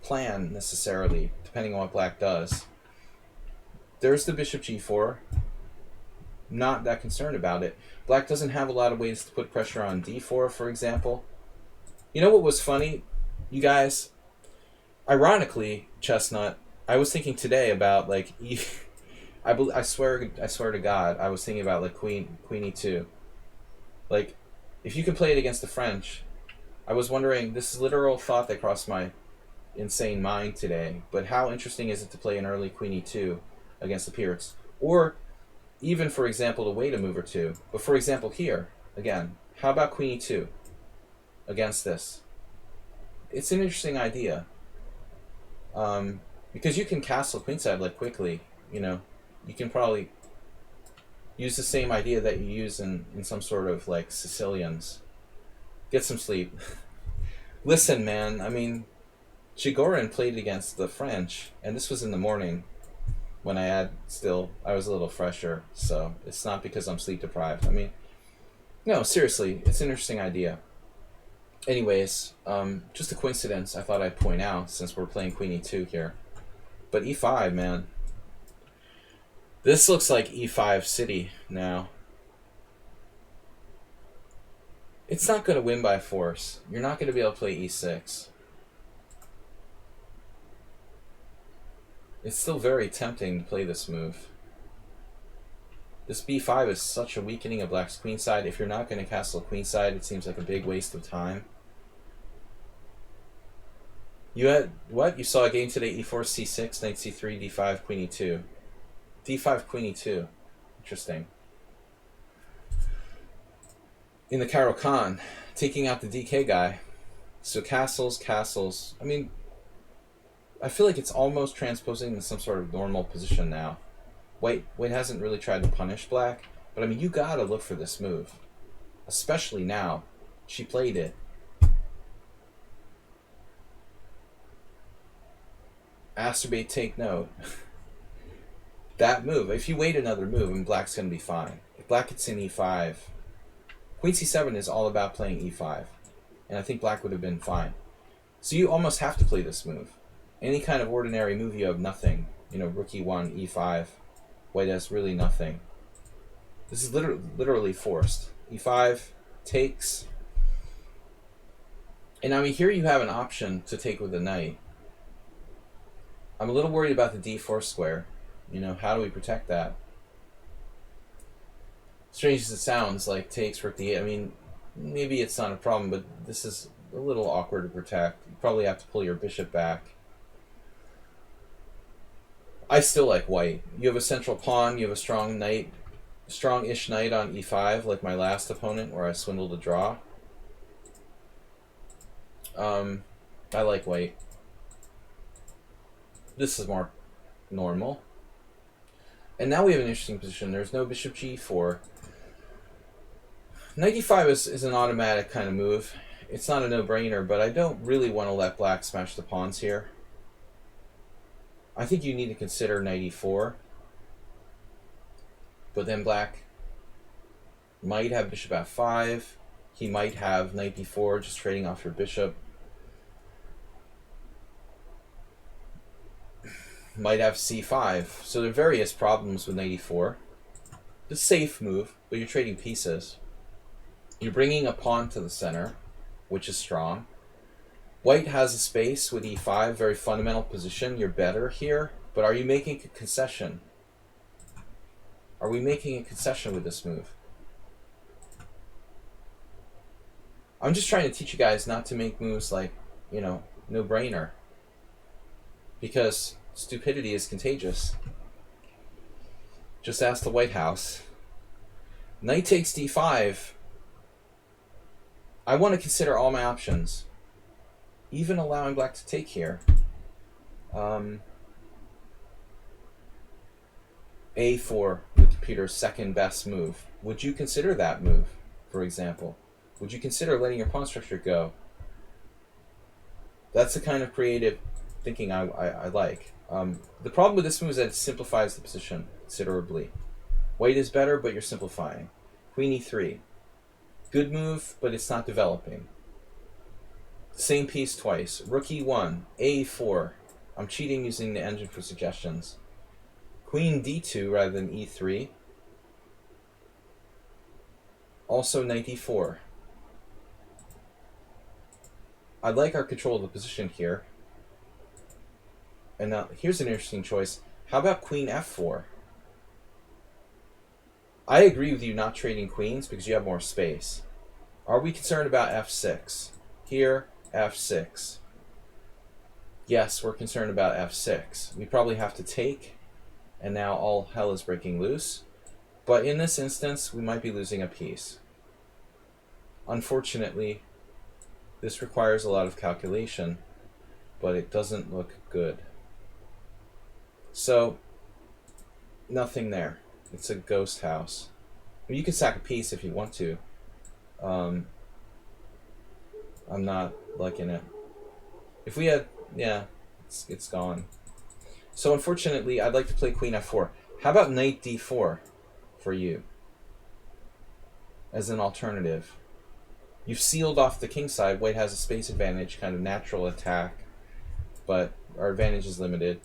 plan necessarily, depending on what black does. There's the bishop G4. Not that concerned about it. Black doesn't have a lot of ways to put pressure on D4, for example. You know what was funny, you guys? Ironically, Chestnut, I was thinking today about like I swear to God, I was thinking about like queen E2. Like, if you can play it against the French, I was wondering, this is literal thought that crossed my insane mind today, but how interesting is it to play an early queen E2 against the Pirtz? Or even, for example, to wait a move or two. But for example here, again, how about queen E2 against this? It's an interesting idea. Because you can castle queenside like quickly, you can probably use the same idea that you use in some sort of like Sicilians. Get some sleep. Listen, man, I mean, Chigorin played against the French, and this was in the morning when I was a little fresher, so it's not because I'm sleep deprived. I mean, no, seriously, it's an interesting idea. Anyways, just a coincidence I thought I'd point out since we're playing Queen E2 here. But E5, man. This looks like E5 City now. It's not going to win by force. You're not going to be able to play E6. It's still very tempting to play this move. This B5 is such a weakening of black's queenside. If you're not going to castle queenside, it seems like a big waste of time. You had, what? You saw a game today, E4, C6, Knight C3, D5, Queen E2. D5, Queen E2. Interesting. In the Karo Khan, taking out the DK guy. So castles, castles. I mean, I feel like it's almost transposing into some sort of normal position now. White hasn't really tried to punish black, but I mean, you gotta look for this move. Especially now. She played it. Asterbate, take note. That move, if you wait another move, and black's going to be fine. If black gets in E5, Queen C7 is all about playing E5. And I think black would have been fine. So you almost have to play this move. Any kind of ordinary move, you have nothing. You know, rook E1, E5. White has really nothing. This is literally forced. E5 takes. And I mean, here you have an option to take with the knight. I'm a little worried about the D4 square. You know, how do we protect that? Strange as it sounds, like takes rook D8. I mean, maybe it's not a problem, but this is a little awkward to protect. You probably have to pull your bishop back. I still like white. You have a central pawn, you have a strong knight, strong-ish knight on E5, like my last opponent, where I swindled a draw. I like white. This is more normal. And now we have an interesting position. There's no bishop G4. Knight E5 is an automatic kind of move. It's not a no-brainer, but I don't really want to let black smash the pawns here. I think you need to consider Knight E4. But then black might have bishop F5. He might have Knight B4, just trading off your bishop. Might have C5. So there are various problems with Knight E4. It's a safe move, but you're trading pieces. You're bringing a pawn to the center, which is strong. White has a space with E5, very fundamental position. You're better here, but are you making a concession? Are we making a concession with this move? I'm just trying to teach you guys not to make moves like, you know, no-brainer. Because stupidity is contagious. Just ask the White House. Knight takes D5. I want to consider all my options. Even allowing black to take here. A4, the computer's second best move. Would you consider that move, for example? Would you consider letting your pawn structure go? That's the kind of creative thinking I like. The problem with this move is that it simplifies the position considerably. White is better, but you're simplifying. Queen E3. Good move, but it's not developing. Same piece twice. Rook E1, A4. I'm cheating using the engine for suggestions. Queen D2 rather than E3. Also Knight E4. I like our control of the position here. And now here's an interesting choice. How about Queen F4? I agree with you not trading queens because you have more space. Are we concerned about F6? Here, F6. Yes, we're concerned about F6. We probably have to take, and now all hell is breaking loose. But in this instance, we might be losing a piece. Unfortunately, this requires a lot of calculation, but it doesn't look good. So, nothing there. It's a ghost house. I mean, you can sack a piece if you want to. I'm not liking it. If we had Yeah, it's gone. So unfortunately, I'd like to play queen f4. How about knight d4 for you as an alternative? You've sealed off the king side. White has a space advantage, kind of natural attack, but our advantage is limited.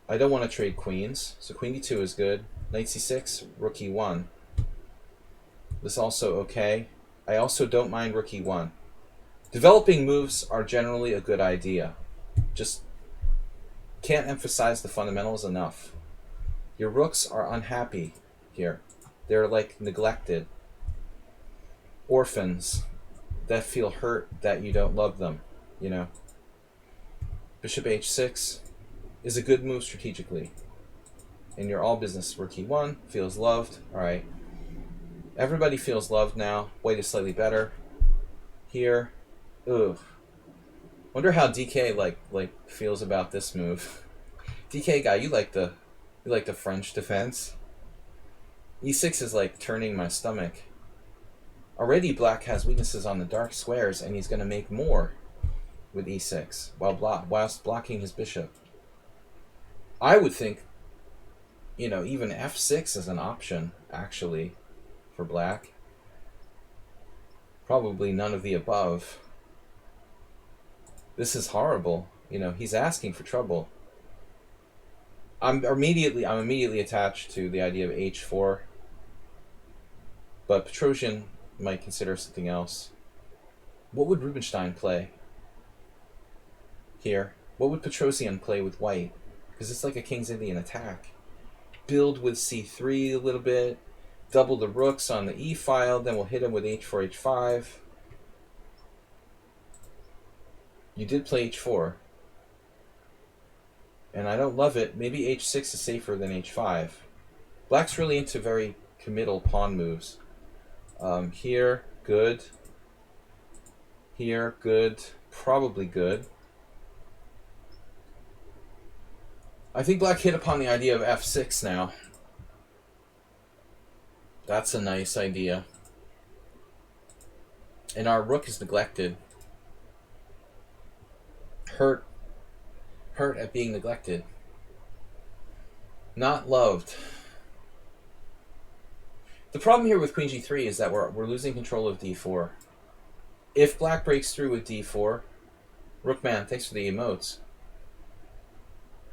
I don't want to trade queens, so queen d2 is good. Knight c6, rook e1. This also okay. I also don't mind rook e1. Developing moves are generally a good idea. Just can't emphasize the fundamentals enough. Your rooks are unhappy here. They're like neglected. Orphans that feel hurt that you don't love them, you know. Bishop h6 is a good move strategically. And you're all business. Rook e1 feels loved. Alright. Everybody feels loved now. White is slightly better. Here. Ugh. Wonder how DK like feels about this move. DK guy, you like the French defense. E6 is like turning my stomach. Already black has weaknesses on the dark squares, and he's going to make more with e6 whilst blocking his bishop. I would think, you know, even f6 is an option, actually, for black. Probably none of the above. This is horrible. You know, he's asking for trouble. I'm immediately attached to the idea of h4. But Petrosian might consider something else. What would Rubinstein play here? What would Petrosian play with white? Because it's like a King's Indian attack. Build with c3 a little bit. Double the rooks on the e file. Then we'll hit him with h4, h5. You did play h4. And I don't love it. Maybe h6 is safer than h5. Black's really into very committal pawn moves. Here, good. Here, good. Probably good. I think black hit upon the idea of f6 now. That's a nice idea. And our rook is neglected. Hurt at being neglected. Not loved. The problem here with queen g3 is that we're losing control of d4. If black breaks through with d4, Rookman, thanks for the emotes.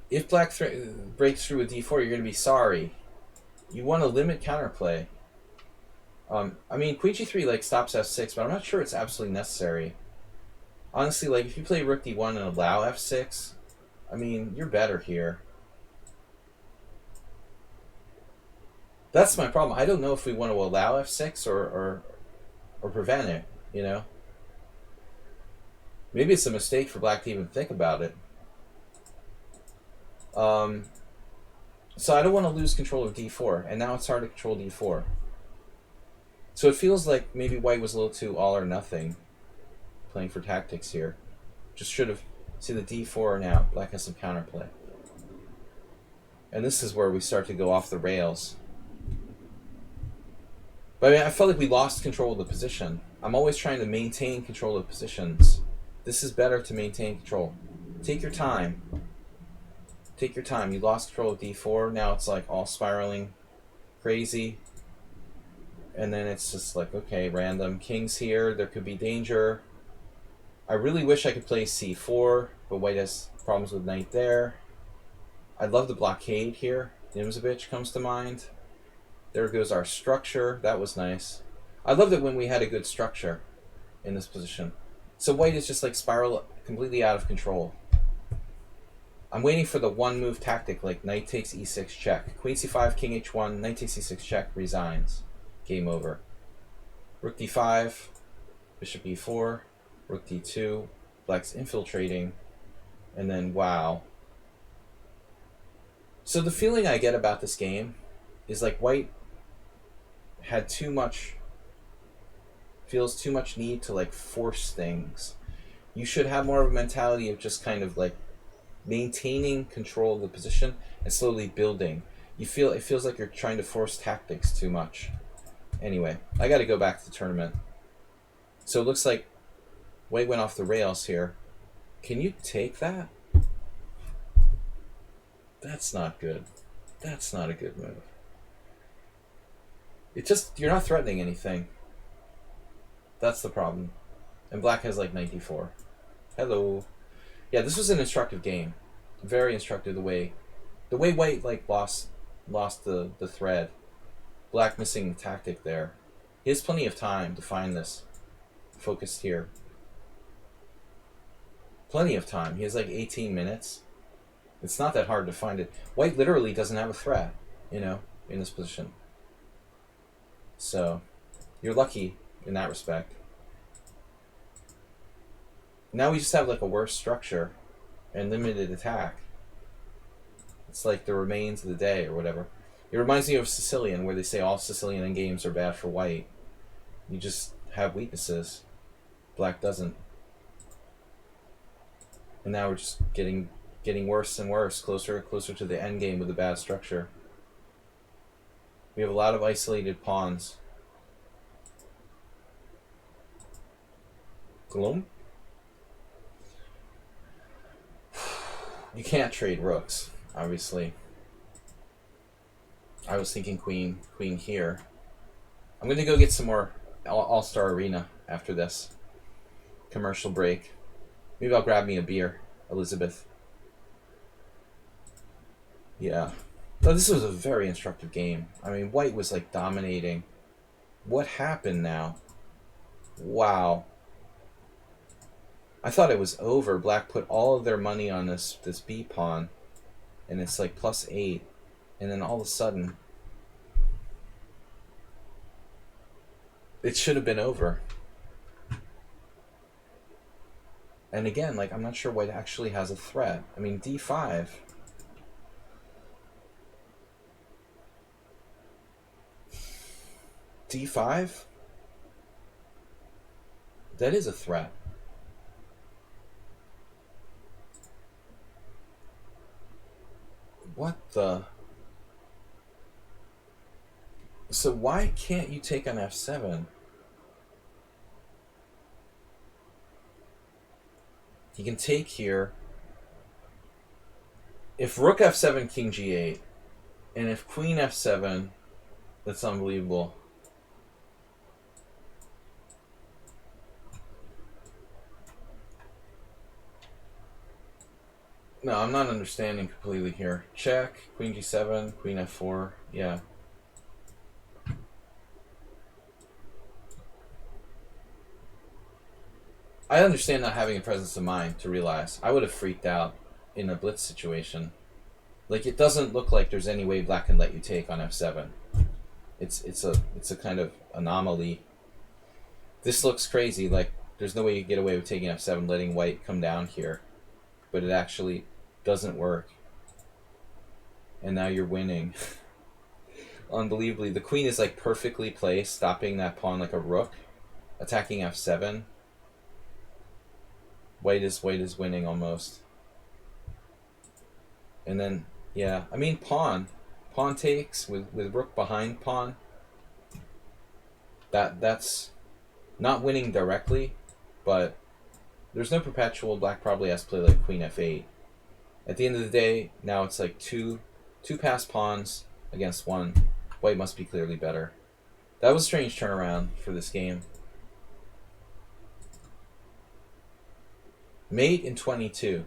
If black breaks through with d4, you're going to be sorry. You want to limit counterplay. I mean, queen g3 like stops f6, but I'm not sure it's absolutely necessary. Honestly, like if you play rook d1 and allow f6, I mean, you're better here. That's my problem. I don't know if we want to allow f6 or prevent it, you know? Maybe it's a mistake for black to even think about it. So I don't want to lose control of d4, and now it's hard to control d4. So it feels like maybe white was a little too all or nothing playing for tactics here. Just should have... See the d4 now. Black has some counterplay. And this is where we start to go off the rails. But I mean, I felt like we lost control of the position. I'm always trying to maintain control of positions. This is better to maintain control. Take your time. Take your time. You lost control of d4. Now it's like all spiraling crazy. And then it's just like, okay, random. King's here. There could be danger. I really wish I could play c4, but white has problems with knight there. I'd love the blockade here. Nimzovich comes to mind. There goes our structure. That was nice. I loved it when we had a good structure in this position. So white is just like spiral completely out of control. I'm waiting for the one move tactic like knight takes e6 check. Queen c5, king h1, knight takes e6 check, resigns. Game over. Rook d5, bishop e4, rook d2, black's infiltrating, and then wow. So the feeling I get about this game is like white had feels too much need to like force things. You should have more of a mentality of just kind of like maintaining control of the position and slowly building. It feels like you're trying to force tactics too much. Anyway, I got to go back to the tournament. So it looks like white went off the rails here. Can you take that? That's not good. That's not a good move. It just, you're not threatening anything. That's the problem. And black has like 94. Hello. Yeah, this was an instructive game. Very instructive the way white like lost the thread. Black missing the tactic there. He has plenty of time to find this. Focused here. Plenty of time. He has like 18 minutes. It's not that hard to find it. White literally doesn't have a threat, you know, in this position. So, you're lucky in that respect. Now we just have like a worse structure and limited attack. It's like the remains of the day or whatever. It reminds me of Sicilian, where they say all Sicilian endgames are bad for white. You just have weaknesses. Black doesn't. And now we're just getting worse and worse, closer and closer to the endgame with a bad structure. We have a lot of isolated pawns. Gloom? You can't trade rooks, obviously. I was thinking queen here. I'm going to go get some more All-Star Arena after this commercial break. Maybe I'll grab me a beer, Elizabeth. Yeah. No, this was a very instructive game. I mean, white was like dominating. What happened now? Wow. I thought it was over. Black put all of their money on this B pawn, and it's like +8, and then all of a sudden, it should have been over. And again, like, I'm not sure white actually has a threat. I mean, D5. D5? That is a threat. What the? So why can't you take on F7? He can take here. If Rook F7, King G8, and if Queen F7, that's unbelievable. No, I'm not understanding completely here. Check, Queen G7, Queen F4, yeah. I understand not having a presence of mind to realize. I would have freaked out in a blitz situation. Like, it doesn't look like there's any way black can let you take on F7. It's a kind of anomaly. This looks crazy, like there's no way you get away with taking F7, letting white come down here. But it actually doesn't work. And now you're winning. Unbelievably. The queen is like perfectly placed, stopping that pawn like a rook, attacking F7. White is winning almost. And then, yeah, I mean pawn takes with rook behind pawn. That's not winning directly, but there's no perpetual. Black probably has to play like Queen F8. At the end of the day, now it's like two passed pawns against one. White must be clearly better. That was a strange turnaround for this game. Mate in 22.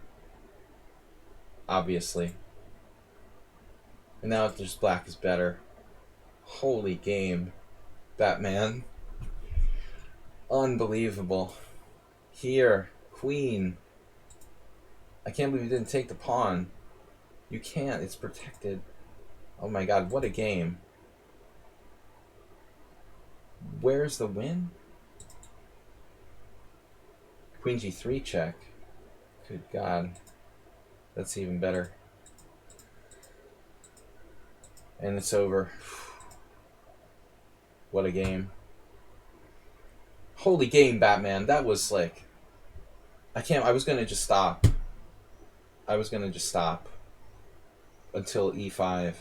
Obviously. And now just black is better. Holy game. Batman. Unbelievable. Here. Queen. I can't believe you didn't take the pawn. You can't. It's protected. Oh my god, what a game. Where's the win? Queen G3 check. Good god. That's even better. And it's over. What a game. Holy game, Batman. That was like... I was going to just stop. I was going to just stop. Until E5.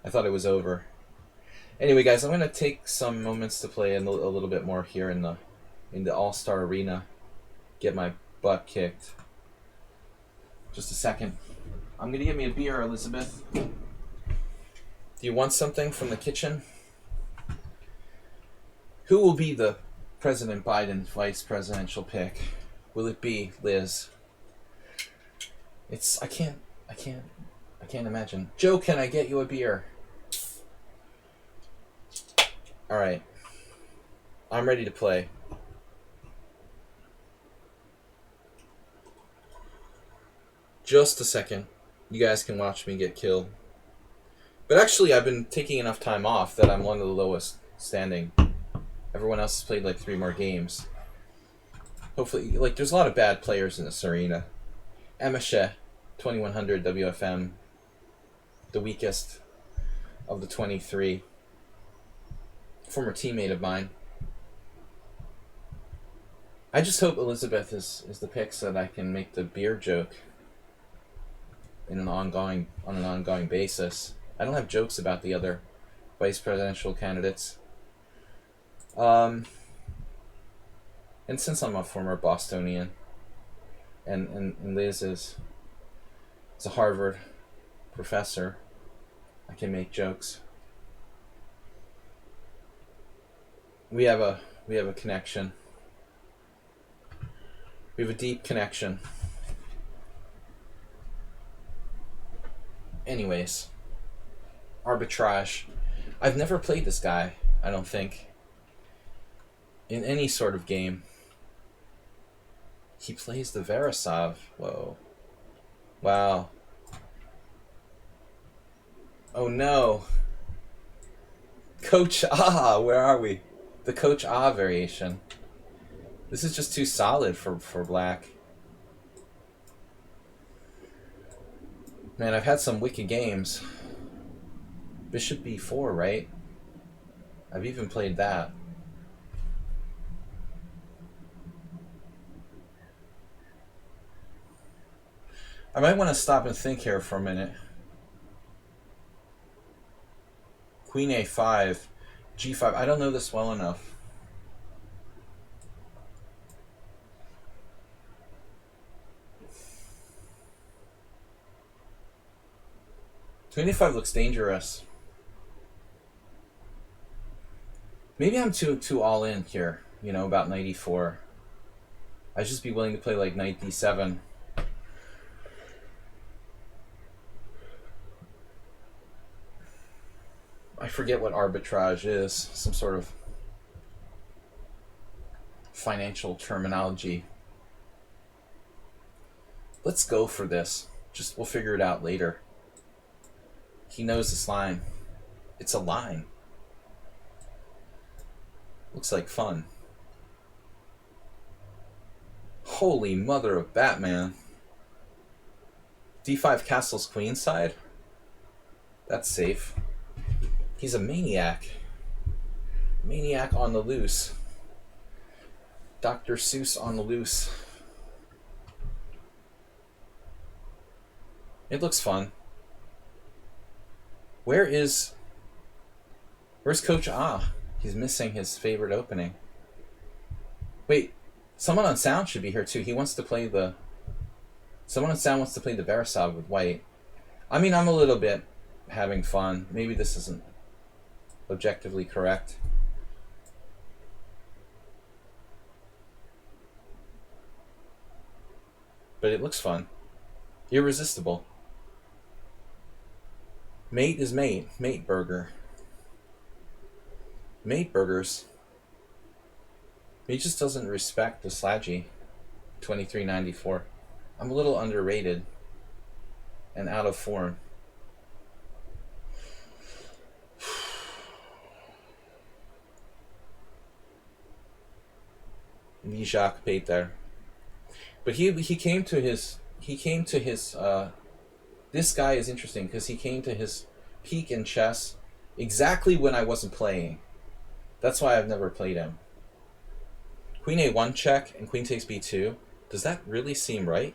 I thought it was over. Anyway, guys, I'm going to take some moments to play a little bit more here in the All-Star Arena. Get my butt kicked. Just a second. I'm gonna get me a beer, Elizabeth. Do you want something from the kitchen? Who will be the President Biden vice presidential pick? Will it be Liz? I can't imagine. Joe, can I get you a beer? All right. I'm ready to play. Just a second. You guys can watch me get killed. But actually, I've been taking enough time off that I'm one of the lowest standing. Everyone else has played like 3 more games. Hopefully, like, there's a lot of bad players in this arena. Amishe, 2100 WFM, the weakest of the 23. Former teammate of mine. I just hope Elizabeth is the pick so that I can make the beer joke on an ongoing basis. I don't have jokes about the other vice presidential candidates. And since I'm a former Bostonian, and Liz is a Harvard professor, I can make jokes. We have a connection. We have a deep connection. Anyways, arbitrage. I've never played this guy, I don't think, in any sort of game. He plays the Verisov. Whoa. Wow. Oh no. Coach Ah, where are we? The Coach Ah variation. This is just too solid for black. Man, I've had some wicked games. Bishop b4, right? I've even played that. I might want to stop and think here for a minute. Queen a5, g5. I don't know this well enough. Queen a5 looks dangerous. Maybe I'm too all in here, you know, about knight e4. I'd just be willing to play like knight d7. I forget what arbitrage is. Some sort of financial terminology. Let's go for this. We'll figure it out later. He knows this line. It's a line. Looks like fun. Holy mother of Batman. d5 castles queenside? That's safe. He's a maniac. Maniac on the loose. Dr. Seuss on the loose. It looks fun. Where's Coach Ah? He's missing his favorite opening. Wait, someone on sound should be here too. Someone on sound wants to play the Verisov with white. I mean, I'm a little bit having fun. Maybe this isn't objectively correct. But it looks fun. Irresistible. Mate is mate. Mate burger. Mate burgers. He just doesn't respect the Sladgie. 2394. I'm a little underrated and out of form. Jacques Peter. But he came to his this guy is interesting because he came to his peak in chess exactly when I wasn't playing. That's why I've never played him. Queen a1 check and queen takes b2. Does that really seem right?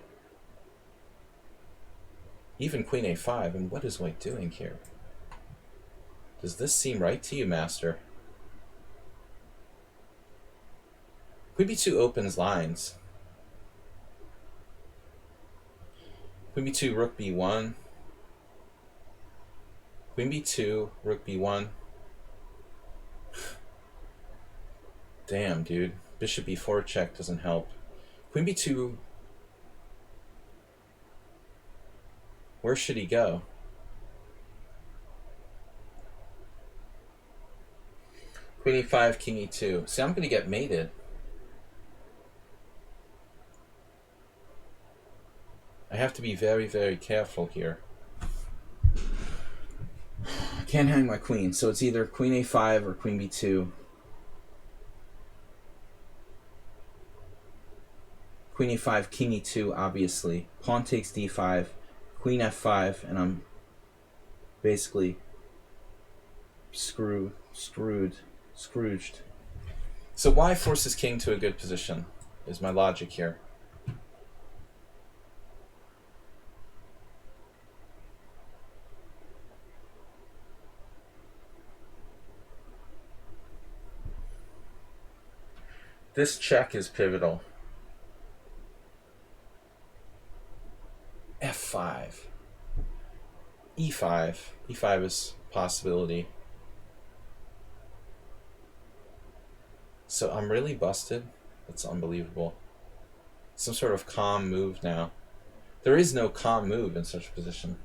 Even queen a5, and what is white doing here? Does this seem right to you, master? Queen b2 opens lines. Queen b2, rook b1. Queen b2, rook b1. Damn, dude. Bishop b4 check doesn't help. Queen b2. Where should he go? Queen e5, king e2. See, I'm going to get mated. I have to be very, very careful here. I can't hang my queen, so it's either queen a5 or queen b2. Queen e5, king e2, obviously. Pawn takes d5, queen f5, and I'm basically Scrooged. So why force his king to a good position is my logic here. This check is pivotal. f5. e5. e5 is a possibility. So I'm really busted. That's unbelievable. Some sort of calm move now. There is no calm move in such a position.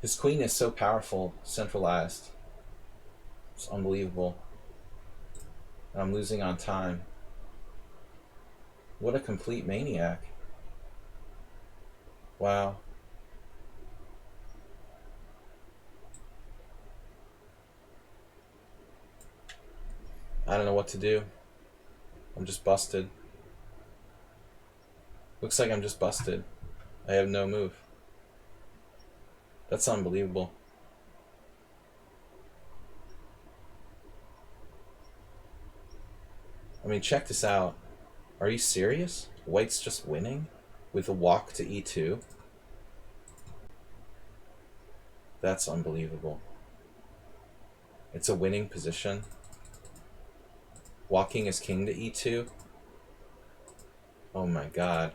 His queen is so powerful, centralized. It's unbelievable. And I'm losing on time. What a complete maniac. Wow. I don't know what to do. I'm just busted. Looks like I'm just busted. I have no move. That's unbelievable. I mean, check this out. Are you serious? White's just winning with a walk to e2? That's unbelievable. It's a winning position. Walking his king to e2. Oh my god.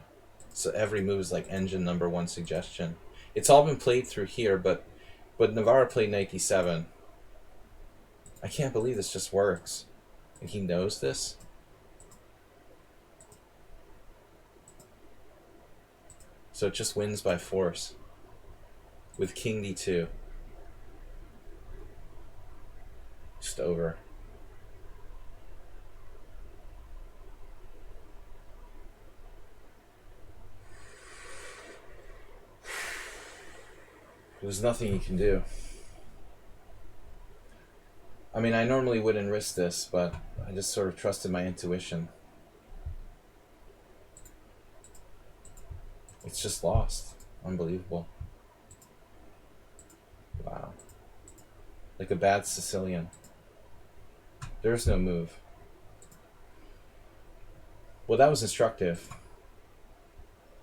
So every move is like engine number one suggestion. It's all been played through here, but Navarro played knight e7. I can't believe this just works. And he knows this? So it just wins by force. With king d2. Just over. There's nothing you can do. I mean, I normally wouldn't risk this, but I just sort of trusted my intuition. It's just lost. Unbelievable. Wow. Like a bad Sicilian. There's no move. Well, that was instructive.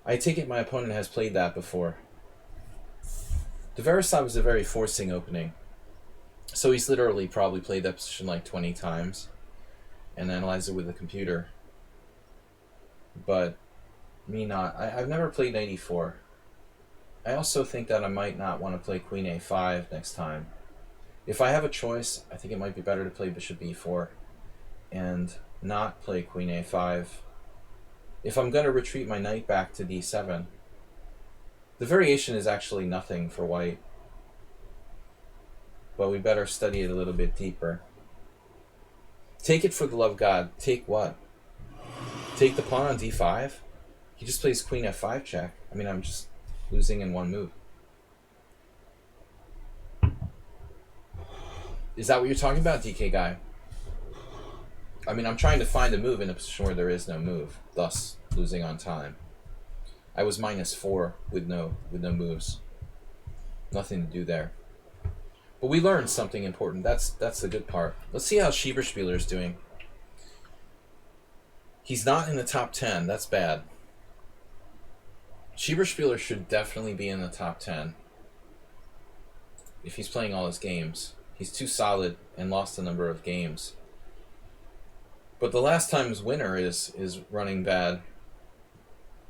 I take it my opponent has played that before. The Verisov was a very forcing opening. So he's literally probably played that position like 20 times and analyzed it with a computer. But me not. I've never played knight e4. I also think that I might not want to play queen a5 next time. If I have a choice, I think it might be better to play bishop e4 and not play queen a5. If I'm going to retreat my knight back to d7, the variation is actually nothing for white. But we better study it a little bit deeper. Take it for the love of God. Take what? Take the pawn on d5? He just plays queen f5 check. I mean, I'm just losing in one move. Is that what you're talking about, DK guy? I mean, I'm trying to find a move in a position where there is no move, thus losing on time. I was -4 with no moves. Nothing to do there. But we learned something important. That's the good part. Let's see how Schieberspieler is doing. He's not in the top 10. That's bad. Schieberspieler should definitely be in the top 10 if he's playing all his games. He's too solid and lost a number of games. But the last time's winner is running bad.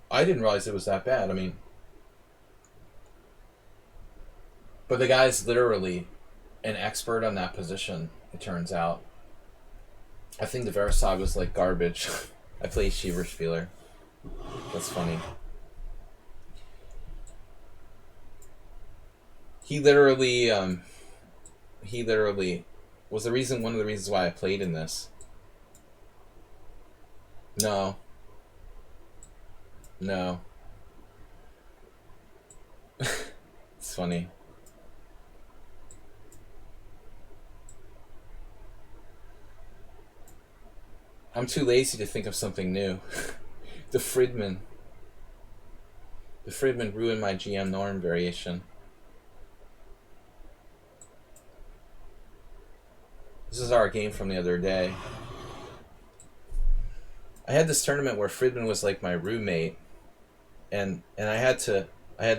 I didn't realize it was that bad. I mean, But the guy's literally an expert on that position, it turns out. I think the Verisog was like garbage. I played Schieberspieler. That's funny. He literally was one of the reasons why I played in this. No. It's funny. I'm too lazy to think of something new. The Fridman ruined my GM norm variation. This is our game from the other day. I had this tournament where Fridman was like my roommate, and I had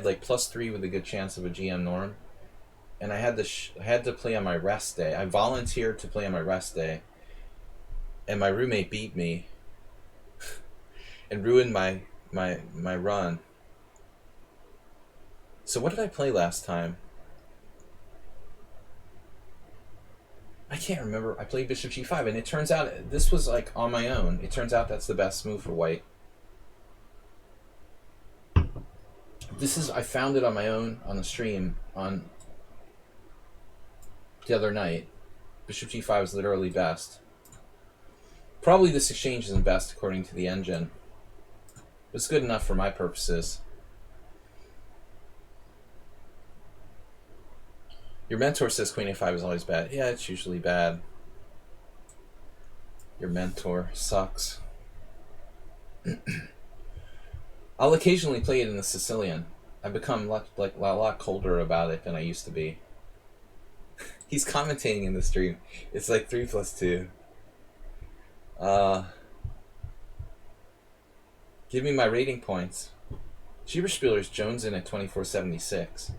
like +3 with a good chance of a GM norm, and I had to play on my rest day. I volunteered to play on my rest day, and my roommate beat me and ruined my run. So what did I play last time? I can't remember. I played Bishop G5, and it turns out this was like on my own. It turns out that's the best move for white. I found it on my own on the stream on the other night. Bishop G5 is literally best. Probably this exchange isn't best according to the engine. But it's good enough for my purposes. Your mentor says Queen A5 is always bad. Yeah, it's usually bad. Your mentor sucks. I'll occasionally play it in the Sicilian. I've become a lot colder about it than I used to be. He's commentating in the stream. It's like 3 + 2. Give me my rating points. Schieberspieler's Jonesing at 2476.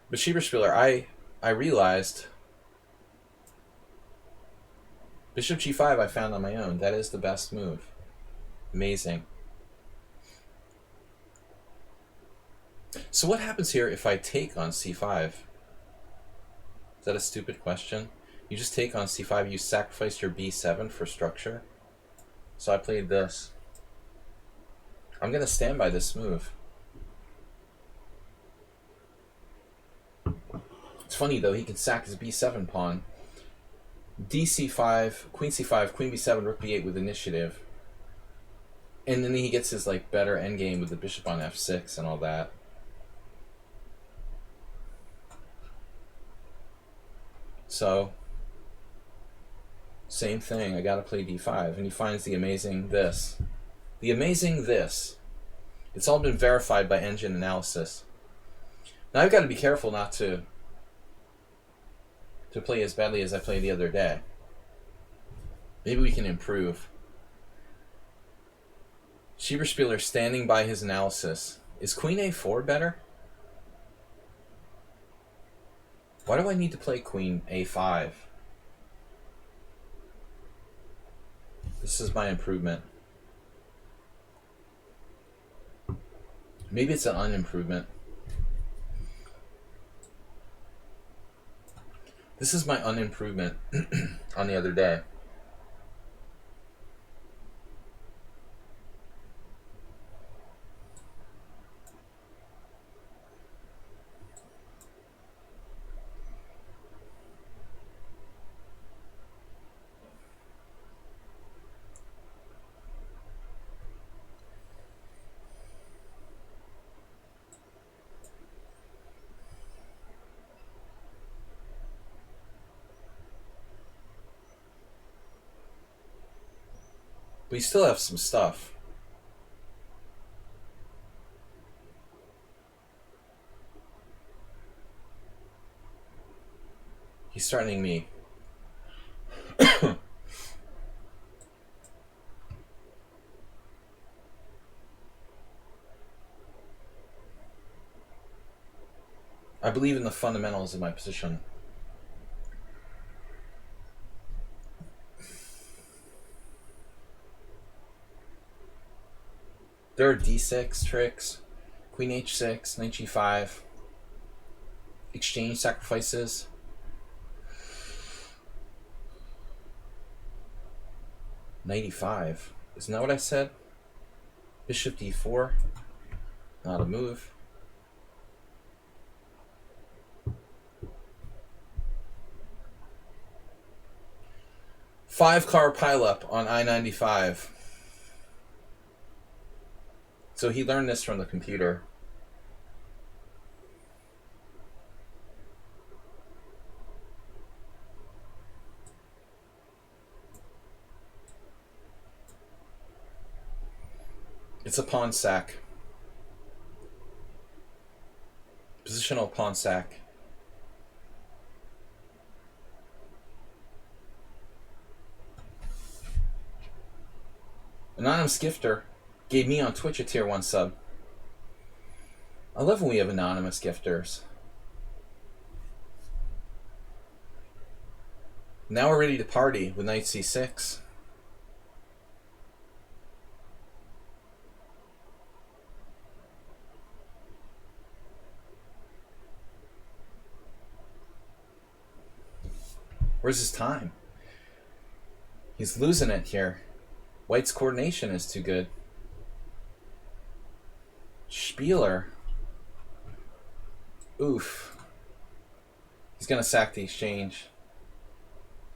But Schieberspieler, I realized Bishop G5 I found on my own. That is the best move. Amazing. So what happens here if I take on C5? Is that a stupid question? You just take on C5, you sacrifice your B7 for structure. So I played this. I'm going to stand by this move. It's funny though, he can sack his B7 pawn. DC5, Queen C5, Queen B7, Rook B8 with initiative. And then he gets his like better endgame with the bishop on F6 and all that. So, same thing, I gotta play D5. And he finds the amazing this. The amazing this. It's all been verified by engine analysis. Now I've got to be careful not to play as badly as I played the other day. Maybe we can improve. Schieberspieler standing by his analysis. Is Queen A4 better? Why do I need to play Queen A5? This is my improvement. Maybe it's an unimprovement. This is my unimprovement on the other day. We still have some stuff. He's threatening me. I believe in the fundamentals of my position. There are D6 tricks, Queen H6, Knight G5. exchange sacrifices. $95. Isn't that what I said? Bishop d4. Not a move. Five-car pileup on I-95. So he learned this from the computer. It's a pawn sack. Positional pawn sack. Anonymous Gifter gave me on Twitch a tier 1 sub. I love when we have anonymous gifters. Now we're ready to party with knight c6. Where's his time? He's losing it here. White's coordination is too good. Spieler. Oof. He's going to sack the exchange.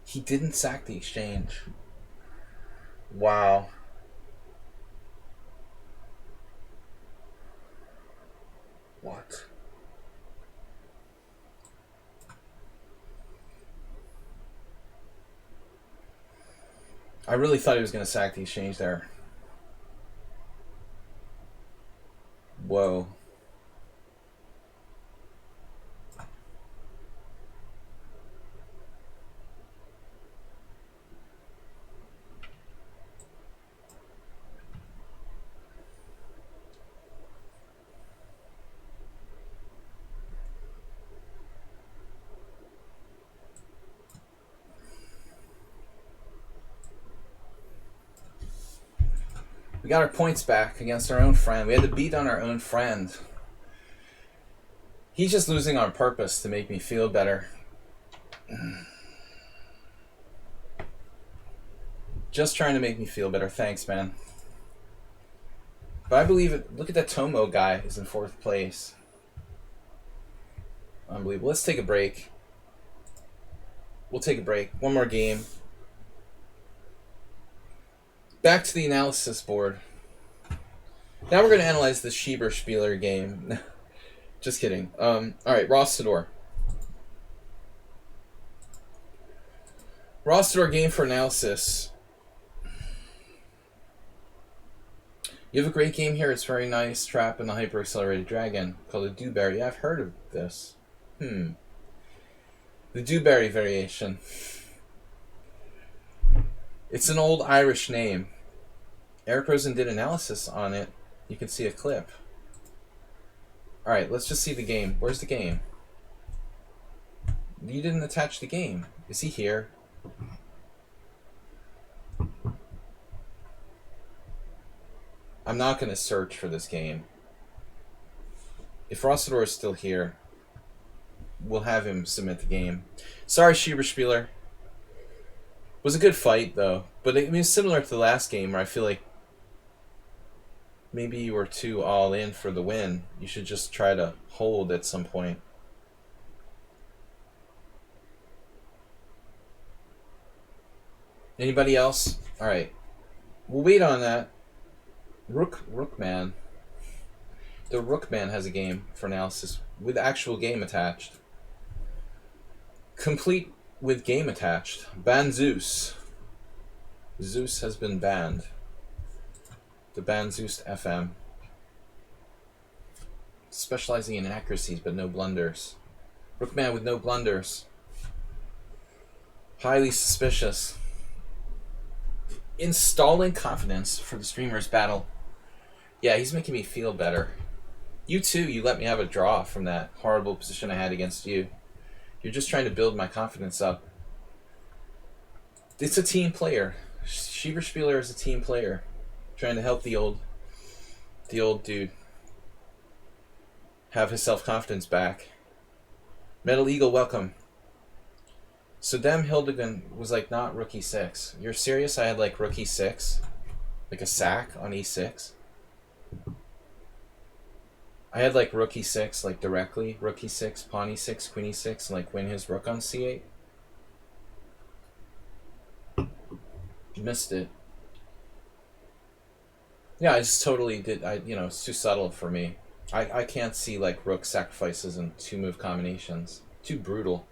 He didn't sack the exchange. Wow. What? I really thought he was going to sack the exchange there. Whoa. We got our points back against our own friend. We had to beat on our own friend. He's just losing on purpose to make me feel better. Just trying to make me feel better. Thanks, man. But I believe it. Look at that Tomo guy who's in 4th place. Unbelievable. Let's take a break. We'll take a break. One more game. Back to the analysis board. Now we're going to analyze the Schieber-Spieler game. Just kidding. Alright, Rossador. Rossador game for analysis. You have a great game here. It's very nice. Trap and the Hyper-Accelerated Dragon called a Dewberry. Yeah, I've heard of this. The Dewberry variation. It's an old Irish name. Eric Rosen did analysis on it. You can see a clip. Alright, let's just see the game. Where's the game? You didn't attach the game. Is he here? I'm not going to search for this game. If Rossador is still here, we'll have him submit the game. Sorry, Schieber-Spieler. Was a good fight, though. But I mean, it's similar to the last game where I feel like maybe you were too all in for the win. You should just try to hold at some point. Anybody else? Alright. We'll wait on that. Rookman. The Rookman has a game for analysis with actual game attached. Complete with game attached. Ban Zeus. Zeus has been banned. The Ban Zeus FM. Specializing in accuracies but no blunders. Rookman with no blunders. Highly suspicious. Installing confidence for the streamer's battle. Yeah, he's making me feel better. You too, you let me have a draw from that horrible position I had against you. You're just trying to build my confidence up. It's a team player. Schieber-Spieler is a team player. Trying to help the old dude have his self-confidence back. Metal Eagle, welcome. So Dem Hildegan was like not rook e6. You're serious? I had like rook e6? Like a sack on e6? I had like rook e6, like directly, rook e6, pawn e6, queen e6, and like win his rook on c8. Missed it. Yeah, I just totally did. It's too subtle for me. I can't see like rook sacrifices and two move combinations. Too brutal.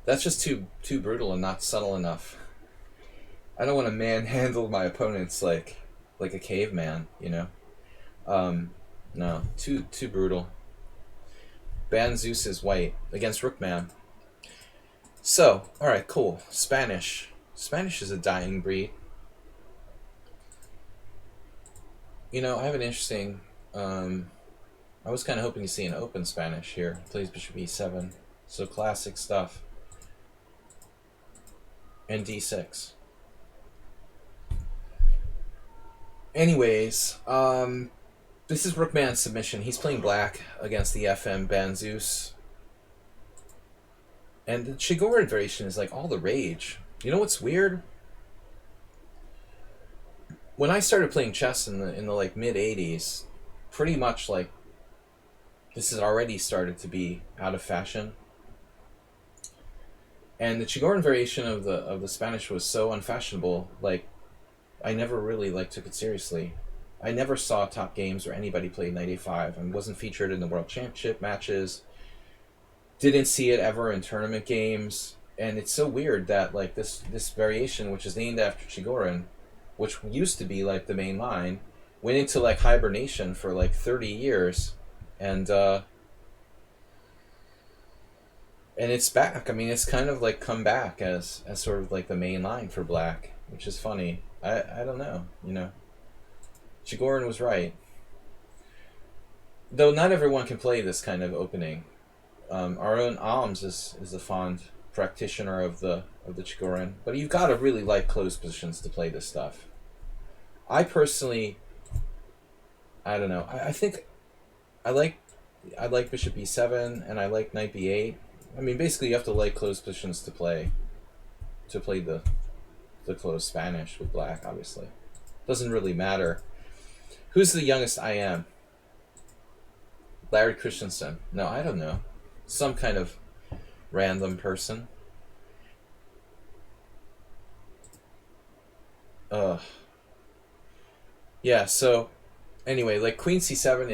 That's just too brutal and not subtle enough. I don't want to manhandle my opponents like a caveman, No, too brutal. Ban Zeus is white against Rookman. So, alright, cool. Spanish. Spanish is a dying breed. I have an interesting... I was kind of hoping to see an open Spanish here. Plays bishop e7. So classic stuff. And d6. Anyways, this is Rookman's submission. He's playing black against the FM Ban Zeus. And the Chigorin variation is like all the rage. You know what's weird? When I started playing chess in the like mid 80s, pretty much like this has already started to be out of fashion. And the Chigorin variation of the Spanish was so unfashionable, like I never really like took it seriously. I never saw top games where anybody played Knight A5 and wasn't featured in the World Championship matches. Didn't see it ever in tournament games. And it's so weird that like this variation, which is named after Chigorin, which used to be like the main line, went into like hibernation for like 30 years. And it's back. I mean, it's kind of like come back as sort of like the main line for black, which is funny. I don't know, Chigorin was right. Though not everyone can play this kind of opening. Our own Alms is a fond practitioner of the Chigorin, but you've got to really like closed positions to play this stuff. I personally, I don't know. I think I like bishop e7 and I like knight b8. I mean, basically you have to like closed positions to play the closed Spanish with black. Obviously, doesn't really matter. Who's the youngest I am? Larry Christensen. No, I don't know. Some kind of random person. Yeah, so anyway, like queen c7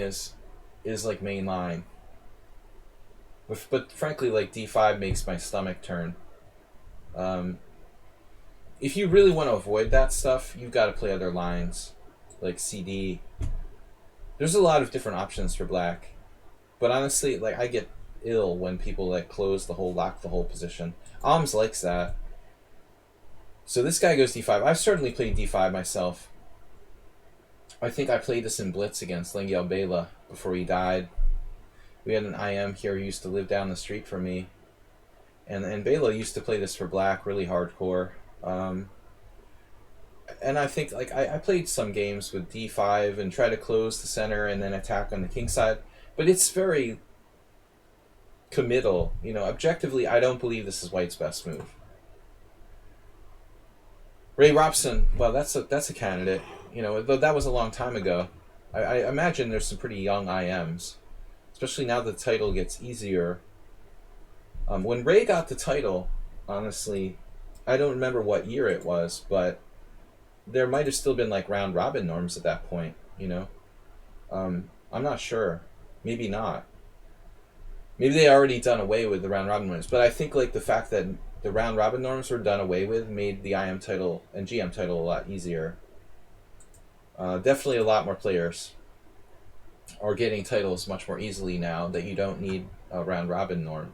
is like main line. But frankly, like d5 makes my stomach turn. If you really want to avoid that stuff, you've got to play other lines, like cd. There's a lot of different options for black. But honestly, like I get ill when people like lock the whole position. Alms likes that. So this guy goes d5. I've certainly played d5 myself. I think I played this in Blitz against Lengyel Bela before he died. We had an IM here who used to live down the street from me. And Bela used to play this for black really hardcore. And I think like I played some games with d5 and try to close the center and then attack on the king side. But it's very committal. Objectively, I don't believe this is white's best move. Ray Robson, well, that's a candidate. Though that was a long time ago. I imagine there's some pretty young IMs, especially now the title gets easier. When Ray got the title, honestly, I don't remember what year it was, but there might have still been like round robin norms at that point. I'm not sure. Maybe not. Maybe they already done away with the round robin norms, but I think like the fact that the round robin norms were done away with made the IM title and GM title a lot easier. Definitely a lot more players are getting titles much more easily now that you don't need a round robin norm.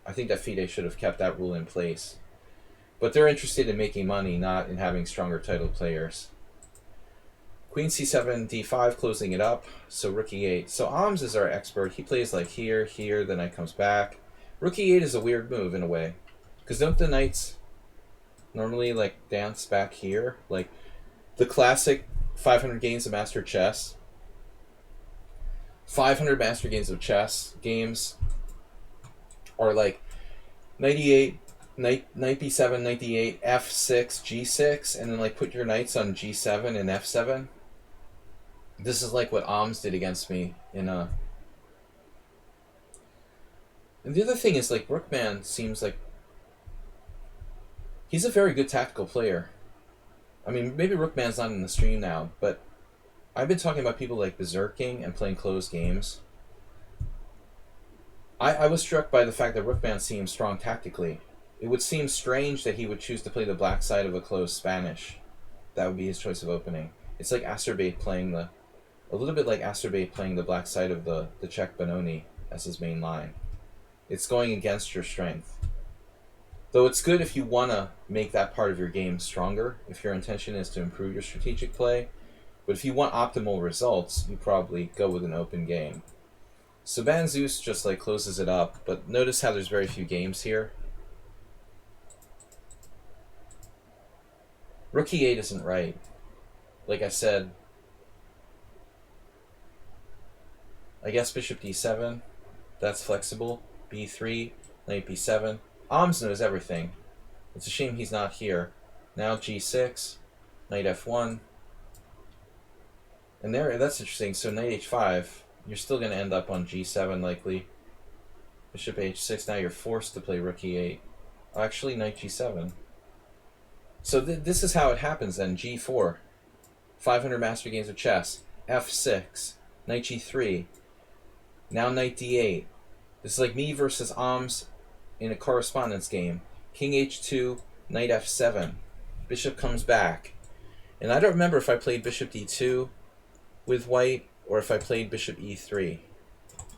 I think that FIDE should have kept that rule in place. But they're interested in making money, not in having stronger title players. Queen c7, d5, closing it up. So rook e8. So Alms is our expert. He plays like here, then knight comes back. Rook e8 is a weird move in a way. Because don't the knights normally like dance back here? Like the classic 500 games of Master Chess. 500 Master Games of Chess games. Or like 98, knight b7, knight d8, f6, g6, and then like put your knights on g7 and f7. This is like what Alms did against me in a. And the other thing is like Rookman seems like he's a very good tactical player. I mean, maybe Rookman's not in the stream now, but I've been talking about people like berserking and playing closed games. I was struck by the fact that Rookman seems strong tactically. It would seem strange that he would choose to play the black side of a closed Spanish. That would be his choice of opening. It's like Acerbate playing the... A little bit like Acerbate playing the black side of the Czech Benoni as his main line. It's going against your strength. Though it's good if you want to make that part of your game stronger, if your intention is to improve your strategic play. But if you want optimal results, you probably go with an open game. So Ban Zeus just like closes it up, but notice how there's very few games here. Rook e8 isn't right. Like I said, I guess bishop d7, that's flexible. b3, knight b7. Alms knows everything. It's a shame he's not here. Now g6, knight f1. And there, that's interesting. So knight h5, you're still going to end up on g7 likely. Bishop h6, now you're forced to play rook e8. Oh, actually, knight g7. So this is how it happens then. g4, 500 master games of chess. f6, knight g3. Now knight d8. This is like me versus Alms in a correspondence game. King h2, knight f7. Bishop comes back. And I don't remember if I played bishop d2 with white or if I played bishop e3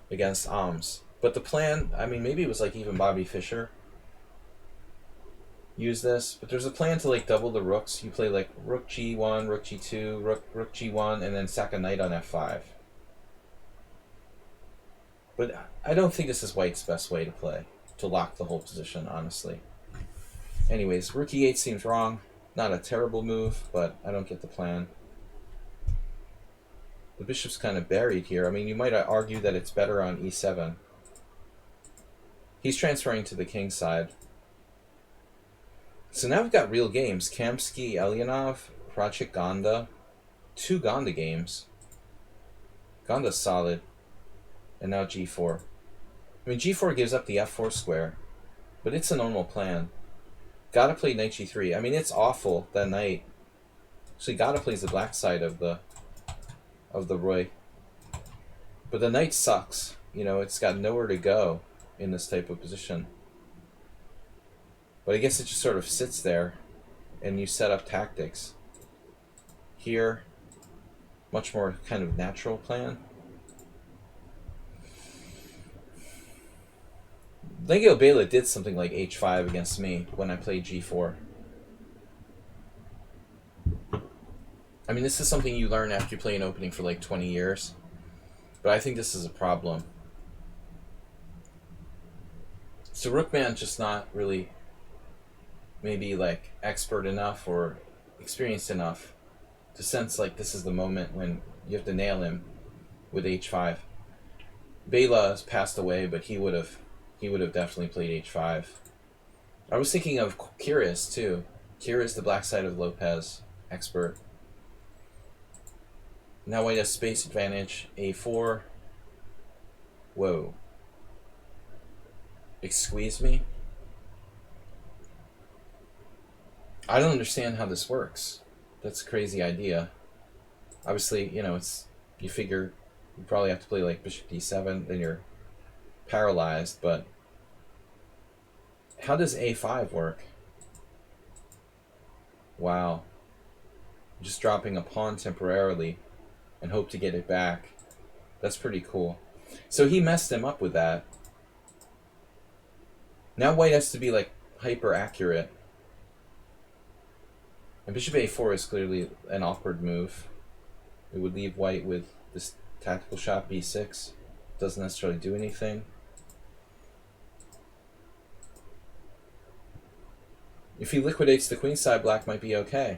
against Alms. But the plan, I mean, maybe it was like even Bobby Fischer used this, but there's a plan to like double the rooks. You play like rook g1, rook g2, rook g1, and then sack a knight on f5. But I don't think this is white's best way to play, to lock the whole position, honestly. Anyways, rook e8 seems wrong. Not a terrible move, but I don't get the plan. The bishop's kind of buried here. I mean, you might argue that it's better on e7. He's transferring to the king side. So now we've got real games. Kamsky, Elyanov, Rachik, Ganda. 2 Ganda games. Ganda's solid. And now g4. I mean, g4 gives up the f4 square, but it's a normal plan. Gotta play knight g3. I mean, it's awful, that knight. Actually, Gotta plays the black side of the Roy. But the knight sucks. You know, it's got nowhere to go in this type of position. But I guess it just sort of sits there, and you set up tactics. Here, much more kind of natural plan. Legio Bela did something like h5 against me when I played g4. I mean, this is something you learn after you play an opening for like 20 years. But I think this is a problem. So Rookman's just not really maybe like expert enough or experienced enough to sense like this is the moment when you have to nail him with h5. Bela has passed away, but he would have definitely played h5. I was thinking of Kyrgios too. Kyrgios, the black side of Lopez, expert. Now white has space advantage. a4. Whoa. Squeeze me? I don't understand how this works. That's a crazy idea. Obviously, you know, it's, you figure you probably have to play like bishop d7, then you're paralyzed, but how does a5 work? Wow. Just dropping a pawn temporarily and hope to get it back. That's pretty cool. So he messed him up with that. Now white has to be like hyper accurate. And bishop a4 is clearly an awkward move. It would leave white with this tactical shot b6. Doesn't necessarily do anything. If he liquidates the queenside, black might be okay.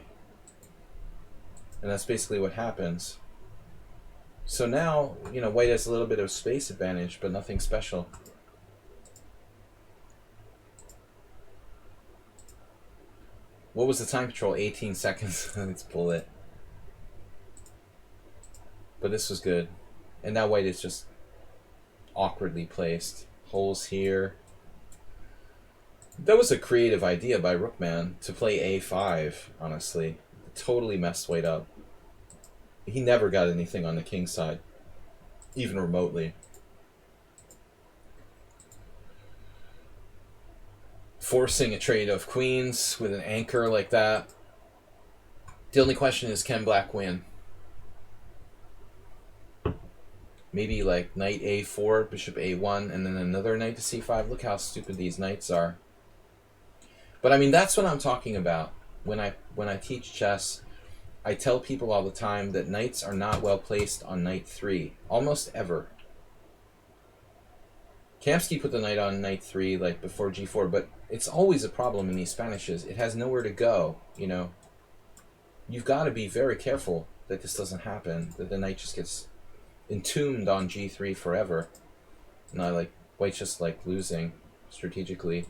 And that's basically what happens. So now, you know, white has a little bit of space advantage, but nothing special. What was the time control? 18 seconds. Let's pull it. But this was good. And now white is just awkwardly placed. Holes here. That was a creative idea by Rookman to play a5, honestly. It totally messed white up. He never got anything on the king side, even remotely. Forcing a trade of queens with an anchor like that. The only question is, can black win? Maybe like knight a4, bishop a1, and then another knight to c5. Look how stupid these knights are. But I mean, that's what I'm talking about. When I teach chess, I tell people all the time that knights are not well placed on knight 3, almost ever. Kamsky put the knight on knight 3 like before g4, but it's always a problem in these Spanishes. It has nowhere to go, you know. You've got to be very careful that this doesn't happen, that the knight just gets entombed on g3 forever. Not like white's just like losing strategically.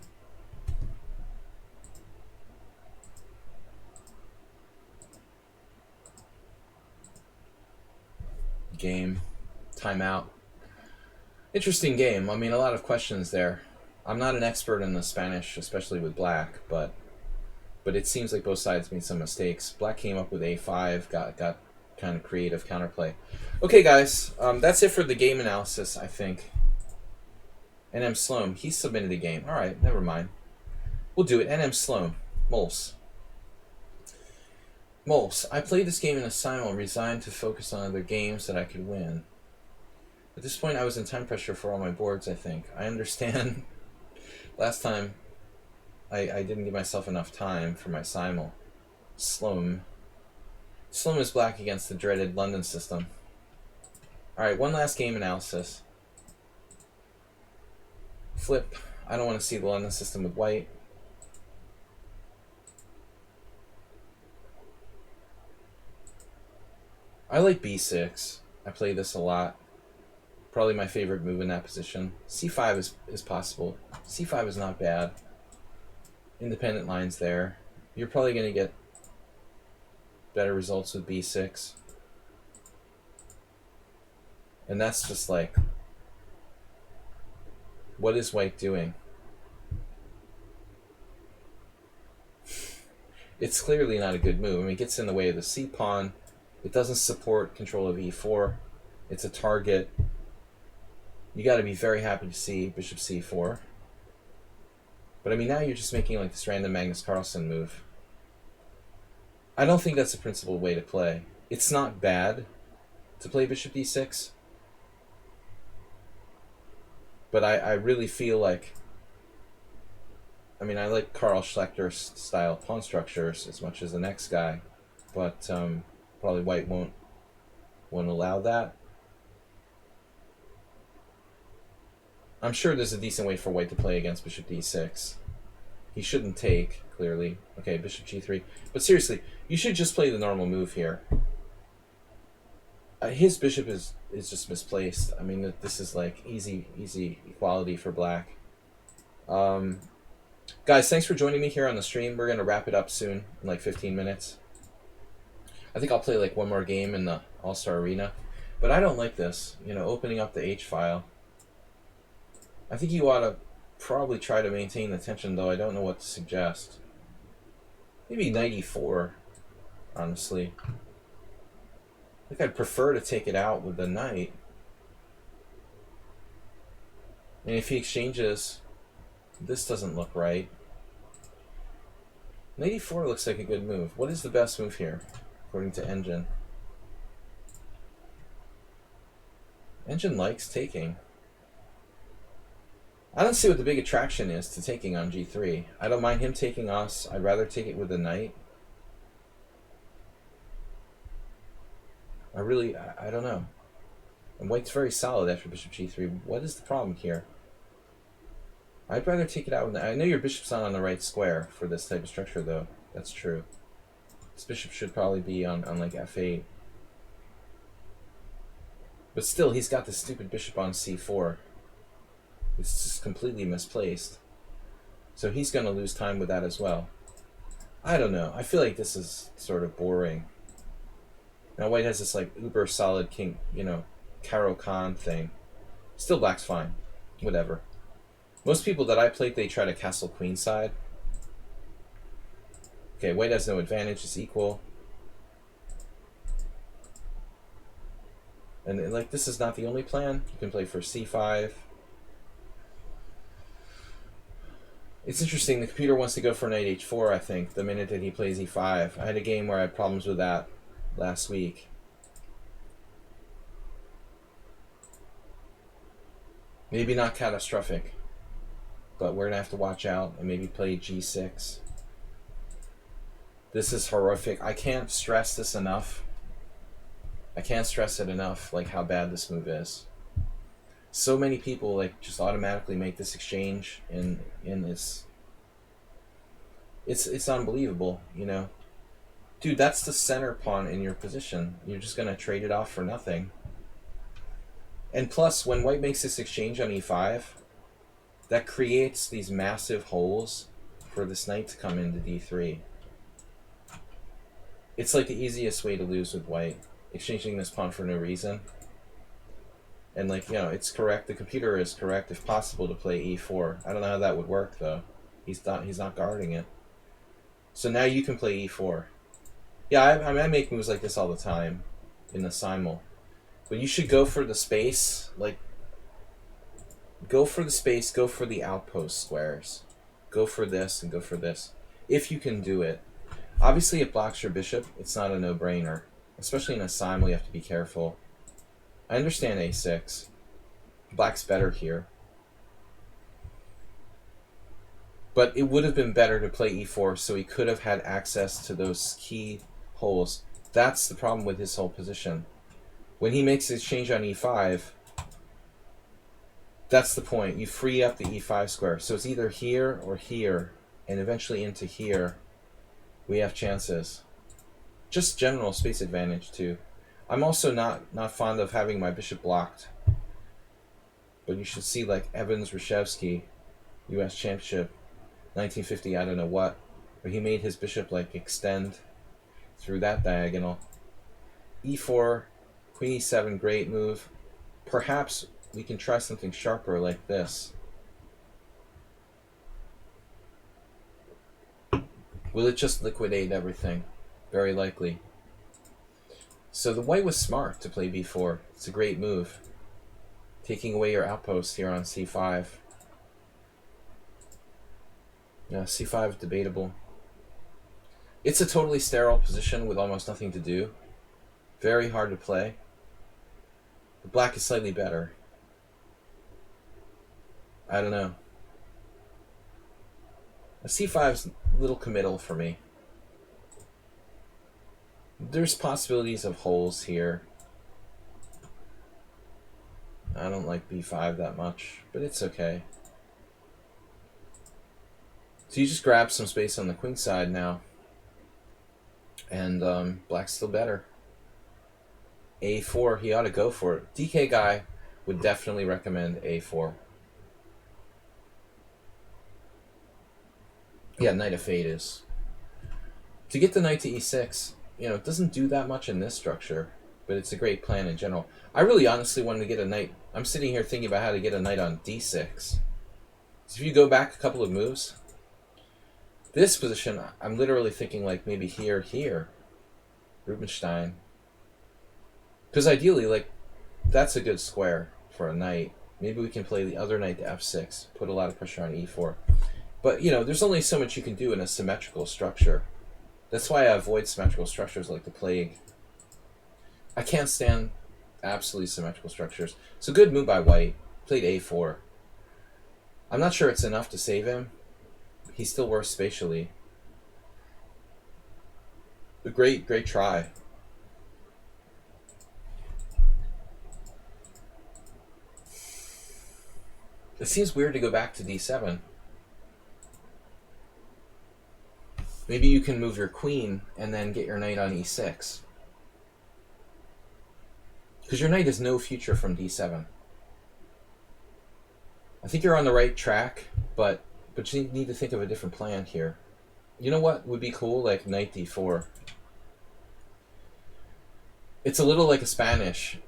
Game. Timeout. Interesting game. I mean, a lot of questions there. I'm not an expert in the Spanish, especially with black, but it seems like both sides made some mistakes. Black came up with a5, got kind of creative counterplay. Okay, guys, that's it for the game analysis, I think. NM Sloan, he submitted a game. All right, never mind. We'll do it. NM Sloan, Mols. Mols, I played this game in a simul, resigned to focus on other games that I could win. At this point, I was in time pressure for all my boards, I think. I understand. Last time, I didn't give myself enough time for my simul. Sloan. Sloan is black against the dreaded London system. Alright, one last game analysis. Flip. I don't want to see the London system with white. I like b6. I play this a lot. Probably my favorite move in that position. c5 is possible. c5 is not bad. Independent lines there. You're probably going to get better results with b6. And that's just like, what is white doing? It's clearly not a good move. I mean, it gets in the way of the c-pawn. It doesn't support control of e4. It's a target. You got to be very happy to see bishop c4. But I mean, now you're just making like this random Magnus Carlsen move. I don't think that's a principled way to play. It's not bad to play bishop d6. But I really feel like, I mean, I like Carl Schlechter's style pawn structures as much as the next guy, but probably white won't allow that. I'm sure there's a decent way for white to play against bishop d6. He shouldn't take, clearly. Okay, bishop g3. But seriously, you should just play the normal move here. His bishop is just misplaced. I mean, this is like easy equality for black. Guys, thanks for joining me here on the stream. We're going to wrap it up soon, in like 15 minutes. I think I'll play like one more game in the All-Star Arena. But I don't like this, you know, opening up the H file. I think you ought to probably try to maintain the tension, though I don't know what to suggest. Maybe knight e4, honestly. I think I'd prefer to take it out with the knight. And if he exchanges, this doesn't look right. Knight e4 looks like a good move. What is the best move here, according to Engine? Engine likes taking. I don't see what the big attraction is to taking on g3. I don't mind him taking us. I'd rather take it with the knight. I don't know. And white's very solid after bishop g3. What is the problem here? I'd rather take it out with the, I know your bishop's not on the right square for this type of structure, though. That's true. This bishop should probably be on like f8. But still, he's got this stupid bishop on c4. It's just completely misplaced. So he's going to lose time with that as well. I don't know. I feel like this is sort of boring. Now white has this like uber solid king, Caro Khan thing. Still black's fine. Whatever. Most people that I played, they try to castle queenside. Okay, white has no advantage. It's equal. And like this is not the only plan. You can play for c5. It's interesting. The computer wants to go for knight h4, I think, the minute that he plays e5. I had a game where I had problems with that last week. Maybe not catastrophic, but we're going to have to watch out and maybe play g6. This is horrific. I can't stress this enough. I can't stress it enough, like how bad this move is. So many people like just automatically make this exchange in this. It's unbelievable, Dude, that's the center pawn in your position. You're just gonna trade it off for nothing. And plus, when white makes this exchange on e5, that creates these massive holes for this knight to come into d3. It's like the easiest way to lose with white, exchanging this pawn for no reason. And like, it's correct. The computer is correct, if possible, to play e4. I don't know how that would work though. He's not guarding it. So now you can play e4. Yeah, I make moves like this all the time in the simul. But you should go for the space, go for the space, go for the outpost squares. Go for this and go for this, if you can do it. Obviously, it blocks your bishop. It's not a no-brainer. Especially in a simul, you have to be careful. I understand a6. Black's better here. But it would have been better to play e4 so he could have had access to those key holes. That's the problem with his whole position. When he makes his change on e5, that's the point. You free up the e5 square. So it's either here or here, and eventually into here, we have chances. Just general space advantage, too. I'm also not fond of having my bishop blocked. But you should see, like, Evans Reshevsky, U.S. Championship, 1950, I don't know what, but he made his bishop, like, extend through that diagonal. e4, queen e7, great move. Perhaps we can try something sharper like this. Will it just liquidate everything? Very likely. So the white was smart to play b4. It's a great move. Taking away your outpost here on c5. Yeah, c5 is debatable. It's a totally sterile position with almost nothing to do. Very hard to play. But black is slightly better. I don't know. c5 is a little committal for me. There's possibilities of holes here. I don't like b5 that much, but it's okay. So you just grab some space on the queen side now. And black's still better. a4, he ought to go for it. DK guy would definitely recommend a4. Yeah, knight of fate is. To get the knight to e6, it doesn't do that much in this structure, but it's a great plan in general. I really honestly wanted to get a knight. I'm sitting here thinking about how to get a knight on d6. So if you go back a couple of moves, this position, I'm literally thinking like maybe here, Rubinstein. Because ideally, like, that's a good square for a knight. Maybe we can play the other knight to f6, put a lot of pressure on e4. But, there's only so much you can do in a symmetrical structure. That's why I avoid symmetrical structures like the plague. I can't stand absolutely symmetrical structures. So good move by white. Played a4. I'm not sure it's enough to save him. He's still worse spatially. A great try. It seems weird to go back to d7. Maybe you can move your queen and then get your knight on e6. Because your knight has no future from d7. I think you're on the right track, but you need to think of a different plan here. You know what would be cool? Like knight d4. It's a little like a Spanish.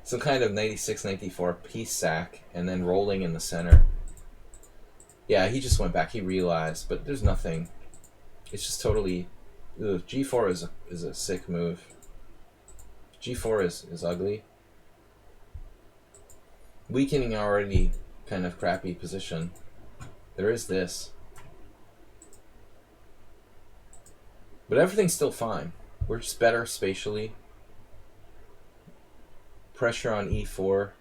Some kind of 96, 94 piece sack, and then rolling in the center. Yeah, he just went back. He realized, but there's nothing. It's just totally... Ugh, G4 is a sick move. G4 is ugly. Weakening already kind of crappy position. There is this. But everything's still fine. We're just better spatially. Pressure on e4.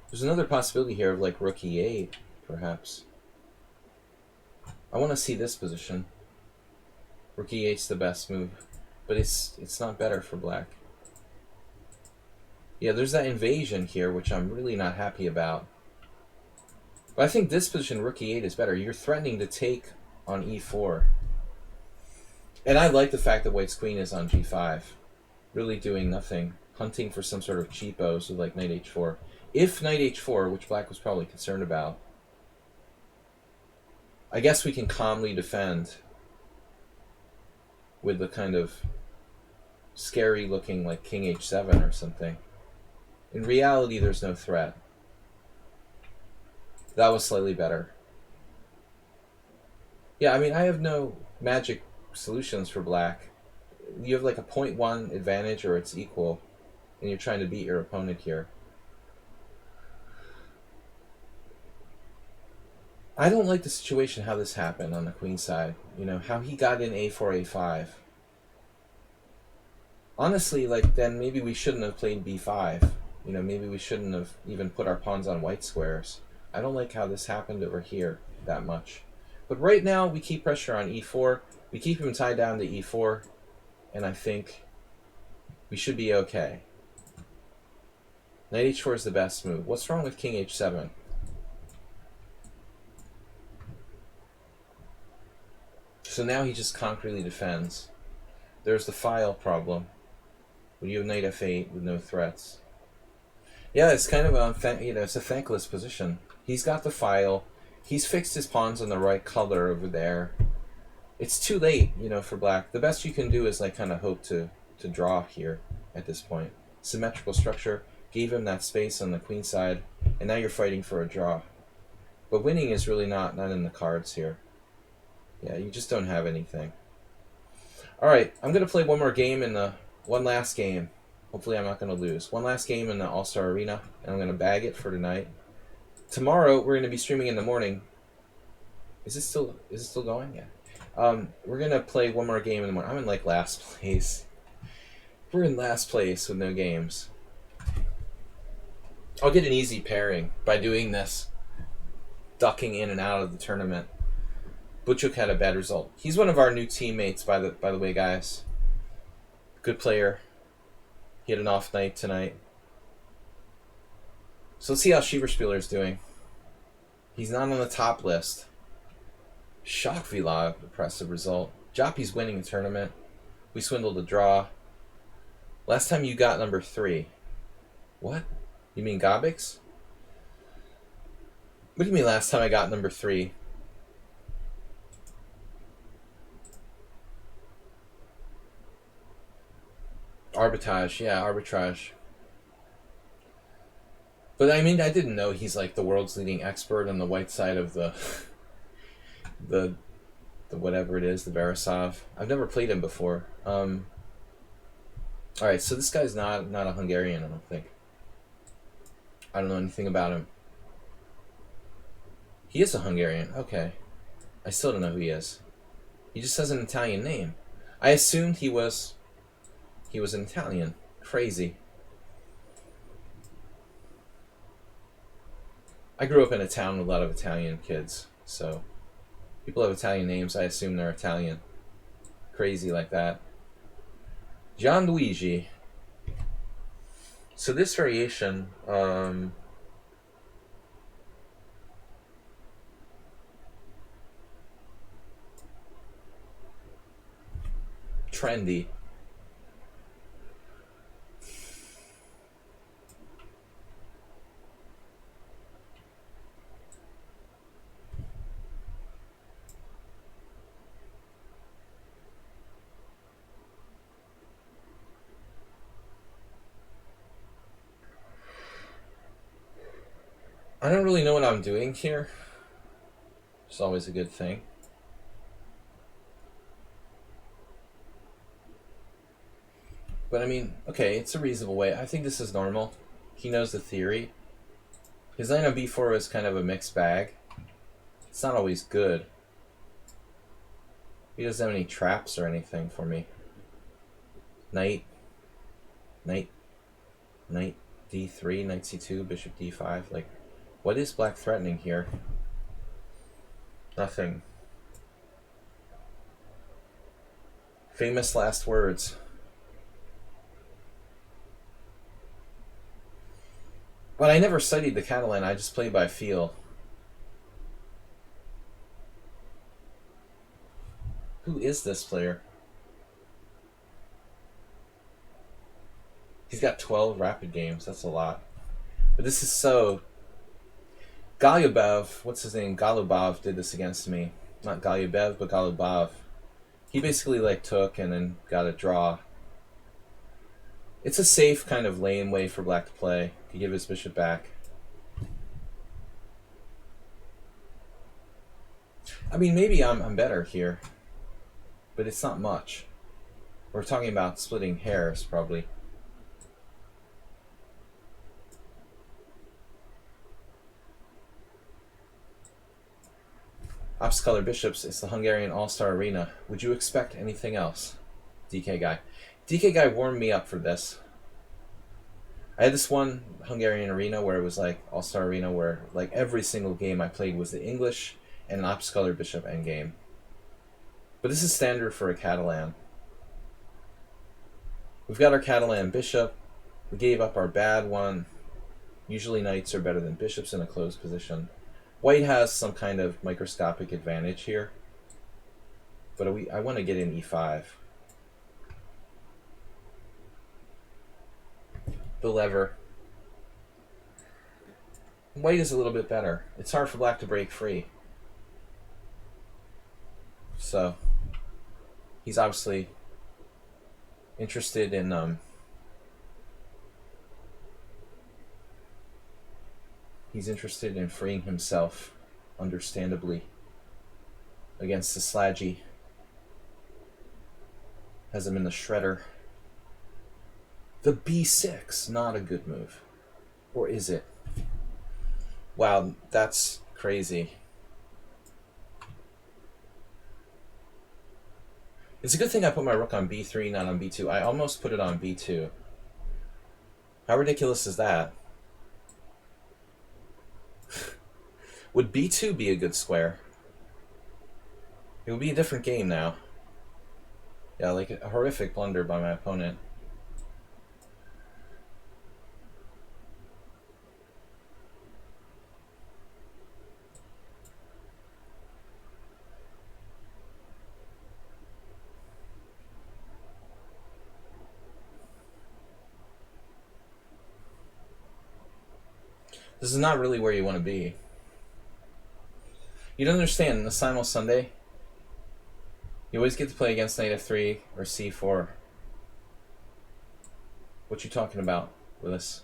There's another possibility here of like rook e8, perhaps. I want to see this position. Rook e8's the best move, but it's not better for black. Yeah, there's that invasion here, which I'm really not happy about. But I think this position, rook e8, is better. You're threatening to take on e4. And I like the fact that white's queen is on g5. Really doing nothing. Hunting for some sort of cheapos with like knight h4. If knight h4, which black was probably concerned about, I guess we can calmly defend with the kind of scary looking like king h7 or something. In reality, there's no threat. That was slightly better. Yeah, I mean, I have no magic solutions for black. You have like a 0.1 advantage or it's equal, and you're trying to beat your opponent here. I don't like the situation how this happened on the queen side. You know, how he got in a4, a5. Honestly, like, then maybe we shouldn't have played b5. You know, maybe we shouldn't have even put our pawns on white squares. I don't like how this happened over here that much. But right now, we keep pressure on e4. We keep him tied down to e4. And I think we should be okay. Knight h4 is the best move. What's wrong with king h7? So now he just concretely defends. There's the file problem. When you have knight f8 with no threats. Yeah, it's kind of a, you know, it's a thankless position. He's got the file. He's fixed his pawns on the right color over there. It's too late, you know, for black. The best you can do is like kind of hope to draw here at this point. Symmetrical structure gave him that space on the queen side, and now you're fighting for a draw. But winning is really not in the cards here. Yeah, you just don't have anything. All right, I'm gonna play one more game in the one last game. Hopefully, I'm not gonna lose. One last game in the All-Star Arena, and I'm gonna bag it for tonight. Tomorrow, we're gonna be streaming in the morning. Is it still going? Yeah. We're gonna play one more game in the morning. I'm in like last place. We're in last place with no games. I'll get an easy pairing by doing this, ducking in and out of the tournament. Butchuk had a bad result. He's one of our new teammates, by the way, guys. Good player. He had an off night tonight. So let's see how Schieberspieler's doing. He's not on the top list. Shock Vlog, impressive result. Joppy's winning the tournament. We swindled a draw. Last time you got number 3. What? You mean Gobix? What do you mean last time I got number 3? Arbitrage, yeah, arbitrage. But I mean, I didn't know he's like the world's leading expert on the white side of the the whatever it is, the Borisov. I've never played him before. All right, so this guy's not a Hungarian, I don't think. I don't know anything about him. He is a Hungarian. Okay, I still don't know who he is. He just has an Italian name. I assumed he was an Italian. Crazy. I grew up in a town with a lot of Italian kids, so people have Italian names. I assume they're Italian. Crazy like that. Gianluigi. So this variation, trendy. I don't really know what I'm doing here. It's always a good thing. But I mean, okay, it's a reasonable way. I think this is normal. He knows the theory. His knight on b4 is kind of a mixed bag. It's not always good. He doesn't have any traps or anything for me. Knight, knight, knight d3, knight c2, bishop d5. Like, what is black threatening here? Nothing. Famous last words. But I never studied the Catalan, I just played by feel. Who is this player? He's got 12 rapid games, that's a lot. But this is so... Golubov, what's his name? Golubov did this against me. Not Golubev, but Golubov. He basically like took and then got a draw. It's a safe kind of lame way for black to play, to give his bishop back. I mean, maybe I'm better here, but it's not much. We're talking about splitting hairs, probably. Ops color bishops, it's the Hungarian All-Star Arena. Would you expect anything else? DK Guy. DK Guy warmed me up for this. I had this one Hungarian Arena where it was like All-Star Arena where like every single game I played was the English and an Ops color bishop endgame. But this is standard for a Catalan. We've got our Catalan bishop. We gave up our bad one. Usually knights are better than bishops in a closed position. White has some kind of microscopic advantage here. But I want to get in e5. The lever. White is a little bit better. It's hard for black to break free. So, he's obviously interested in he's interested in freeing himself, understandably, against the Sladgie. Has him in the shredder. The b6, not a good move. Or is it? Wow, that's crazy. It's a good thing I put my rook on b3, not on b2. I almost put it on b2. How ridiculous is that? Would b2 be a good square? It would be a different game now. Yeah, like a horrific blunder by my opponent. This is not really where you want to be. You don't understand, in the Simul Sunday, you always get to play against knight f3 or c4. What you talking about, Willis?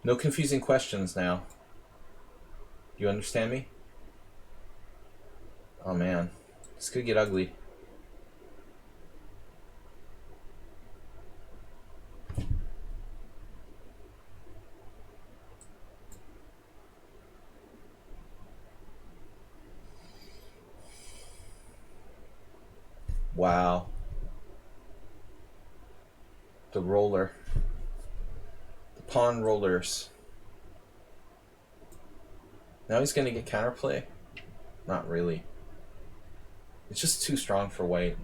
No confusing questions now. You understand me? Oh man, this could get ugly. Wow. The roller. The pawn rollers. Now he's going to get counterplay? Not really. It's just too strong for white.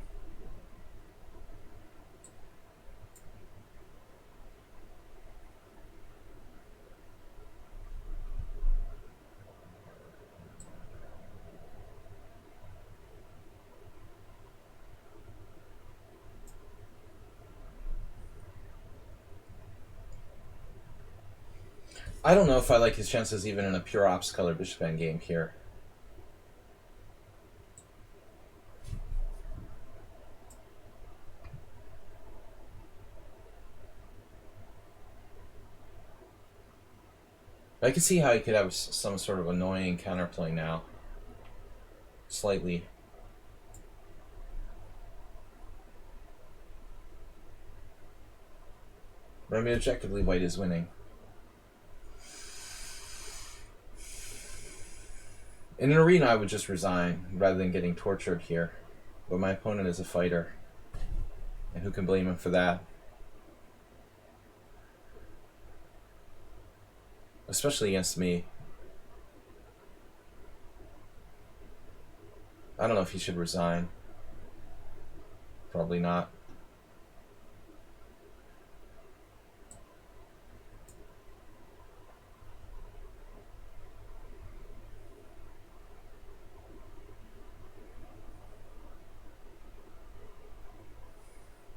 I don't know if I like his chances even in a pure ops color bishop endgame here. I can see how he could have some sort of annoying counterplay now. Slightly. But I mean, objectively, white is winning. In an arena, I would just resign rather than getting tortured here. But my opponent is a fighter. And who can blame him for that? Especially against me. I don't know if he should resign. Probably not.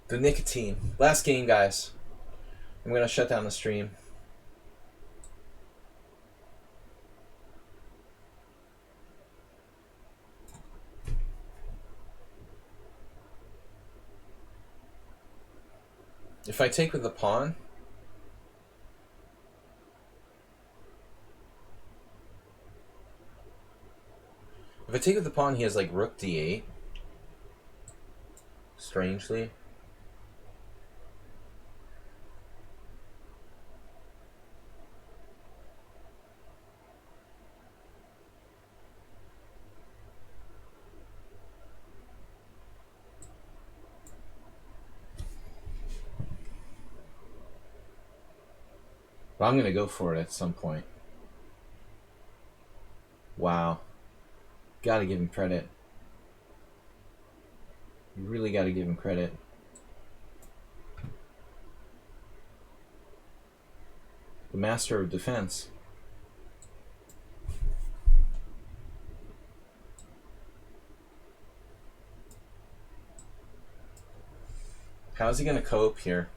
The nicotine. Last game, guys. I'm going to shut down the stream. If I take with the pawn, he has like rook d8. Strangely. But I'm going to go for it at some point. Wow. Gotta give him credit. You really gotta give him credit. The master of defense. How's he going to cope here?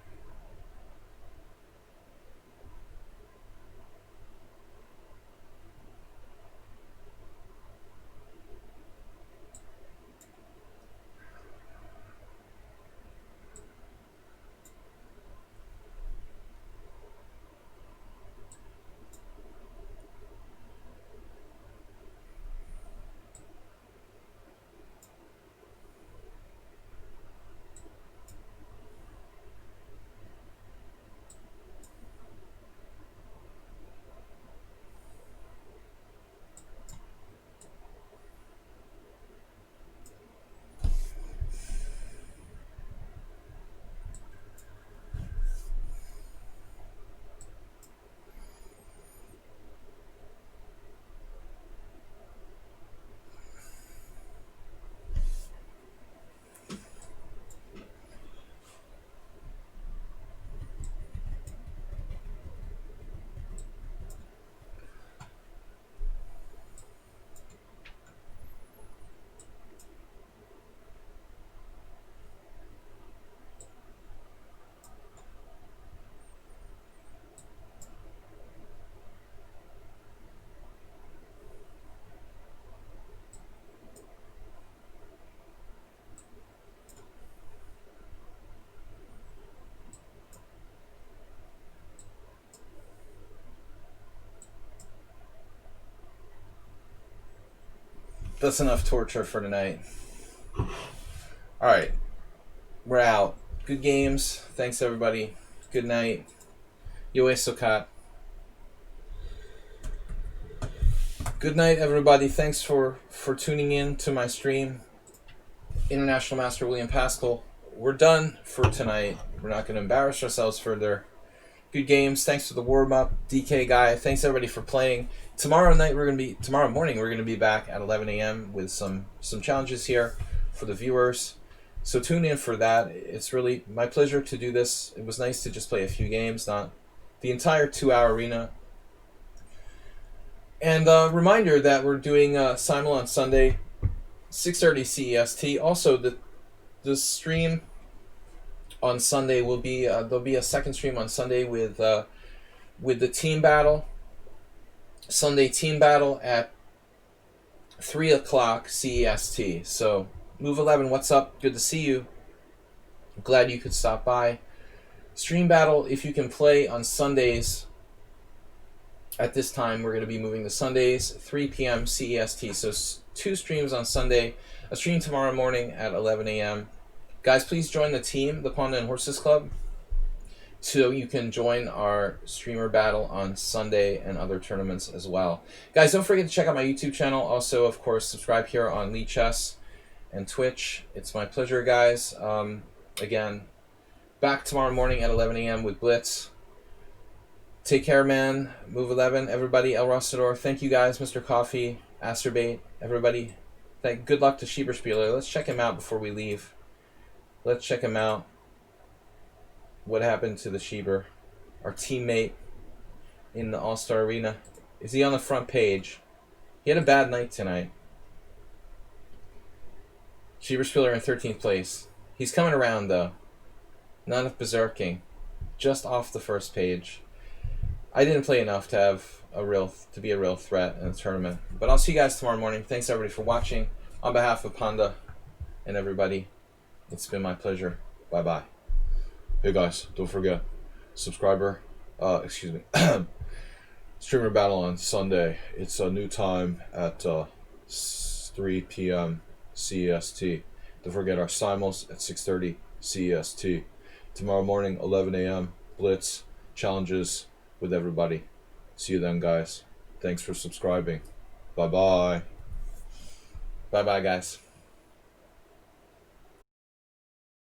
That's enough torture for tonight. Alright. We're out. Good games. Thanks, everybody. Good night. Yoe Sokat. Good night, everybody. Thanks for tuning in to my stream. International Master William Pascal. We're done for tonight. We're not going to embarrass ourselves further. Good games. Thanks for the warm-up. DK Guy. Thanks, everybody, for playing. Tomorrow morning, we're going to be back at 11 a.m. with some challenges here for the viewers. So tune in for that. It's really my pleasure to do this. It was nice to just play a few games, not the entire 2-hour arena. And reminder that we're doing Simul on Sunday, 6:30 CEST. Also, the stream on Sunday will be there'll be a second stream on Sunday with the team battle. Sunday team battle at 3 o'clock CEST. So, Move 11, what's up? Good to see you. Glad you could stop by. Stream battle, if you can play on Sundays At this time, we're going to be moving to Sundays, 3 p.m. CEST. So 2 streams on Sunday, a stream tomorrow morning at 11 a.m. Guys, please join the team, the Panda and Horses Club, so you can join our streamer battle on Sunday and other tournaments as well. Guys, don't forget to check out my YouTube channel. Also, of course, subscribe here on lichess and Twitch. It's my pleasure, guys. Again, back tomorrow morning at 11 a.m. with Blitz. Take care, man. Move 11, everybody. El Rostador. Thank you, guys. Mr. Coffee, Asterbait, everybody. Good luck to Schieberspieler. Let's check him out before we leave. Let's check him out. What happened to the Schieber? Our teammate in the All-Star Arena. Is he on the front page? He had a bad night tonight. Schieberspieler in 13th place. He's coming around, though. Not enough berserking. Just off the first page. I didn't play enough to be a real threat in the tournament. But I'll see you guys tomorrow morning. Thanks everybody for watching. On behalf of Panda and everybody, it's been my pleasure. Bye bye. Hey guys, don't forget, streamer battle on Sunday. It's a new time at 3 p.m. CEST. Don't forget our simul's at 6:30 CEST. Tomorrow morning, 11 a.m. Blitz challenges with everybody. See you then, guys. Thanks for subscribing. Bye-bye. Bye-bye, guys.